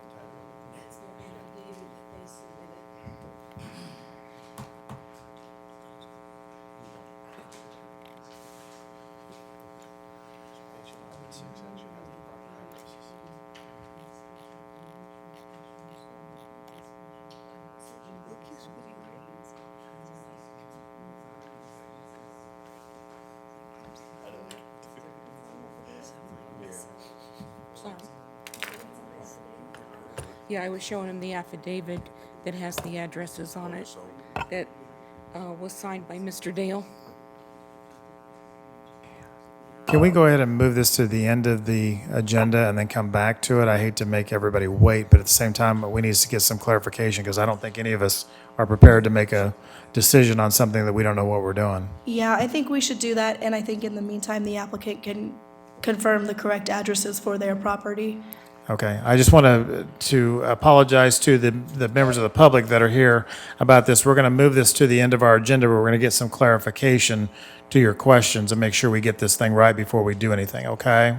Sorry. Yeah, I was showing him the affidavit that has the addresses on it that was signed by Mr. Dale. Can we go ahead and move this to the end of the agenda and then come back to it? I hate to make everybody wait, but at the same time, we need to get some clarification because I don't think any of us are prepared to make a decision on something that we don't know what we're doing. Yeah, I think we should do that, and I think in the meantime, the applicant can confirm the correct addresses for their property. Okay, I just want to apologize to the members of the public that are here about this. We're going to move this to the end of our agenda, where we're going to get some clarification to your questions and make sure we get this thing right before we do anything, okay?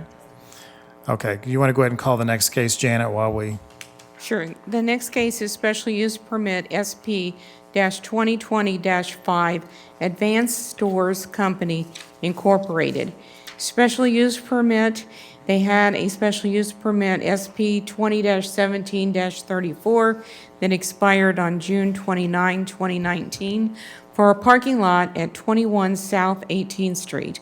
Okay, you want to go ahead and call the next case, Janet, while we... Sure. The next case is Special Use Permit SP-2020-5, Advanced Stores Company Incorporated. Special Use Permit, they had a Special Use Permit SP-20-17-34 that expired on June 29, 2019, for a parking lot at 21 South 18th Street.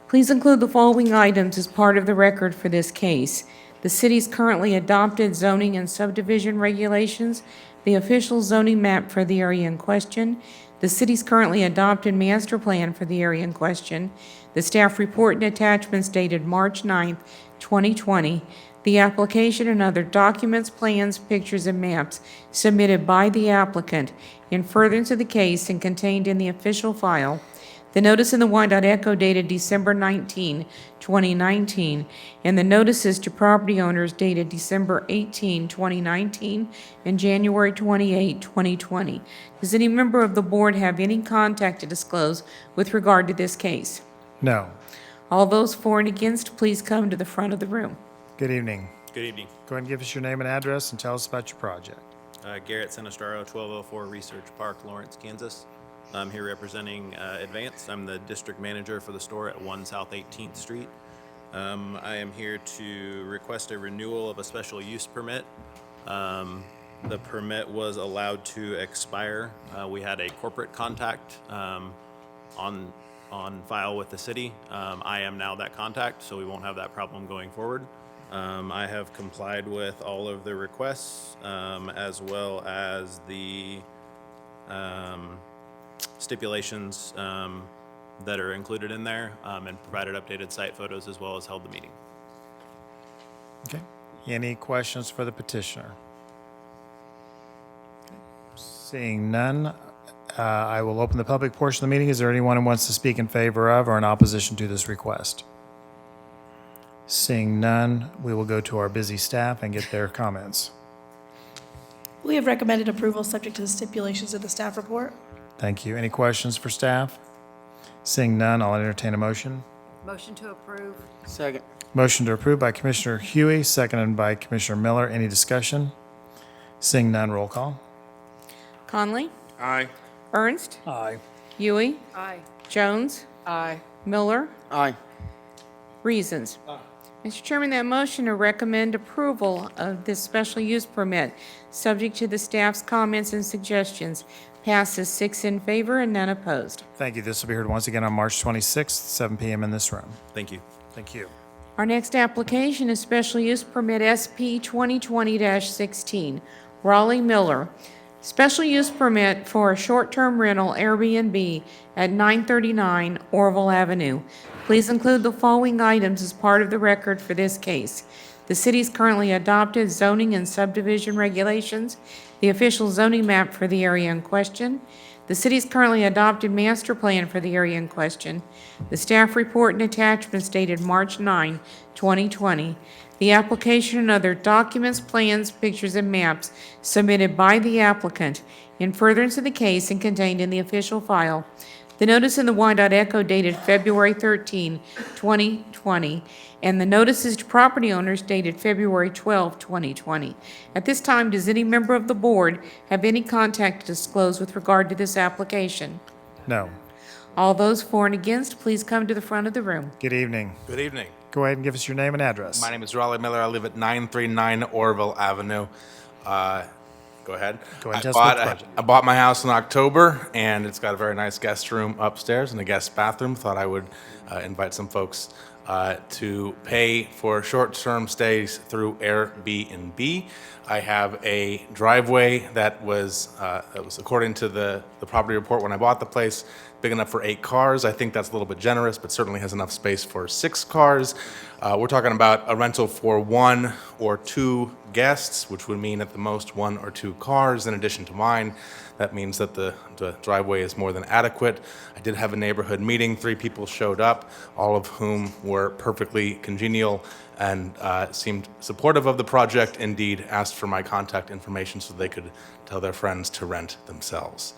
Please include the following items as part of the record for this case: the city's currently adopted zoning and subdivision regulations, the official zoning map for the area in question, the city's currently adopted master plan for the area in question, the staff report and attachments dated March 9, 2020, the application and other documents, plans, pictures, and maps submitted by the applicant in furtherance of the case and contained in the official file, the notice in the Wyandotte Echo dated December 19, 2019, and the notices to property owners dated December 18, 2019, and January 28, 2020. Does any member of the board have any contact to disclose with regard to this case? No. All those for and against, please come to the front of the room. Good evening. Good evening. Go ahead and give us your name and address and tell us about your project. Garrett Sinistraro, 1204 Research Park, Lawrence, Kansas. I'm here representing Advance. I'm the district manager for the store at 1 South 18th Street. I am here to request a renewal of a special use permit. The permit was allowed to expire. We had a corporate contact on file with the city. I am now that contact, so we won't have that problem going forward. I have complied with all of the requests, as well as the stipulations that are included in there, and provided updated site photos as well as held the meeting. Okay. Any questions for the petitioner? Okay. Seeing none, I will open the public portion of the meeting. Is there anyone who wants to speak in favor of or in opposition to this request? Seeing none, we will go to our busy staff and get their comments. We have recommended approval subject to the stipulations of the staff report. Thank you. Any questions for staff? Seeing none, I'll entertain a motion. Motion to approve. Second. Motion to approve by Commissioner Huey, seconded by Commissioner Miller. Any discussion? Seeing none, roll call. Conley? Aye. Ernst? Aye. Huey? Aye. Jones? Aye. Miller? Aye. Reasons. Mr. Chairman, that motion to recommend approval of this special use permit, subject to the staff's comments and suggestions, passes 6 in favor and none opposed. Thank you. This will be heard once again on March 26th, 7 p.m. in this room. Thank you. Thank you. Our next application is special use permit SP 2020-16, Raleigh Miller. Special use permit for a short-term rental Airbnb at 939 Orville Avenue. Please include the following items as part of the record for this case: the city's currently adopted zoning and subdivision regulations, the official zoning map for the area in question, the city's currently adopted master plan for the area in question, the staff report and attachments dated March 9, 2020, the application and other documents, plans, pictures, and maps submitted by the applicant in furtherance of the case and contained in the official file, the notice in the Wyandotte Echo dated February 13, 2020, and the notices to property owners dated February 12, 2020. At this time, does any member of the board have any contact to disclose with regard to this application? No. All those for and against, please come to the front of the room. Good evening. Good evening. Go ahead and give us your name and address. My name is Raleigh Miller. I live at 939 Orville Avenue. Go ahead. Go ahead and tell us about the project. I bought my house in October, and it's got a very nice guest room upstairs and a guest bathroom. Thought I would invite some folks to pay for short-term stays through Airbnb. I have a driveway that was according to the property report when I bought the place, big enough for 8 cars. I think that's a little bit generous, but certainly has enough space for 6 cars. We're talking about a rental for 1 or 2 guests, which would mean at the most 1 or 2 cars in addition to mine. That means that the driveway is more than adequate. I did have a neighborhood meeting. 3 people showed up, all of whom were perfectly congenial and seemed supportive of the project, indeed asked for my contact information so they could tell their friends to rent themselves.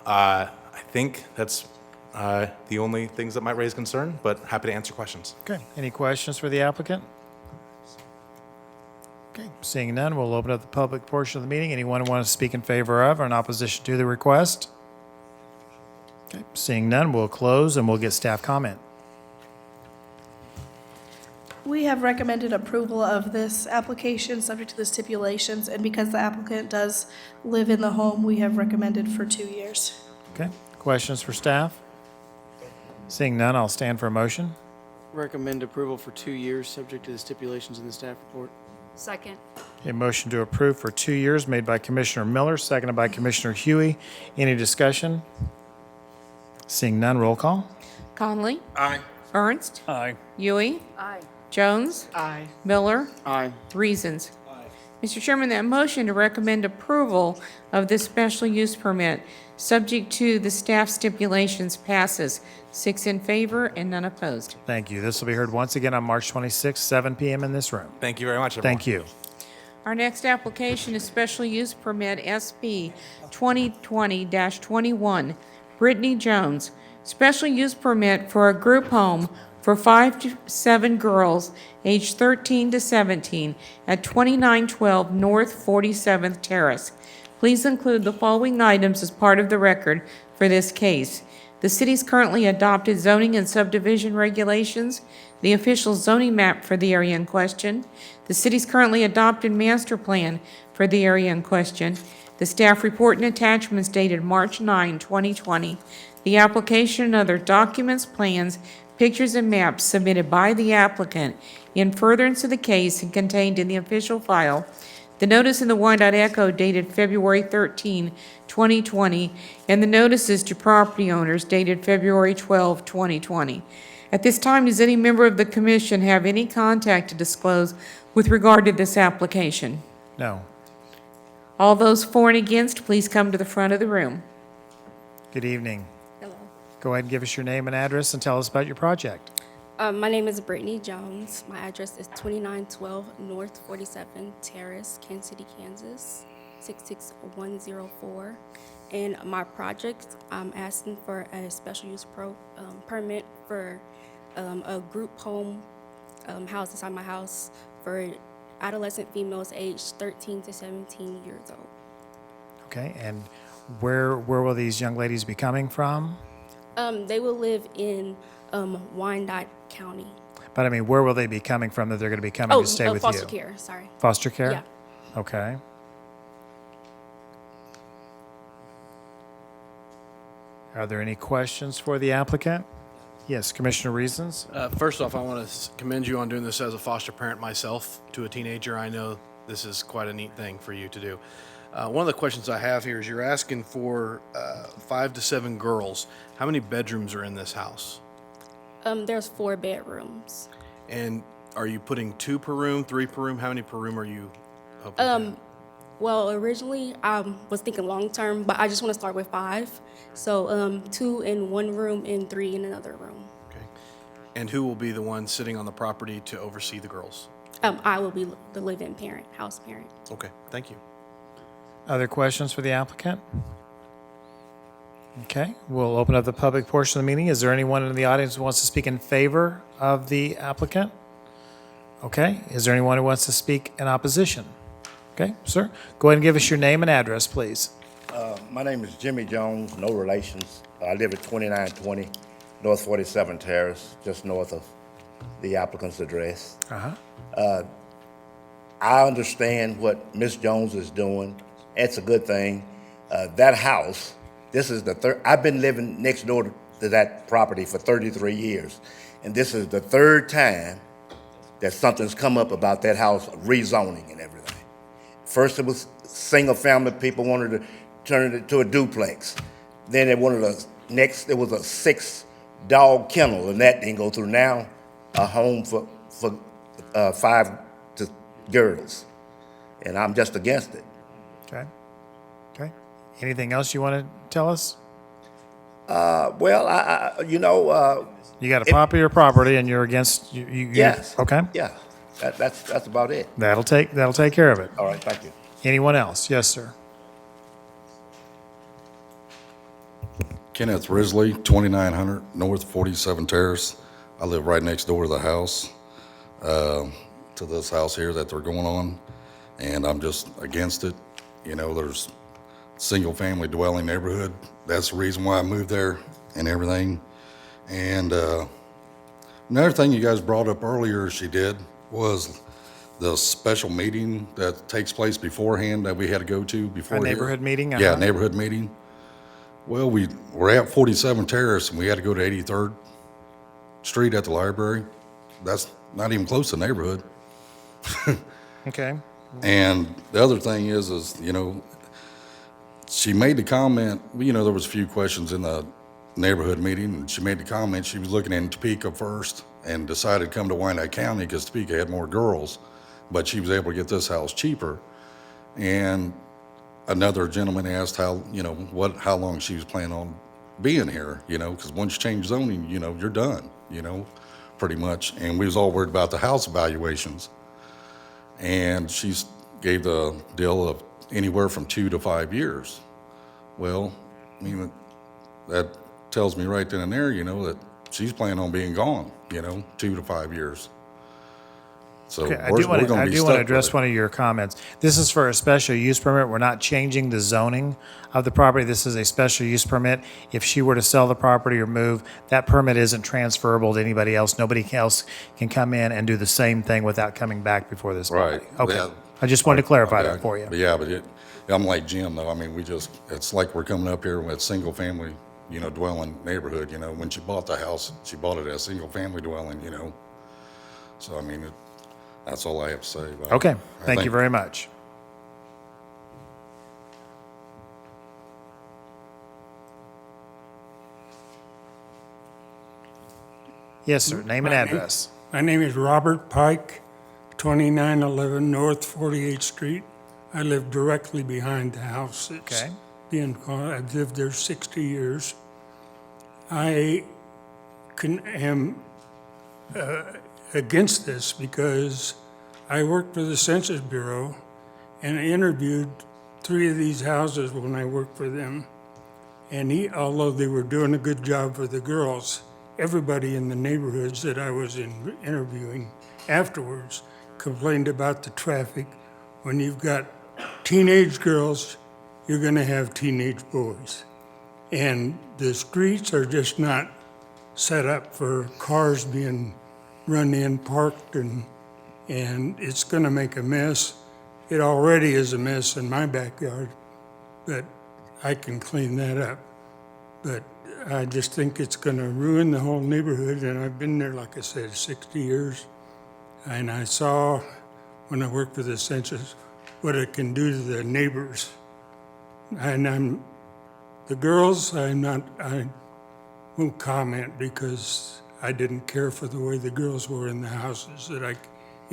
I think that's the only things that might raise concern, but happy to answer questions. Okay, any questions for the applicant? Okay, seeing none, we'll open up the public portion of the meeting. Anyone who wants to speak in favor of or in opposition to the request? Okay, seeing none, we'll close and we'll get staff comment. We have recommended approval of this application, subject to the stipulations, and because the applicant does live in the home, we have recommended for 2 years. Okay, questions for staff? Seeing none, I'll stand for a motion. Recommend approval for 2 years, subject to the stipulations in the staff report. Second. A motion to approve for 2 years made by Commissioner Miller, seconded by Commissioner Huey. Any discussion? Seeing none, roll call. Conley? Aye. Ernst? Aye. Huey? Aye. Jones? Aye. Miller? Aye. Reasons. Mr. Chairman, that motion to recommend approval of this special use permit, subject to the staff stipulations, passes. 6 in favor and none opposed. Thank you. This will be heard once again on March 26th, 7 p.m. in this room. Thank you very much, everyone. Thank you. Our next application is special use permit SP 2020-21, Brittany Jones. Special use permit for a group home for 5 to 7 girls aged 13 to 17 at 2912 North 47th Terrace. Please include the following items as part of the record for this case: the city's currently adopted zoning and subdivision regulations, the official zoning map for the area in question, the city's currently adopted master plan for the area in question, the staff report and attachments dated March 9, 2020, the application and other documents, plans, pictures, and maps submitted by the applicant in furtherance of the case and contained in the official file, the notice in the Wyandotte Echo dated February 13, 2020, and the notices to property owners dated February 12, 2020. At this time, does any member of the commission have any contact to disclose with regard to this application? No. All those for and against, please come to the front of the room. Good evening. Hello. Go ahead and give us your name and address and tell us about your project. My name is Brittany Jones. My address is 2912 North 47th Terrace, Kansas City, Kansas, 66104. And my project, I'm asking for a special use permit for a group home house inside my house for adolescent females aged 13 to 17 years old. Okay, and where will these young ladies be coming from? They will live in Wyandotte County. But I mean, where will they be coming from that they're going to be coming to stay with you? Foster care, sorry. Foster care? Yeah. Okay. Are there any questions for the applicant? Yes, Commissioner Reasons? First off, I want to commend you on doing this as a foster parent myself to a teenager. I know this is quite a neat thing for you to do. One of the questions I have here is you're asking for 5 to 7 girls. How many bedrooms are in this house? There's 4 bedrooms. And are you putting 2 per room, 3 per room? How many per room are you hoping to have? Well, originally I was thinking long term, but I just want to start with 5. So 2 in one room and 3 in another room. Okay. And who will be the one sitting on the property to oversee the girls? I will be the live-in parent, house parent. Okay, thank you. Other questions for the applicant? Okay, we'll open up the public portion of the meeting. Is there anyone in the audience who wants to speak in favor of the applicant? Okay, is there anyone who wants to speak in opposition? Okay, sir, go ahead and give us your name and address, please. My name is Jimmy Jones, no relations. I live at 2920 North 47 Terrace, just north of the applicant's address. I understand what Ms. Jones is doing. It's a good thing. That house, this is the third, I've been living next door to that property for 33 years. And this is the third time that something's come up about that house rezoning and everything. First, it was single-family, people wanted to turn it into a duplex. Then it wanted next, it was a 6-dog kennel, and that didn't go through. Now, a home for 5 girls, and I'm just against it. Okay. Okay. Anything else you want to tell us? Well, you got a popular property and you're against, yes. Okay. Yeah, that's about it. That'll take care of it. All right, thank you. Anyone else? Yes, sir. Kenneth Risley, 2900 North 47 Terrace. I live right next door to the house, to this house here that they're going on, and I'm just against it. You know, there's single-family dwelling neighborhood. That's the reason why I moved there and everything. And another thing you guys brought up earlier she did was the special meeting that takes place beforehand that we had to go to before. A neighborhood meeting? Yeah, Uh-huh. neighborhood meeting. Well, we're at 47 Terrace, and we had to go to 83rd Street at the library. That's not even close to neighborhood. Okay. And the other thing is, you know, she made the comment, you know, there was a few questions in the neighborhood meeting, and she made the comment she was looking in Topeka first and decided to come to Wyandotte County because Topeka had more girls, but she was able to get this house cheaper. And another gentleman asked how long she was planning on being here, you know, because once you change zoning, you know, you're done, you know, pretty much. And we was all worried about the house evaluations. And she gave the deal of anywhere from 2 to 5 years. Well, I mean, that tells me right then and there, you know, that she's planning on being gone, you know, 2 to 5 years. So Okay, I we're do want gonna be to stuck with address it. one of your comments. This is for a special use permit. We're not changing the zoning of the property. This is a special use permit. If she were to sell the property or move, that permit isn't transferable to anybody else. Nobody else can come in and do the same thing without coming back before this body. Right. Okay. Yeah. I just wanted to clarify Okay. that for you. But yeah, I'm like Jim though. I mean, it's like we're coming up here with single family, you know, dwelling neighborhood. You know, when she bought the house, she bought it as single family dwelling, you know. So, I mean, that's all I have to say about it. Okay. I Thank you think- very much. Yes, sir. Name and address. My name is Robert Pike, 2911 North 48th Street. I live directly behind the house. It's Okay. I've lived there 60 years. I am against this because I worked for the Census Bureau and interviewed 3 of these houses when I worked for them. And although they were doing a good job for the girls, everybody in the neighborhoods that I was interviewing afterwards complained about the traffic. When you've got teenage girls, you're going to have teenage boys. And the streets are just not set up for cars being run in, parked, and it's going to make a mess. It already is a mess in my backyard, but I can clean that up. But I just think it's going to ruin the whole neighborhood, and I've been there, like I said, 60 years. And I saw, when I worked for the census, what it can do to the neighbors. And the girls, I won't comment because I didn't care for the way the girls were in the houses that I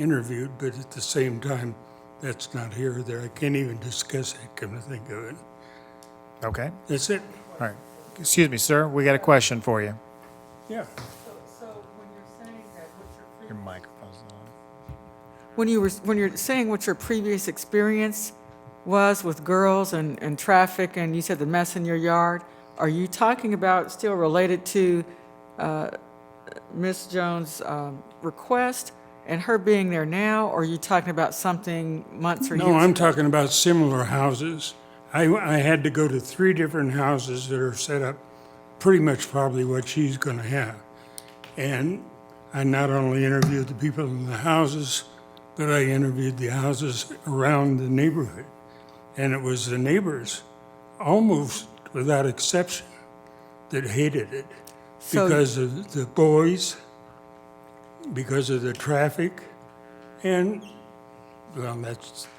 interviewed, but at the same time, that's not here or there. I can't even discuss it, come to think of it. Okay. That's it. All right. Excuse me, sir. We got a question for you. Yeah. So when you're saying that, what's Your microphone's on. when you're saying what your previous experience was with girls and traffic, and you said the mess in your yard, are you talking about still related to Ms. Jones' request and her being there now, or are you talking about something months or years No, I'm ago? talking about similar houses. I had to go to 3 different houses that are set up pretty much probably what she's going to have. And I not only interviewed the people in the houses, but I interviewed the houses around the neighborhood. And it was the neighbors, almost without exception, that hated it. So- because of the boys, because of the traffic, and, well,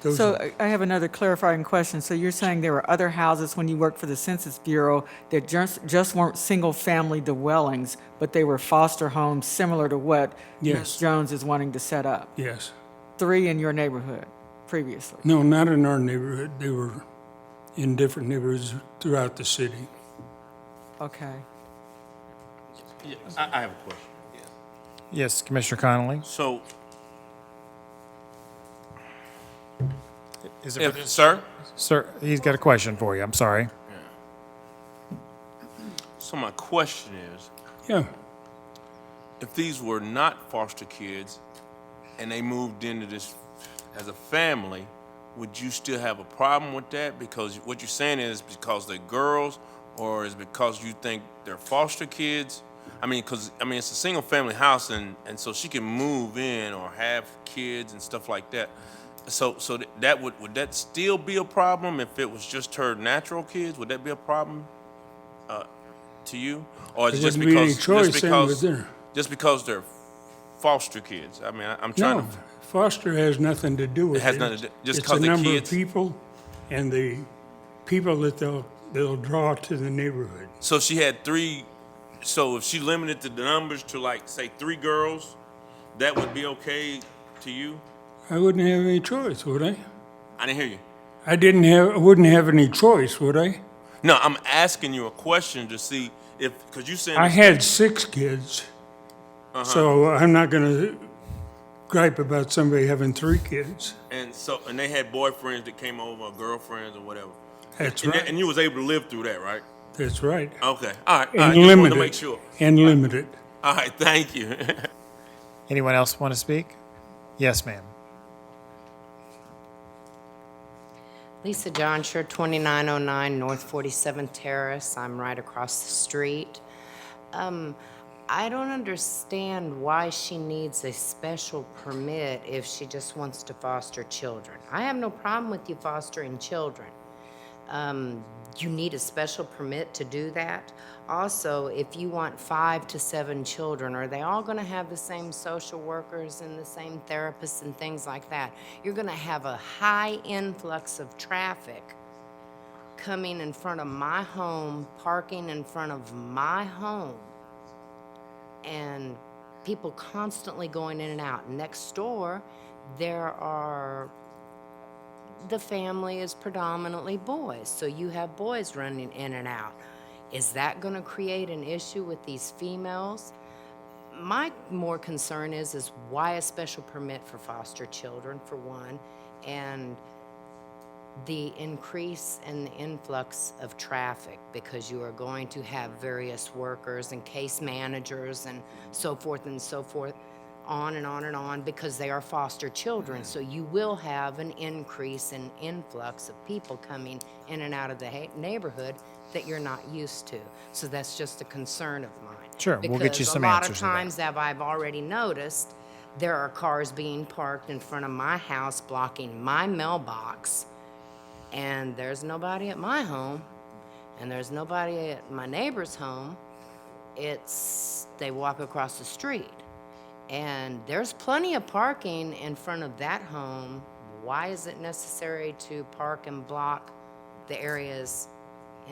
those So are, I have another clarifying question. So you're saying there were other houses when you worked for the Census Bureau that just weren't single-family dwellings, but they were foster homes similar to what Ms. Yes. Jones is wanting to set up? yes. 3 in your neighborhood previously? No, not in our neighborhood. They were in different neighborhoods throughout the city. Okay. I have a question. Yes, Commissioner Connolly? So, Is it for if, sir? Sir, he's got a question for you. I'm sorry. So my question is, Yeah, if these were not foster kids and they moved into this as a family, would you still have a problem with that? Because what you're saying is because they're girls, or is it because you think they're foster kids? I mean, it's a single family house, and so she can move in or have kids and stuff like that. So that would that still be a problem if it was just her natural kids? Would that be a problem to you, or is it There just wouldn't be any because choice then, would there? just because they're foster kids? I mean, I'm trying no, to. foster has nothing to do with it. It has nothing to do- just It's 'cause the they're number kids? of people and the people that they'll draw to the neighborhood. So she had 3. So if she limited the numbers to like say 3 girls, that would be okay to you? I wouldn't have any choice, would I? I didn't hear you. I wouldn't have any choice, would I? No, I'm asking you a question to see if, because you said I had 6 kids, so I'm not gonna gripe about somebody having 3 kids. and they had boyfriends that came over, or girlfriends or whatever. That's and, right. And you was able to live through that, right? That's right. Okay. All right. And Just wanted limited. to make sure. And limited. All right. Thank you. Anyone else want to speak? Yes, ma'am. Lisa Johnsher, 2909 North 47th Terrace. I'm right across the street. I don't understand why she needs a special permit if she just wants to foster children. I have no problem with you fostering children. You need a special permit to do that. Also, if you want 5 to 7 children, are they all going to have the same social workers and the same therapists and things like that? You're going to have a high influx of traffic coming in front of my home, parking in front of my home, and people constantly going in and out. Next door, the family is predominantly boys, so you have boys running in and out. Is that going to create an issue with these females? My more concern is why a special permit for foster children, for one, and the increase in the influx of traffic, because you are going to have various workers and case managers and so forth, on and on and on, because they are foster children. So you will have an increase in influx of people coming in and out of the neighborhood that you're not used to. So that's just a concern of mine. Sure, we'll get you some Because a lot answers of to that. times that I've already noticed, there are cars being parked in front of my house blocking my mailbox, and there's nobody at my home, and there's nobody at my neighbor's home. They walk across the street. And there's plenty of parking in front of that home. Why is it necessary to park and block the areas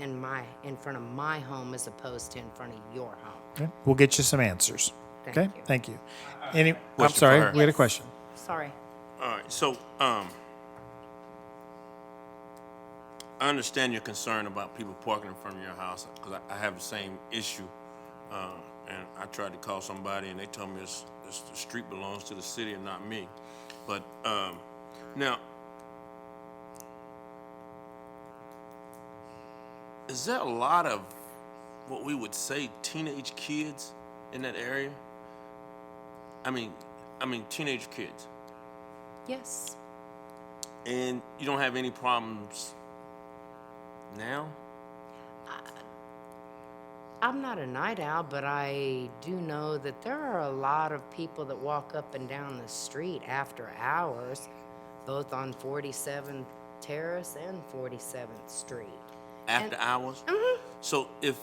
in front of my home as opposed to in front of your home? Okay, we'll get you some answers. Thank Okay, you. thank you. I'm Question sorry, for her. we had a Yes. question. Sorry. All right, so I understand your concern about people parking in front of your house, because I have the same issue. And I tried to call somebody, and they told me the street belongs to the city and not me. But now, is there a lot of what we would say teenage kids in that area? I mean teenage kids. Yes. And you don't have any problems now? I'm not a night owl, but I do know that there are a lot of people that walk up and down the street after hours, both on 47th Terrace and 47th Street. After hours? Mhm. So if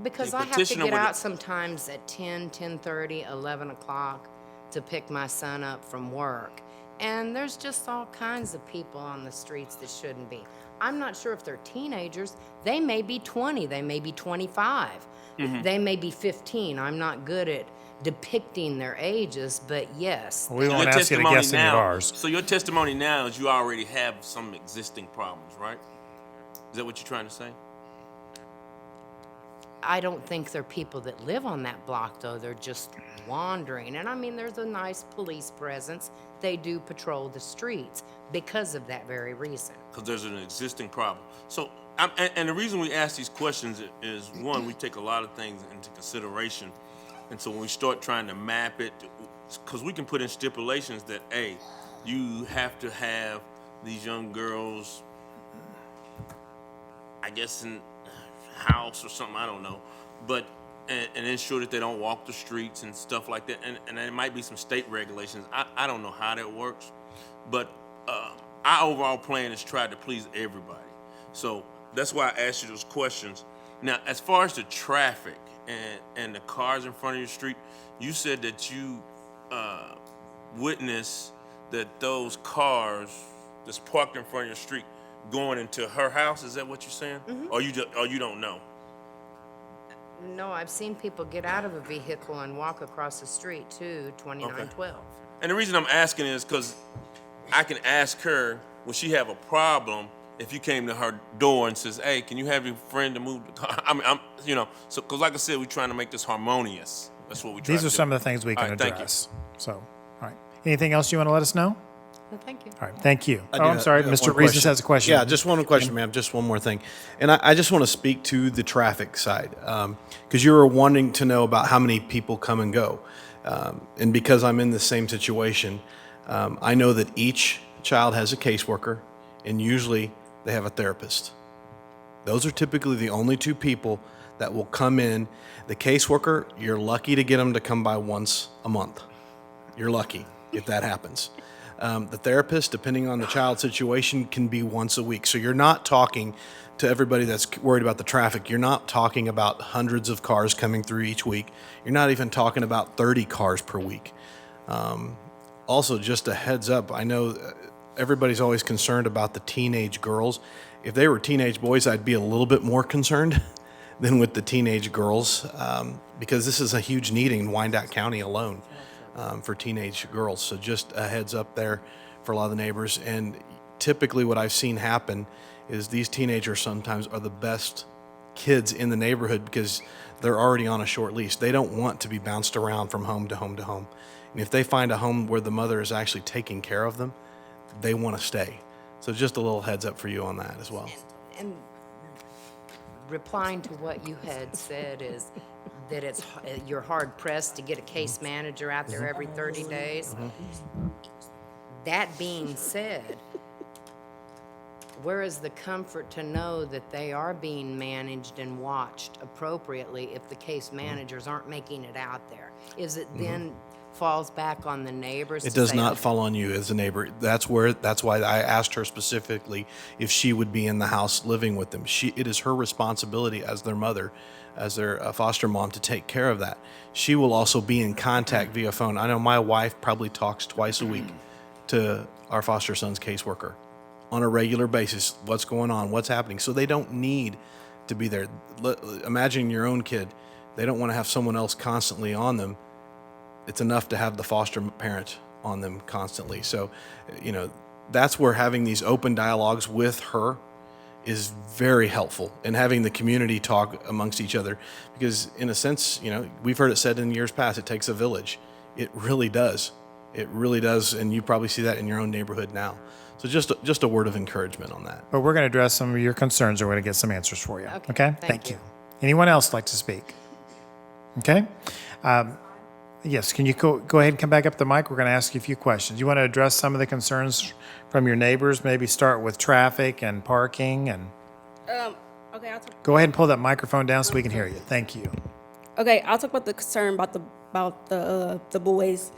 Because The I have to petitioner get would- out sometimes at 10, 10:30, 11 o'clock to pick my son up from work. And there's just all kinds of people on the streets that shouldn't be. I'm not sure if they're teenagers. They may be 20, they may be 25, they may be 15. I'm not good at depicting their ages, but yes. We Your won't ask you to testimony guess any of now- ours. So your testimony now is you already have some existing problems, right? Is that what you're trying to say? I don't think they're people that live on that block, though. They're just wandering. And I mean, there's a nice police presence. They do patrol the streets because of that very reason. Because there's an existing problem. So, and the reason we ask these questions is, one, we take a lot of things into consideration. And so when we start trying to map it, because we can put in stipulations that, hey, you have to have these young girls, I guess, in house or something, I don't know, but and ensure that they don't walk the streets and stuff like that, and there might be some state regulations. I don't know how that works, but our overall plan is try to please everybody. So that's why I asked you those questions. Now, as far as the traffic and the cars in front of your street, you said that you witnessed that those cars that's parked in front of your street going into her house. Is that what you're saying? Or you don't know? No, I've seen people get out of a vehicle and walk across the street to 2912. And the reason I'm asking is because I can ask her, will she have a problem if you came to her door and says, hey, can you have your friend to move the car? I mean, so, because like I said, we're trying to make this harmonious. That's what we try These to are do. some of the things we can All right, thank you. address. So, all right. Anything else you want to let us know? No, thank you. All right, thank you. I Oh, do I'm have- sorry, I have Mr. one Reasons question. has a question. Yeah, just one question, ma'am, just one more thing. And I just want to speak to the traffic side, because you were wanting to know about how many people come and go. And because I'm in the same situation, I know that each child has a caseworker, and usually they have a therapist. Those are typically the only two people that will come in. The caseworker, you're lucky to get them to come by once a month. You're lucky if that happens. The therapist, depending on the child's situation, can be once a week. So you're not talking to everybody that's worried about the traffic. You're not talking about hundreds of cars coming through each week. You're not even talking about 30 cars per week. Also, just a heads up, I know everybody's always concerned about the teenage girls. If they were teenage boys, I'd be a little bit more concerned than with the teenage girls, because this is a huge need in Wyandotte County alone. For teenage girls. So just a heads up there for a lot of the neighbors. And typically what I've seen happen is these teenagers sometimes are the best kids in the neighborhood because they're already on a short leash. They don't want to be bounced around from home to home to home. And if they find a home where the mother is actually taking care of them, they want to stay. So just a little heads up for you on that as well. And replying to what you had said is that you're hard pressed to get a case manager out there every 30 days. That being said, where is the comfort to know that they are being managed and watched appropriately if the case managers aren't making it out there? Is it then falls back on the neighbors? It to does say, not "Okay, fall on you as a neighbor. That's why I asked her specifically if she would be in the house living with them. It is her responsibility as their mother, as their foster mom, to take care of that. She will also be in contact via phone. I know my wife probably talks twice a week to our foster son's caseworker on a regular basis. What's going on? What's happening? So they don't need to be there. Imagine your own kid. They don't want to have someone else constantly on them. It's enough to have the foster parent on them constantly. So, that's where having these open dialogues with her is very helpful, and having the community talk amongst each other, because in a sense, we've heard it said in years past, it takes a village. It really does. It really does. And you probably see that in your own neighborhood now. So just a word of encouragement on that. But we're going to address some of your concerns, and we're going to get some answers for you. Okay, Thank you. Anyone else like to speak? Okay. Yes, can you go ahead and come back up to the mic? We're going to ask you a few questions. You want to address some of the concerns from your neighbors? Maybe start with traffic and parking, and Okay, I'll talk. go ahead and pull that microphone down so we can hear you. Thank you. Okay, I'll talk about the concern about the boys.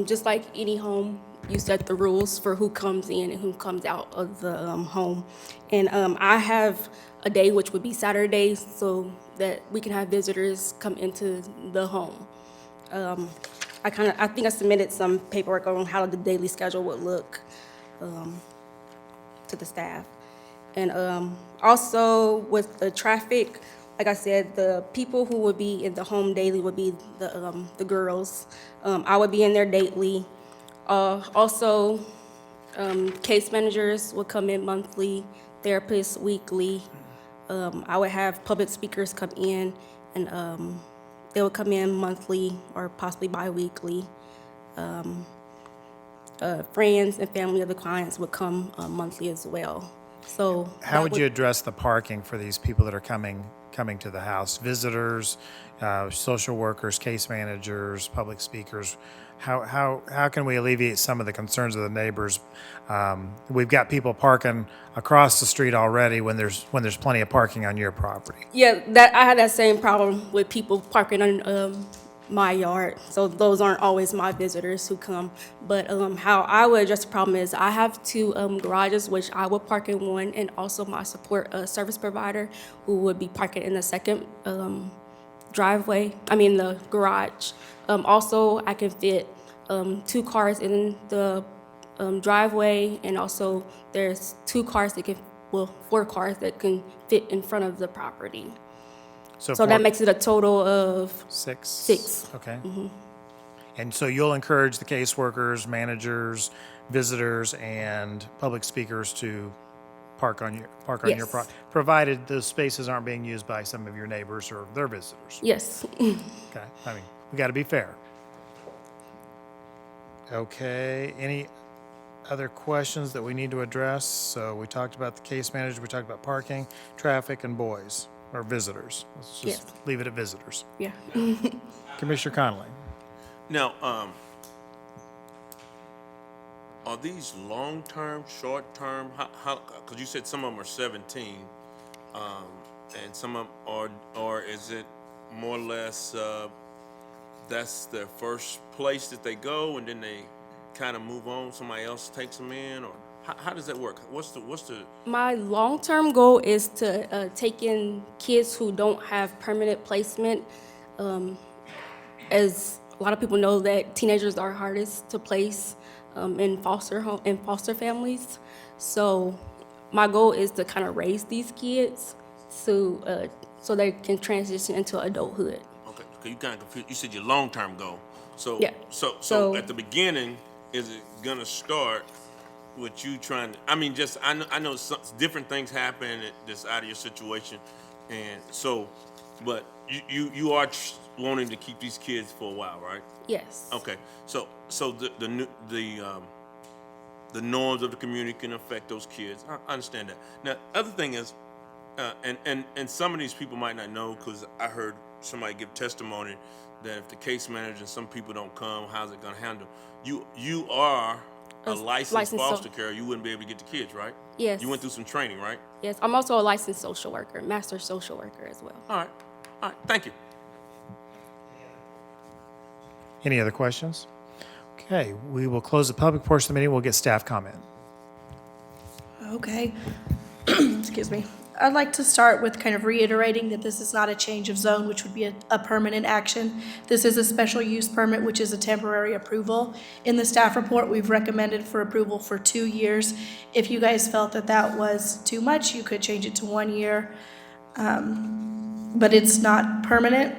Just like any home, you set the rules for who comes in and who comes out of the home. And I have a day, which would be Saturdays, so that we can have visitors come into the home. I think I submitted some paperwork on how the daily schedule would look to the staff. And also with the traffic, like I said, the people who would be in the home daily would be the girls. I would be in there daily. Also, case managers would come in monthly, therapists weekly. I would have public speakers come in, and they would come in monthly or possibly bi-weekly. Friends and family of the clients would come monthly as well. So How would you address the parking for these people that are coming to the house? Visitors, social workers, case managers, public speakers. How can we alleviate some of the concerns of the neighbors? We've got people parking across the street already when there's plenty of parking on your property. yeah, that I had that same problem with people parking on my yard. So those aren't always my visitors who come. But how I would address the problem is I have two garages, which I would park in one, and also my support service provider, who would be parking in the second the garage. Also, I can fit 2 cars in the driveway, and also there's 4 cars that can fit in front of the property. So that makes it a total of 6. Okay. Mhm. And so you'll encourage the caseworkers, managers, visitors, and public speakers to park on your Yes. property, provided those spaces aren't being used by some of your neighbors or their visitors. Yes. Okay, I mean, we got to be fair. Okay, any other questions that we need to address? So we talked about the case manager, we talked about parking, traffic, and boys, or visitors. Let's just Yes. leave it at visitors. Yeah. Commissioner Connolly. Now, are these long-term, short-term? How? Because you said some of them are 17, and some of them are, or is it more or less that's their first place that they go, and then they kind of move on? Somebody else takes them in, or how does that work? What's the? My long-term goal is to take in kids who don't have permanent placement. As a lot of people know that teenagers are hardest to place in foster families. So my goal is to kind of raise these kids so they can transition into adulthood. Okay, you kind of confused. You said your long-term goal. So Yeah. So at the beginning, is it gonna start with you trying to? I mean, just I know some different things happen that's out of your situation, and so, but you are wanting to keep these kids for a while, right? Yes. Okay, so the norms of the community can affect those kids. I understand that. Now, other thing is, and some of these people might not know, because I heard somebody give testimony that if the case manager and some people don't come, how's it gonna handle? You are a licensed foster care. You wouldn't be able to get the kids, right? Yes. You went through some training, right? Yes, I'm also a licensed social worker, master social worker as well. All right, thank you. Any other questions? Okay, we will close the public portion of the meeting. We'll get staff comment. Okay. Excuse me. I'd like to start with kind of reiterating that this is not a change of zone, which would be a permanent action. This is a special use permit, which is a temporary approval. In the staff report, we've recommended for approval for 2 years. If you guys felt that that was too much, you could change it to 1 year. But it's not permanent.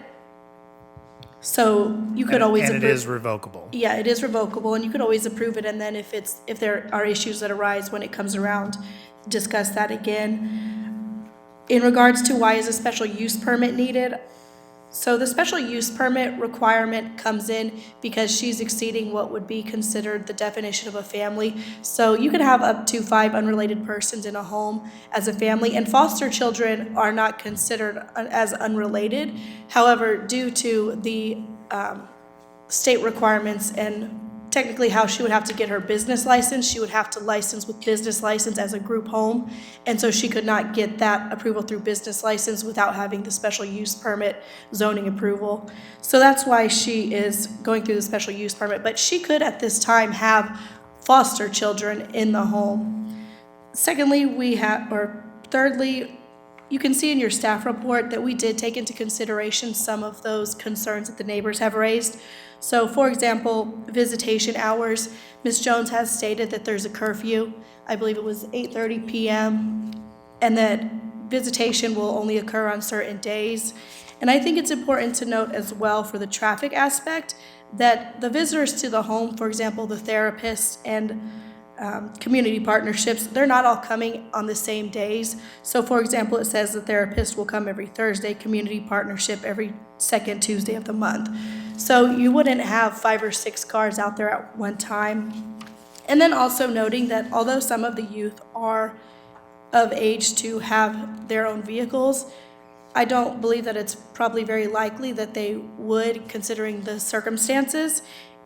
So you could always And approve. it is revocable. Yeah, it is revocable, and you could always approve it, and then if there are issues that arise when it comes around, discuss that again. In regards to why is a special use permit needed? So the special use permit requirement comes in because she's exceeding what would be considered the definition of a family. So you could have up to 5 unrelated persons in a home as a family, and foster children are not considered as unrelated. However, due to the state requirements and technically how she would have to get her business license, she would have to license with business license as a group home. And so she could not get that approval through business license without having the special use permit zoning approval. So that's why she is going through the special use permit. But she could at this time have foster children in the home. Secondly, thirdly, you can see in your staff report that we did take into consideration some of those concerns that the neighbors have raised. So for example, visitation hours, Ms. Jones has stated that there's a curfew. I believe it was 8:30 p.m. and that visitation will only occur on certain days. And I think it's important to note as well for the traffic aspect that the visitors to the home, for example, the therapists and community partnerships, they're not all coming on the same days. So for example, it says the therapist will come every Thursday, community partnership every second Tuesday of the month. So you wouldn't have 5 or 6 cars out there at one time. And then also noting that although some of the youth are of age to have their own vehicles, I don't believe that it's probably very likely that they would, considering the circumstances.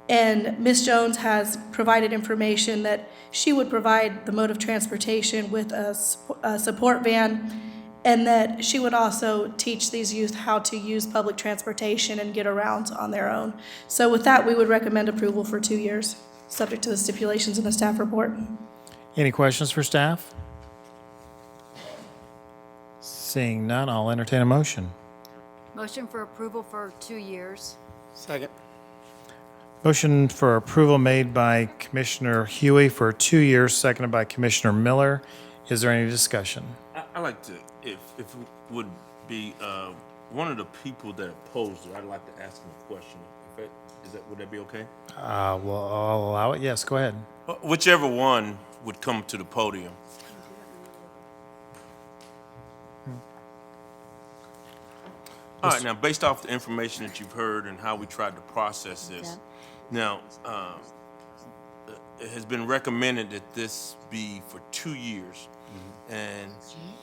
And Ms. Jones has provided information that she would provide the mode of transportation with a support van, and that she would also teach these youth how to use public transportation and get around on their own. So with that, we would recommend approval for 2 years, subject to the stipulations in the staff report. Any questions for staff? Seeing none, I'll entertain a motion. Motion for approval for 2 years. Second. Motion for approval made by Commissioner Huey for 2 years, seconded by Commissioner Miller. Is there any discussion? I like to, if it would be one of the people that opposed it, I'd like to ask him a question. Would that be okay? Well, I'll allow it. Yes, go ahead. Whichever one would come to the podium. All right, now, based off the information that you've heard and how we tried to process this, now, it has been recommended that this be for 2 years. And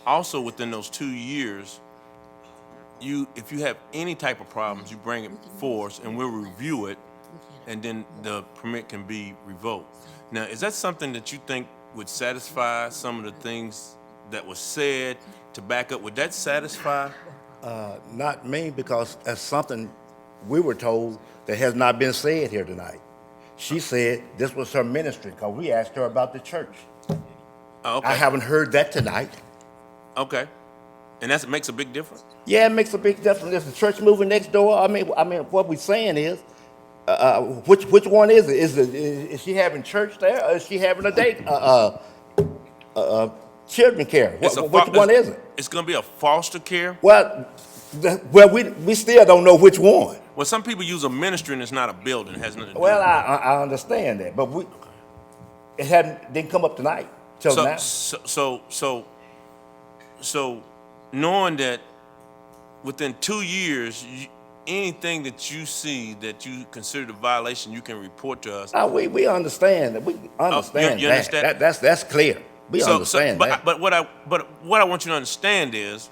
also within those 2 years, if you have any type of problems, you bring it for us and we'll review it, and then the permit can be revoked. Now, is that something that you think would satisfy some of the things that was said to back up? Would that satisfy? Not me, because that's something we were told that has not been said here tonight. She said this was her ministry, because we asked her about the church. Oh, okay. I haven't heard that tonight. Okay. And that makes a big difference? Yeah, it makes a big difference. Is the church moving next door? I mean, what we're saying is, which one is it? Is she having church there, or is she having a day, children care? Which one is it? It's going to be a foster care? Well, we still don't know which one. Well, some people use a ministry and it's not a building. It has nothing to do Well, with it. I understand that, but it didn't come up tonight till now. So knowing that within 2 years, anything that you see that you consider a violation, you can report to us. We understand that. We understand you that. understand? That's clear. We understand that. But what I want you to understand is,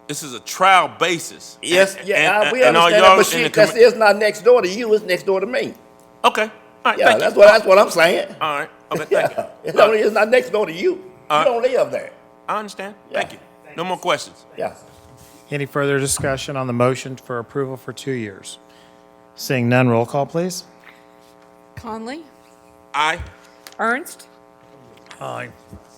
this is a trial basis. Yes, and, yeah, and, we and understand all that, but it's not next door to you, it's next door to me. Okay. All right, yeah, thank that's you. what I'm saying. All right. Okay, thank you. It's not next door to you. You don't live there. I understand. Thank you. No more questions. Yeah. Any further discussion on the motion for approval for 2 years? Seeing none, roll call, please. Conley? Aye. Ernst? Aye.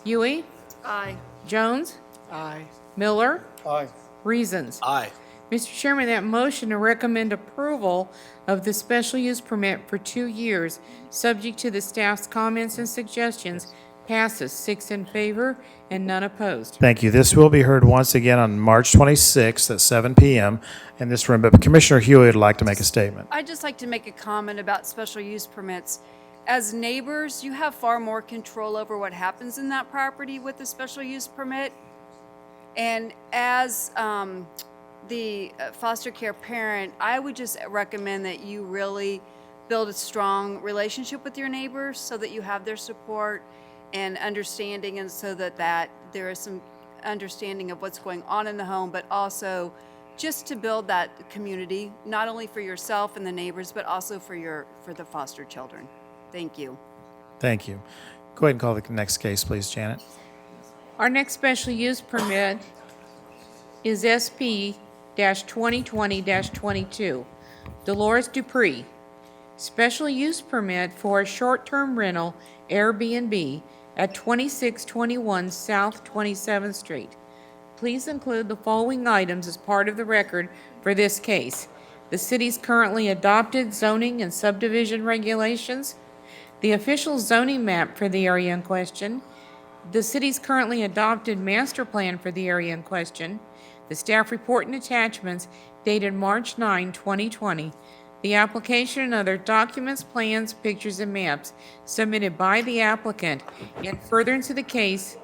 Huey? Aye. Jones? Aye. Miller? Aye. Reasons? Aye. Mr. Chairman, that motion to recommend approval of the special use permit for 2 years, subject to the staff's comments and suggestions, passes 6 in favor and none opposed. Thank you. This will be heard once again on March 26th at 7 p.m. in this room, but Commissioner Huey would like to make a statement. I'd just like to make a comment about special use permits. As neighbors, you have far more control over what happens in that property with the special use permit. And as the foster care parent, I would just recommend that you really build a strong relationship with your neighbors so that you have their support and understanding, and so that there is some understanding of what's going on in the home, but also just to build that community, not only for yourself and the neighbors, but also for the foster children. Thank you. Thank you. Go ahead and call the next case, please, Janet. Our next special use permit is SP-2020-22. Dolores Dupree, special use permit for a short-term rental Airbnb at 2621 South 27th Street. Please include the following items as part of the record for this case: the city's currently adopted zoning and subdivision regulations, the official zoning map for the area in question, the city's currently adopted master plan for the area in question, the staff report and attachments dated March 9, 2020, the application and other documents, plans, pictures, and maps submitted by the applicant in furtherance of the case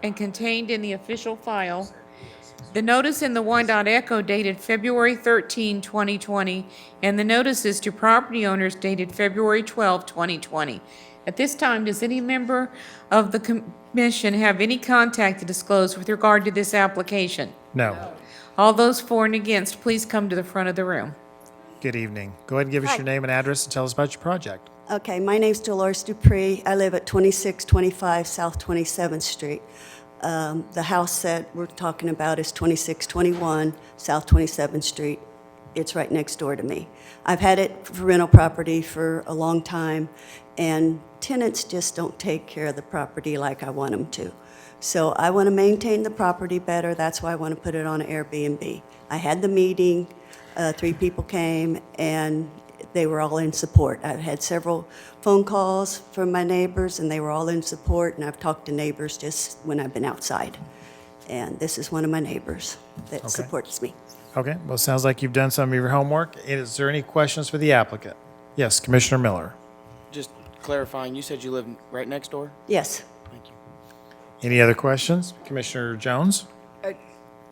and contained in the official file, the notice in the Wyandotte Echo dated February 13, 2020, and the notices to property owners dated February 12, 2020. At this time, does any member of the commission have any contact to disclose with regard to this application? No. All those for and against, please come to the front of the room. Good evening. Go ahead and give us Hi. your name and address and tell us about your project. Okay, my name's Dolores Dupree. I live at 2625 South 27th Street. The house that we're talking about is 2621 South 27th Street. It's right next door to me. I've had it for rental property for a long time, and tenants just don't take care of the property like I want them to. So I want to maintain the property better. That's why I want to put it on Airbnb. I had the meeting. 3 people came, and they were all in support. I've had several phone calls from my neighbors, and they were all in support, and I've talked to neighbors just when I've been outside. And this is one of my neighbors that Okay. supports me. Okay, well, it sounds like you've done some of your homework. Is there any questions for the applicant? Yes, Commissioner Miller. Just clarifying, you said you live right next door? Yes. Thank you. Any other questions? Commissioner Jones?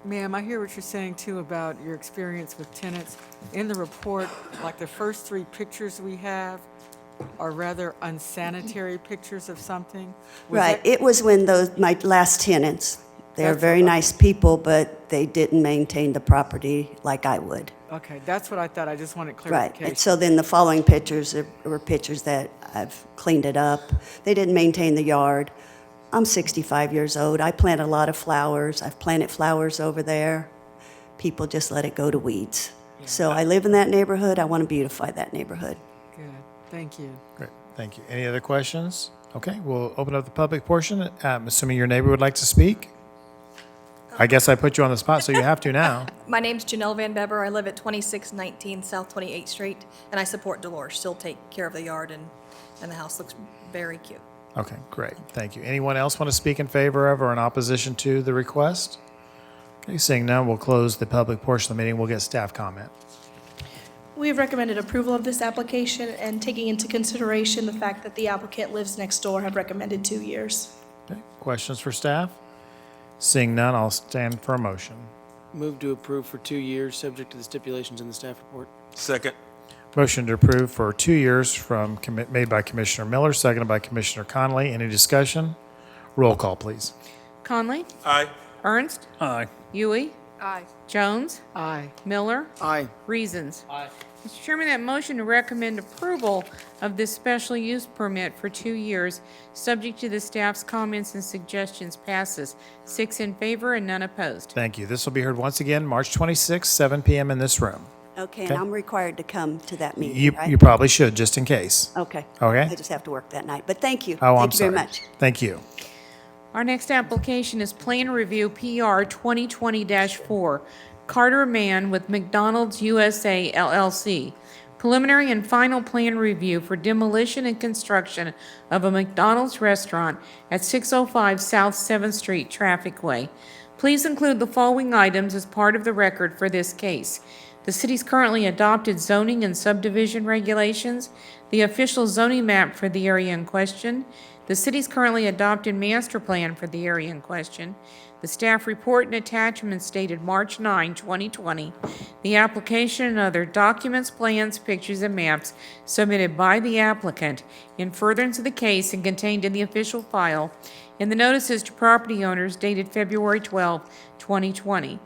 Ma'am, I hear what you're saying too about your experience with tenants. In the report, like the first 3 pictures we have are rather unsanitary pictures of something. Was Right. that- It was when my last tenants, they're very nice people, but they didn't maintain the property like I would. Okay, that's what I thought. I just wanted Right. clarification. And so then the following pictures were pictures that I've cleaned it up. They didn't maintain the yard. I'm 65 years old. I plant a lot of flowers. I've planted flowers over there. People just let it go to weeds. So I live in that neighborhood. I want to beautify that neighborhood. Good, thank you. Great, thank you. Any other questions? Okay, we'll open up the public portion. I'm assuming your neighbor would like to speak? I guess I put you on the spot, so you have to now. My name's Janelle Van Bever. I live at 2619 South 28th Street, and I support Dolores. She'll take care of the yard, and the house looks very cute. Okay, great, thank you. Anyone else want to speak in favor of or in opposition to the request? Okay, seeing none, we'll close the public portion of the meeting. We'll get staff comment. We have recommended approval of this application, and taking into consideration the fact that the applicant lives next door, have recommended 2 years. Okay, questions for staff? Seeing none, I'll stand for a motion. Move to approve for 2 years, subject to the stipulations in the staff report. Second. Motion to approve for 2 years made by Commissioner Miller, seconded by Commissioner Conley. Any discussion? Roll call, please. Conley? Aye. Ernst? Aye. Yui? Aye. Jones? Aye. Miller? Aye. Reasons? Aye. Mr. Chairman, that motion to recommend approval of this special use permit for 2 years, subject to the staff's comments and suggestions, passes. 6 in favor and none opposed. Thank you. This will be heard once again, March 26th, 7 p.m. in this room. Okay, and I'm required to come to that meeting, You right? probably should, just in case. Okay. Okay. I just have to work that night, but thank you. Oh, I'm Thank you sorry. very much. Thank you. Our next application is Plan Review PR 2020-4, Carter Mann with McDonald's USA LLC. Preliminary and final plan review for demolition and construction of a McDonald's restaurant at 605 South 7th Street, Traffic Way. Please include the following items as part of the record for this case: the city's currently adopted zoning and subdivision regulations, the official zoning map for the area in question, the city's currently adopted master plan for the area in question, the staff report and attachments dated March 9, 2020, the application and other documents, plans, pictures, and maps submitted by the applicant in furtherance of the case and contained in the official file, and the notices to property owners dated February 12, 2020.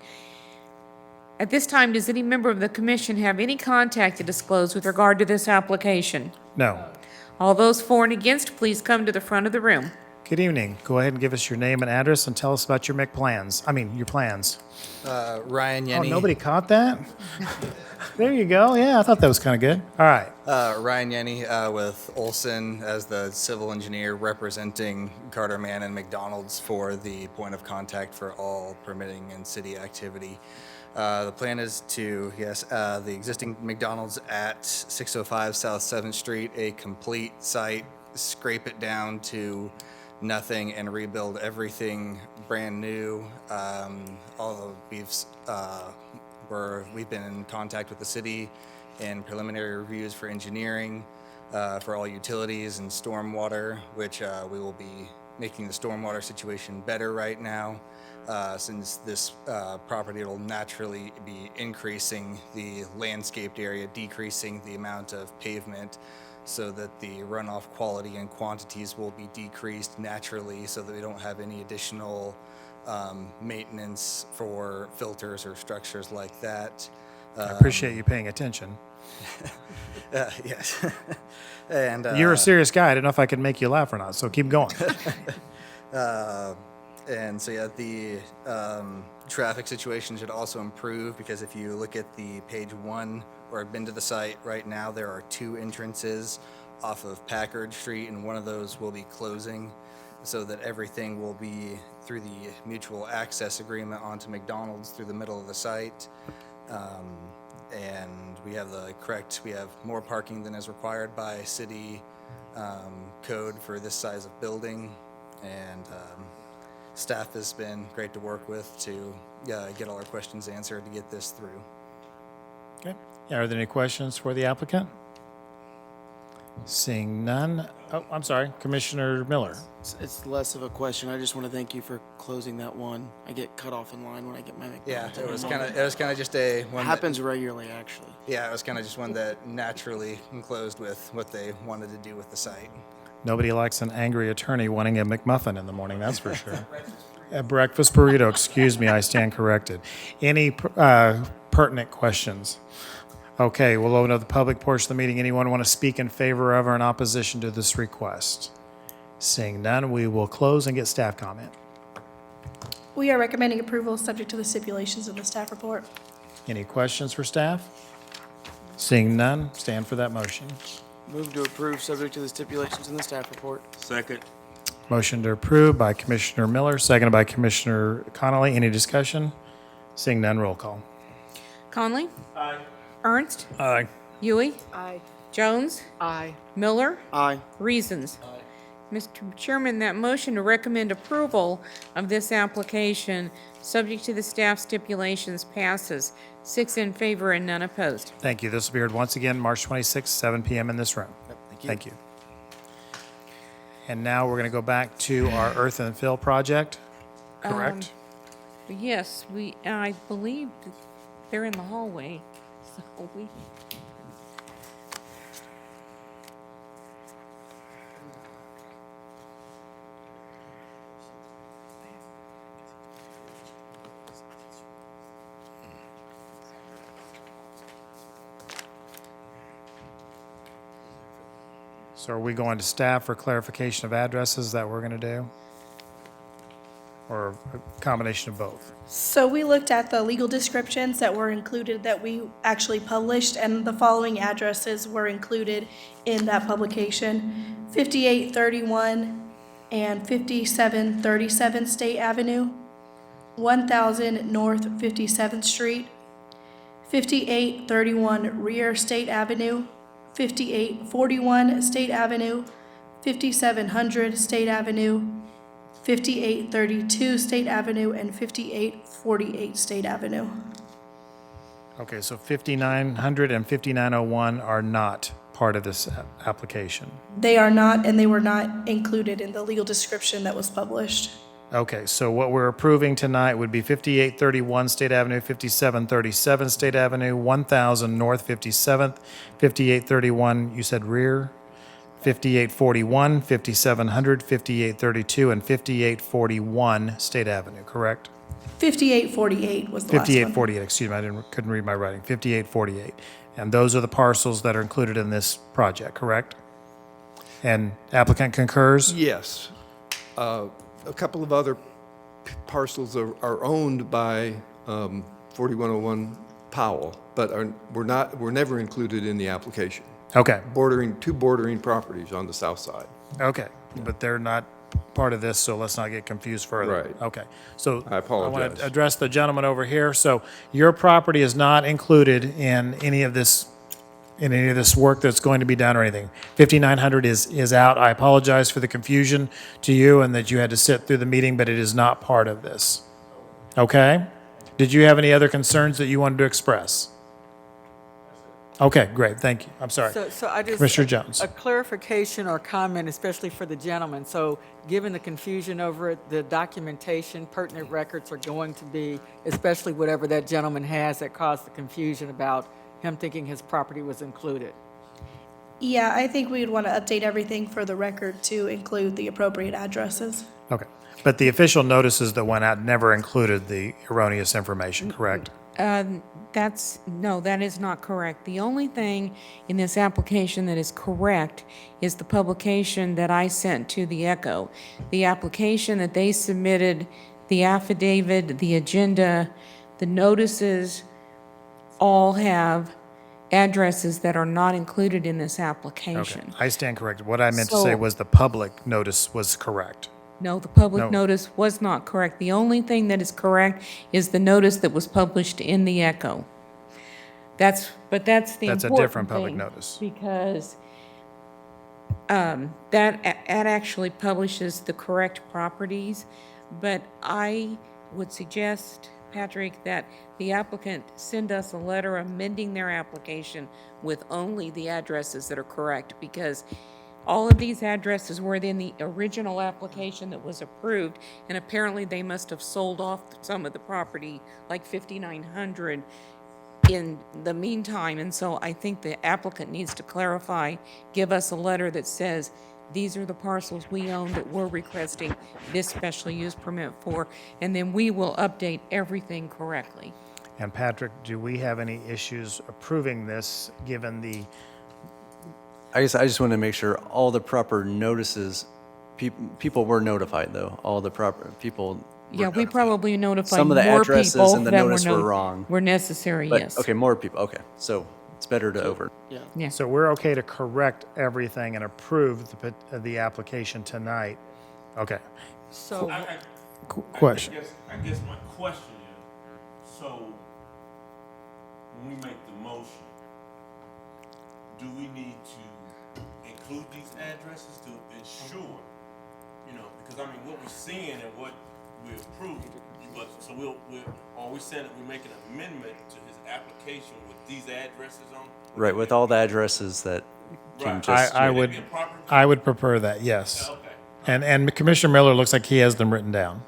At this time, does any member of the commission have any contact to disclose with regard to this application? No. All those for and against, please come to the front of the room. Good evening. Go ahead and give us your name and address and tell us about your plans. Your plans. Ryan Oh, Yenny. nobody caught that? There you go. Yeah, I thought that was kind of good. All right. Ryan Yenny with Olson as the civil engineer representing Carter Mann and McDonald's for the point of contact for all permitting and city activity. The plan is to, the existing McDonald's at 605 South 7th Street, a complete site, scrape it down to nothing and rebuild everything brand new. Although we've been in contact with the city and preliminary reviews for engineering, for all utilities and stormwater, which we will be making the stormwater situation better right now. Since this property will naturally be increasing the landscaped area, decreasing the amount of pavement, so that the runoff quality and quantities will be decreased naturally, so that we don't have any additional maintenance for filters or structures like that. I appreciate you paying attention. Yes. And You're a serious guy. I didn't know if I could make you laugh or not, so keep going. And so, yeah, the traffic situation should also improve, because if you look at the page 1 or have been to the site right now, there are 2 entrances off of Packard Street, and one of those will be closing, so that everything will be through the mutual access agreement onto McDonald's through the middle of the site. And we have more parking than is required by city code for this size of building. And staff has been great to work with to get all our questions answered to get this through. Okay. Are there any questions for the applicant? Seeing none. Oh, I'm sorry, Commissioner Miller. It's less of a question. I just want to thank you for closing that one. I get cut off in line when I get my McDonald's. Yeah, it was kind of just a one that- happens regularly, actually. Yeah, it was kind of just one that naturally enclosed with what they wanted to do with the site. Nobody likes an angry attorney wanting a McMuffin in the morning, that's for sure. A breakfast burrito, excuse me, I stand corrected. Any pertinent questions? Okay, we'll open up the public portion of the meeting. Anyone want to speak in favor of or in opposition to this request? Seeing none, we will close and get staff comment. We are recommending approval subject to the stipulations in the staff report. Any questions for staff? Seeing none, stand for that motion. Move to approve subject to the stipulations in the staff report. Second. Motion to approve by Commissioner Miller, seconded by Commissioner Connolly. Any discussion? Seeing none, roll call. Conley? Aye. Ernst? Aye. Huey? Aye. Jones? Aye. Miller? Aye. Reasons? Mr. Chairman, that motion to recommend approval of this application, subject to the staff stipulations, passes. 6 in favor and none opposed. Thank you. This will be heard once again, March 26th, 7 p.m. in this room. Thank you. And now we're going to go back to our earth and fill project, correct? Yes, I believe they're in the hallway, so we... So are we going to staff for clarification of addresses that we're going to do? Or a combination of both? So we looked at the legal descriptions that were included that we actually published, and the following addresses were included in that publication: 5831 and 5737 State Avenue, 1000 North 57th Street, 5831 Rear State Avenue, 5841 State Avenue, 5700 State Avenue, 5832 State Avenue, and 5848 State Avenue. Okay, so 5900 and 5901 are not part of this application. They are not, and they were not included in the legal description that was published. Okay, so what we're approving tonight would be 5831 State Avenue, 5737 State Avenue, 1000 North 57th, 5831, you said rear, 5841, 5700, 5832, and 5841 State Avenue, correct? 5848 was the last one. 5848, excuse me, couldn't read my writing, 5848. And those are the parcels that are included in this project, correct? And applicant concurs? Yes. A couple of other parcels are owned by 4101 Powell, but were never included in the application. Okay, Two bordering properties on the south side. okay, but they're not part of this, so let's not get confused further. Right. Okay, so I apologize. want to address the gentleman over here. So your property is not included in any of this work that's going to be done or anything. 5900 is out. I apologize for the confusion to you and that you had to sit through the meeting, but it is not part of this. Okay? Did you have any other concerns that you wanted to express? Okay, great, thank you. I'm sorry. So I just. Commissioner Jones. A clarification or comment, especially for the gentleman. So given the confusion over it, the documentation, pertinent records are going to be, especially whatever that gentleman has that caused the confusion about him thinking his property was included. Yeah, I think we'd want to update everything for the record to include the appropriate addresses. Okay, but the official notices that went out never included the erroneous information, correct? No, that is not correct. The only thing in this application that is correct is the publication that I sent to the Echo. The application that they submitted, the affidavit, the agenda, the notices, all have addresses that are not included in this Okay, application. I stand corrected. What I meant to say So- was the public notice was correct. No, the public No. notice was not correct. The only thing that is correct is the notice that was published in the Echo. That's the That's a important different public thing, notice. because that actually publishes the correct properties, but I would suggest, Patrick, that the applicant send us a letter amending their application with only the addresses that are correct, because all of these addresses were in the original application that was approved, and apparently they must have sold off some of the property, like 5,900, in the meantime. And so I think the applicant needs to clarify, give us a letter that says, these are the parcels we own that we're requesting this special use permit for, and then we will update everything correctly. And Patrick, do we have any issues approving this, given the, I just want to make sure all the proper notices, people were notified, though. All the proper people. Yeah, we probably notified Some of the more addresses people in the than notice were wrong. were necessary, But, yes. okay, more people. Okay, so it's better to over. Yeah. so we're okay to correct everything and approve the application tonight? Okay. So, Question. I guess my question is, so when we make the motion, do we need to include these addresses to ensure, because I mean, what we're seeing and what we approved, but so are we saying that we're making an amendment to his application with these addresses on? Right, with all the addresses that Kim just. I would prefer that, yes. And Commissioner Miller looks like he has them written down.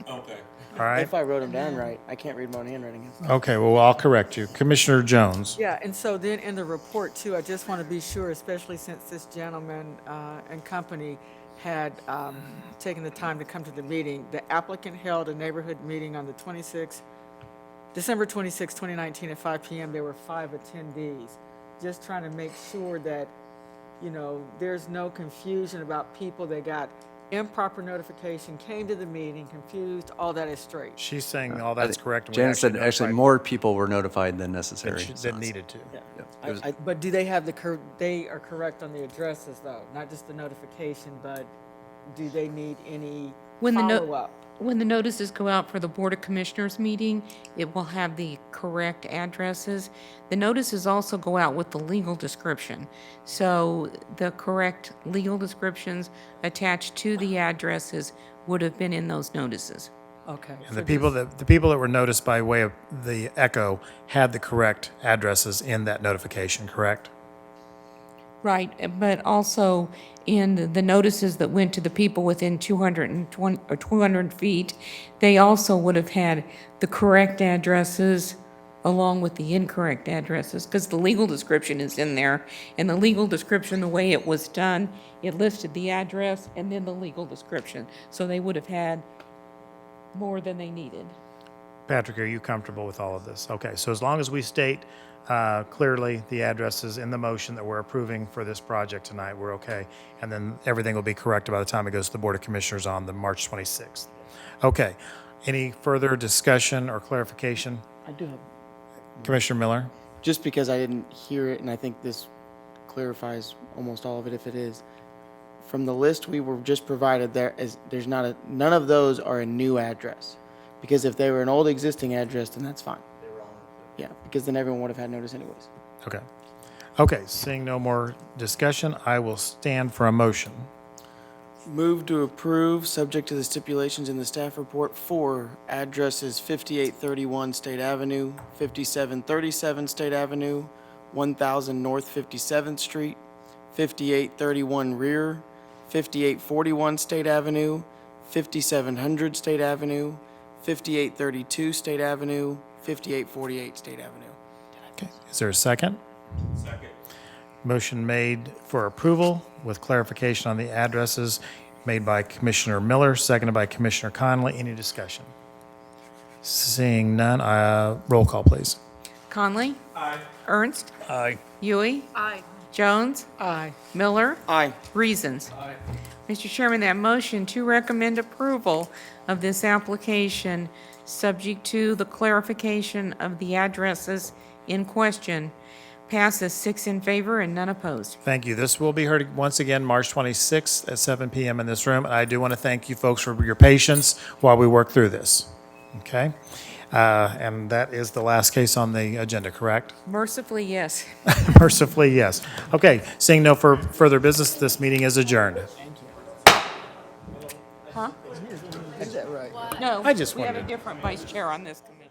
Okay. All right? If I wrote them down right, I can't read my own handwriting. Okay, well, I'll correct you. Commissioner Jones. yeah, and so then in the report too, I just want to be sure, especially since this gentleman and company had taken the time to come to the meeting, the applicant held a neighborhood meeting on the December 26, 2019 at 5 p.m. There were 5 attendees. Just trying to make sure that, there's no confusion about people that got improper notification, came to the meeting, confused, all that is straight. She's saying all that's correct. and we Janet said actually notified more people were notified than necessary. That needed to. But do they have they are correct on the addresses though, not just the notification, but do they need any follow-up? When the notices go out for the Board of Commissioners meeting, it will have the correct addresses. The notices also go out with the legal description. So the correct legal descriptions attached to the addresses would have been in those notices. Okay. And the people that were noticed by way of the Echo had the correct addresses in that notification, correct? Right, but also in the notices that went to the people within 220 or 200 feet, they also would have had the correct addresses along with the incorrect addresses, because the legal description is in there. And the legal description, the way it was done, it listed the address and then the legal description. So they would have had more than they needed. Patrick, are you comfortable with all of this? Okay, so as long as we state clearly the addresses in the motion that we're approving for this project tonight, we're okay. And then everything will be corrected by the time it goes to the Board of Commissioners on the March 26th. Okay, any further discussion or clarification? I do have, Commissioner Miller? just because I didn't hear it, and I think this clarifies almost all of it if it is. From the list we were just provided, there's not a, none of those are a new address. Because if they were an old existing address, then that's fine. Yeah, because then everyone would have had notice anyways. Okay. Okay, seeing no more discussion, I will stand for a motion. Move to approve, subject to the stipulations in the staff report, for addresses 5831 State Avenue, 5737 State Avenue, 1000 North 57th Street, 5831 Rear, 5841 State Avenue, 5700 State Avenue, 5832 State Avenue, 5848 State Avenue. Okay, is there a second? Second. Motion made for approval with clarification on the addresses made by Commissioner Miller, seconded by Commissioner Conley. Any discussion? Seeing none, roll call, please. Conley? Aye. Ernst? Aye. Huey? Aye. Jones? Aye. Miller? Aye. Reasons? Mr. Chairman, that motion to recommend approval of this application, subject to the clarification of the addresses in question, passes 6 in favor and none opposed. Thank you. This will be heard once again March 26th at 7 p.m. in this room. And I do want to thank you folks for your patience while we work through this. Okay? And that is the last case on the agenda, correct? Mercifully, yes. Mercifully, yes. Okay, seeing no further business, this meeting is adjourned. Huh? Is that right? No, I just we have a wondered. different vice chair on this committee.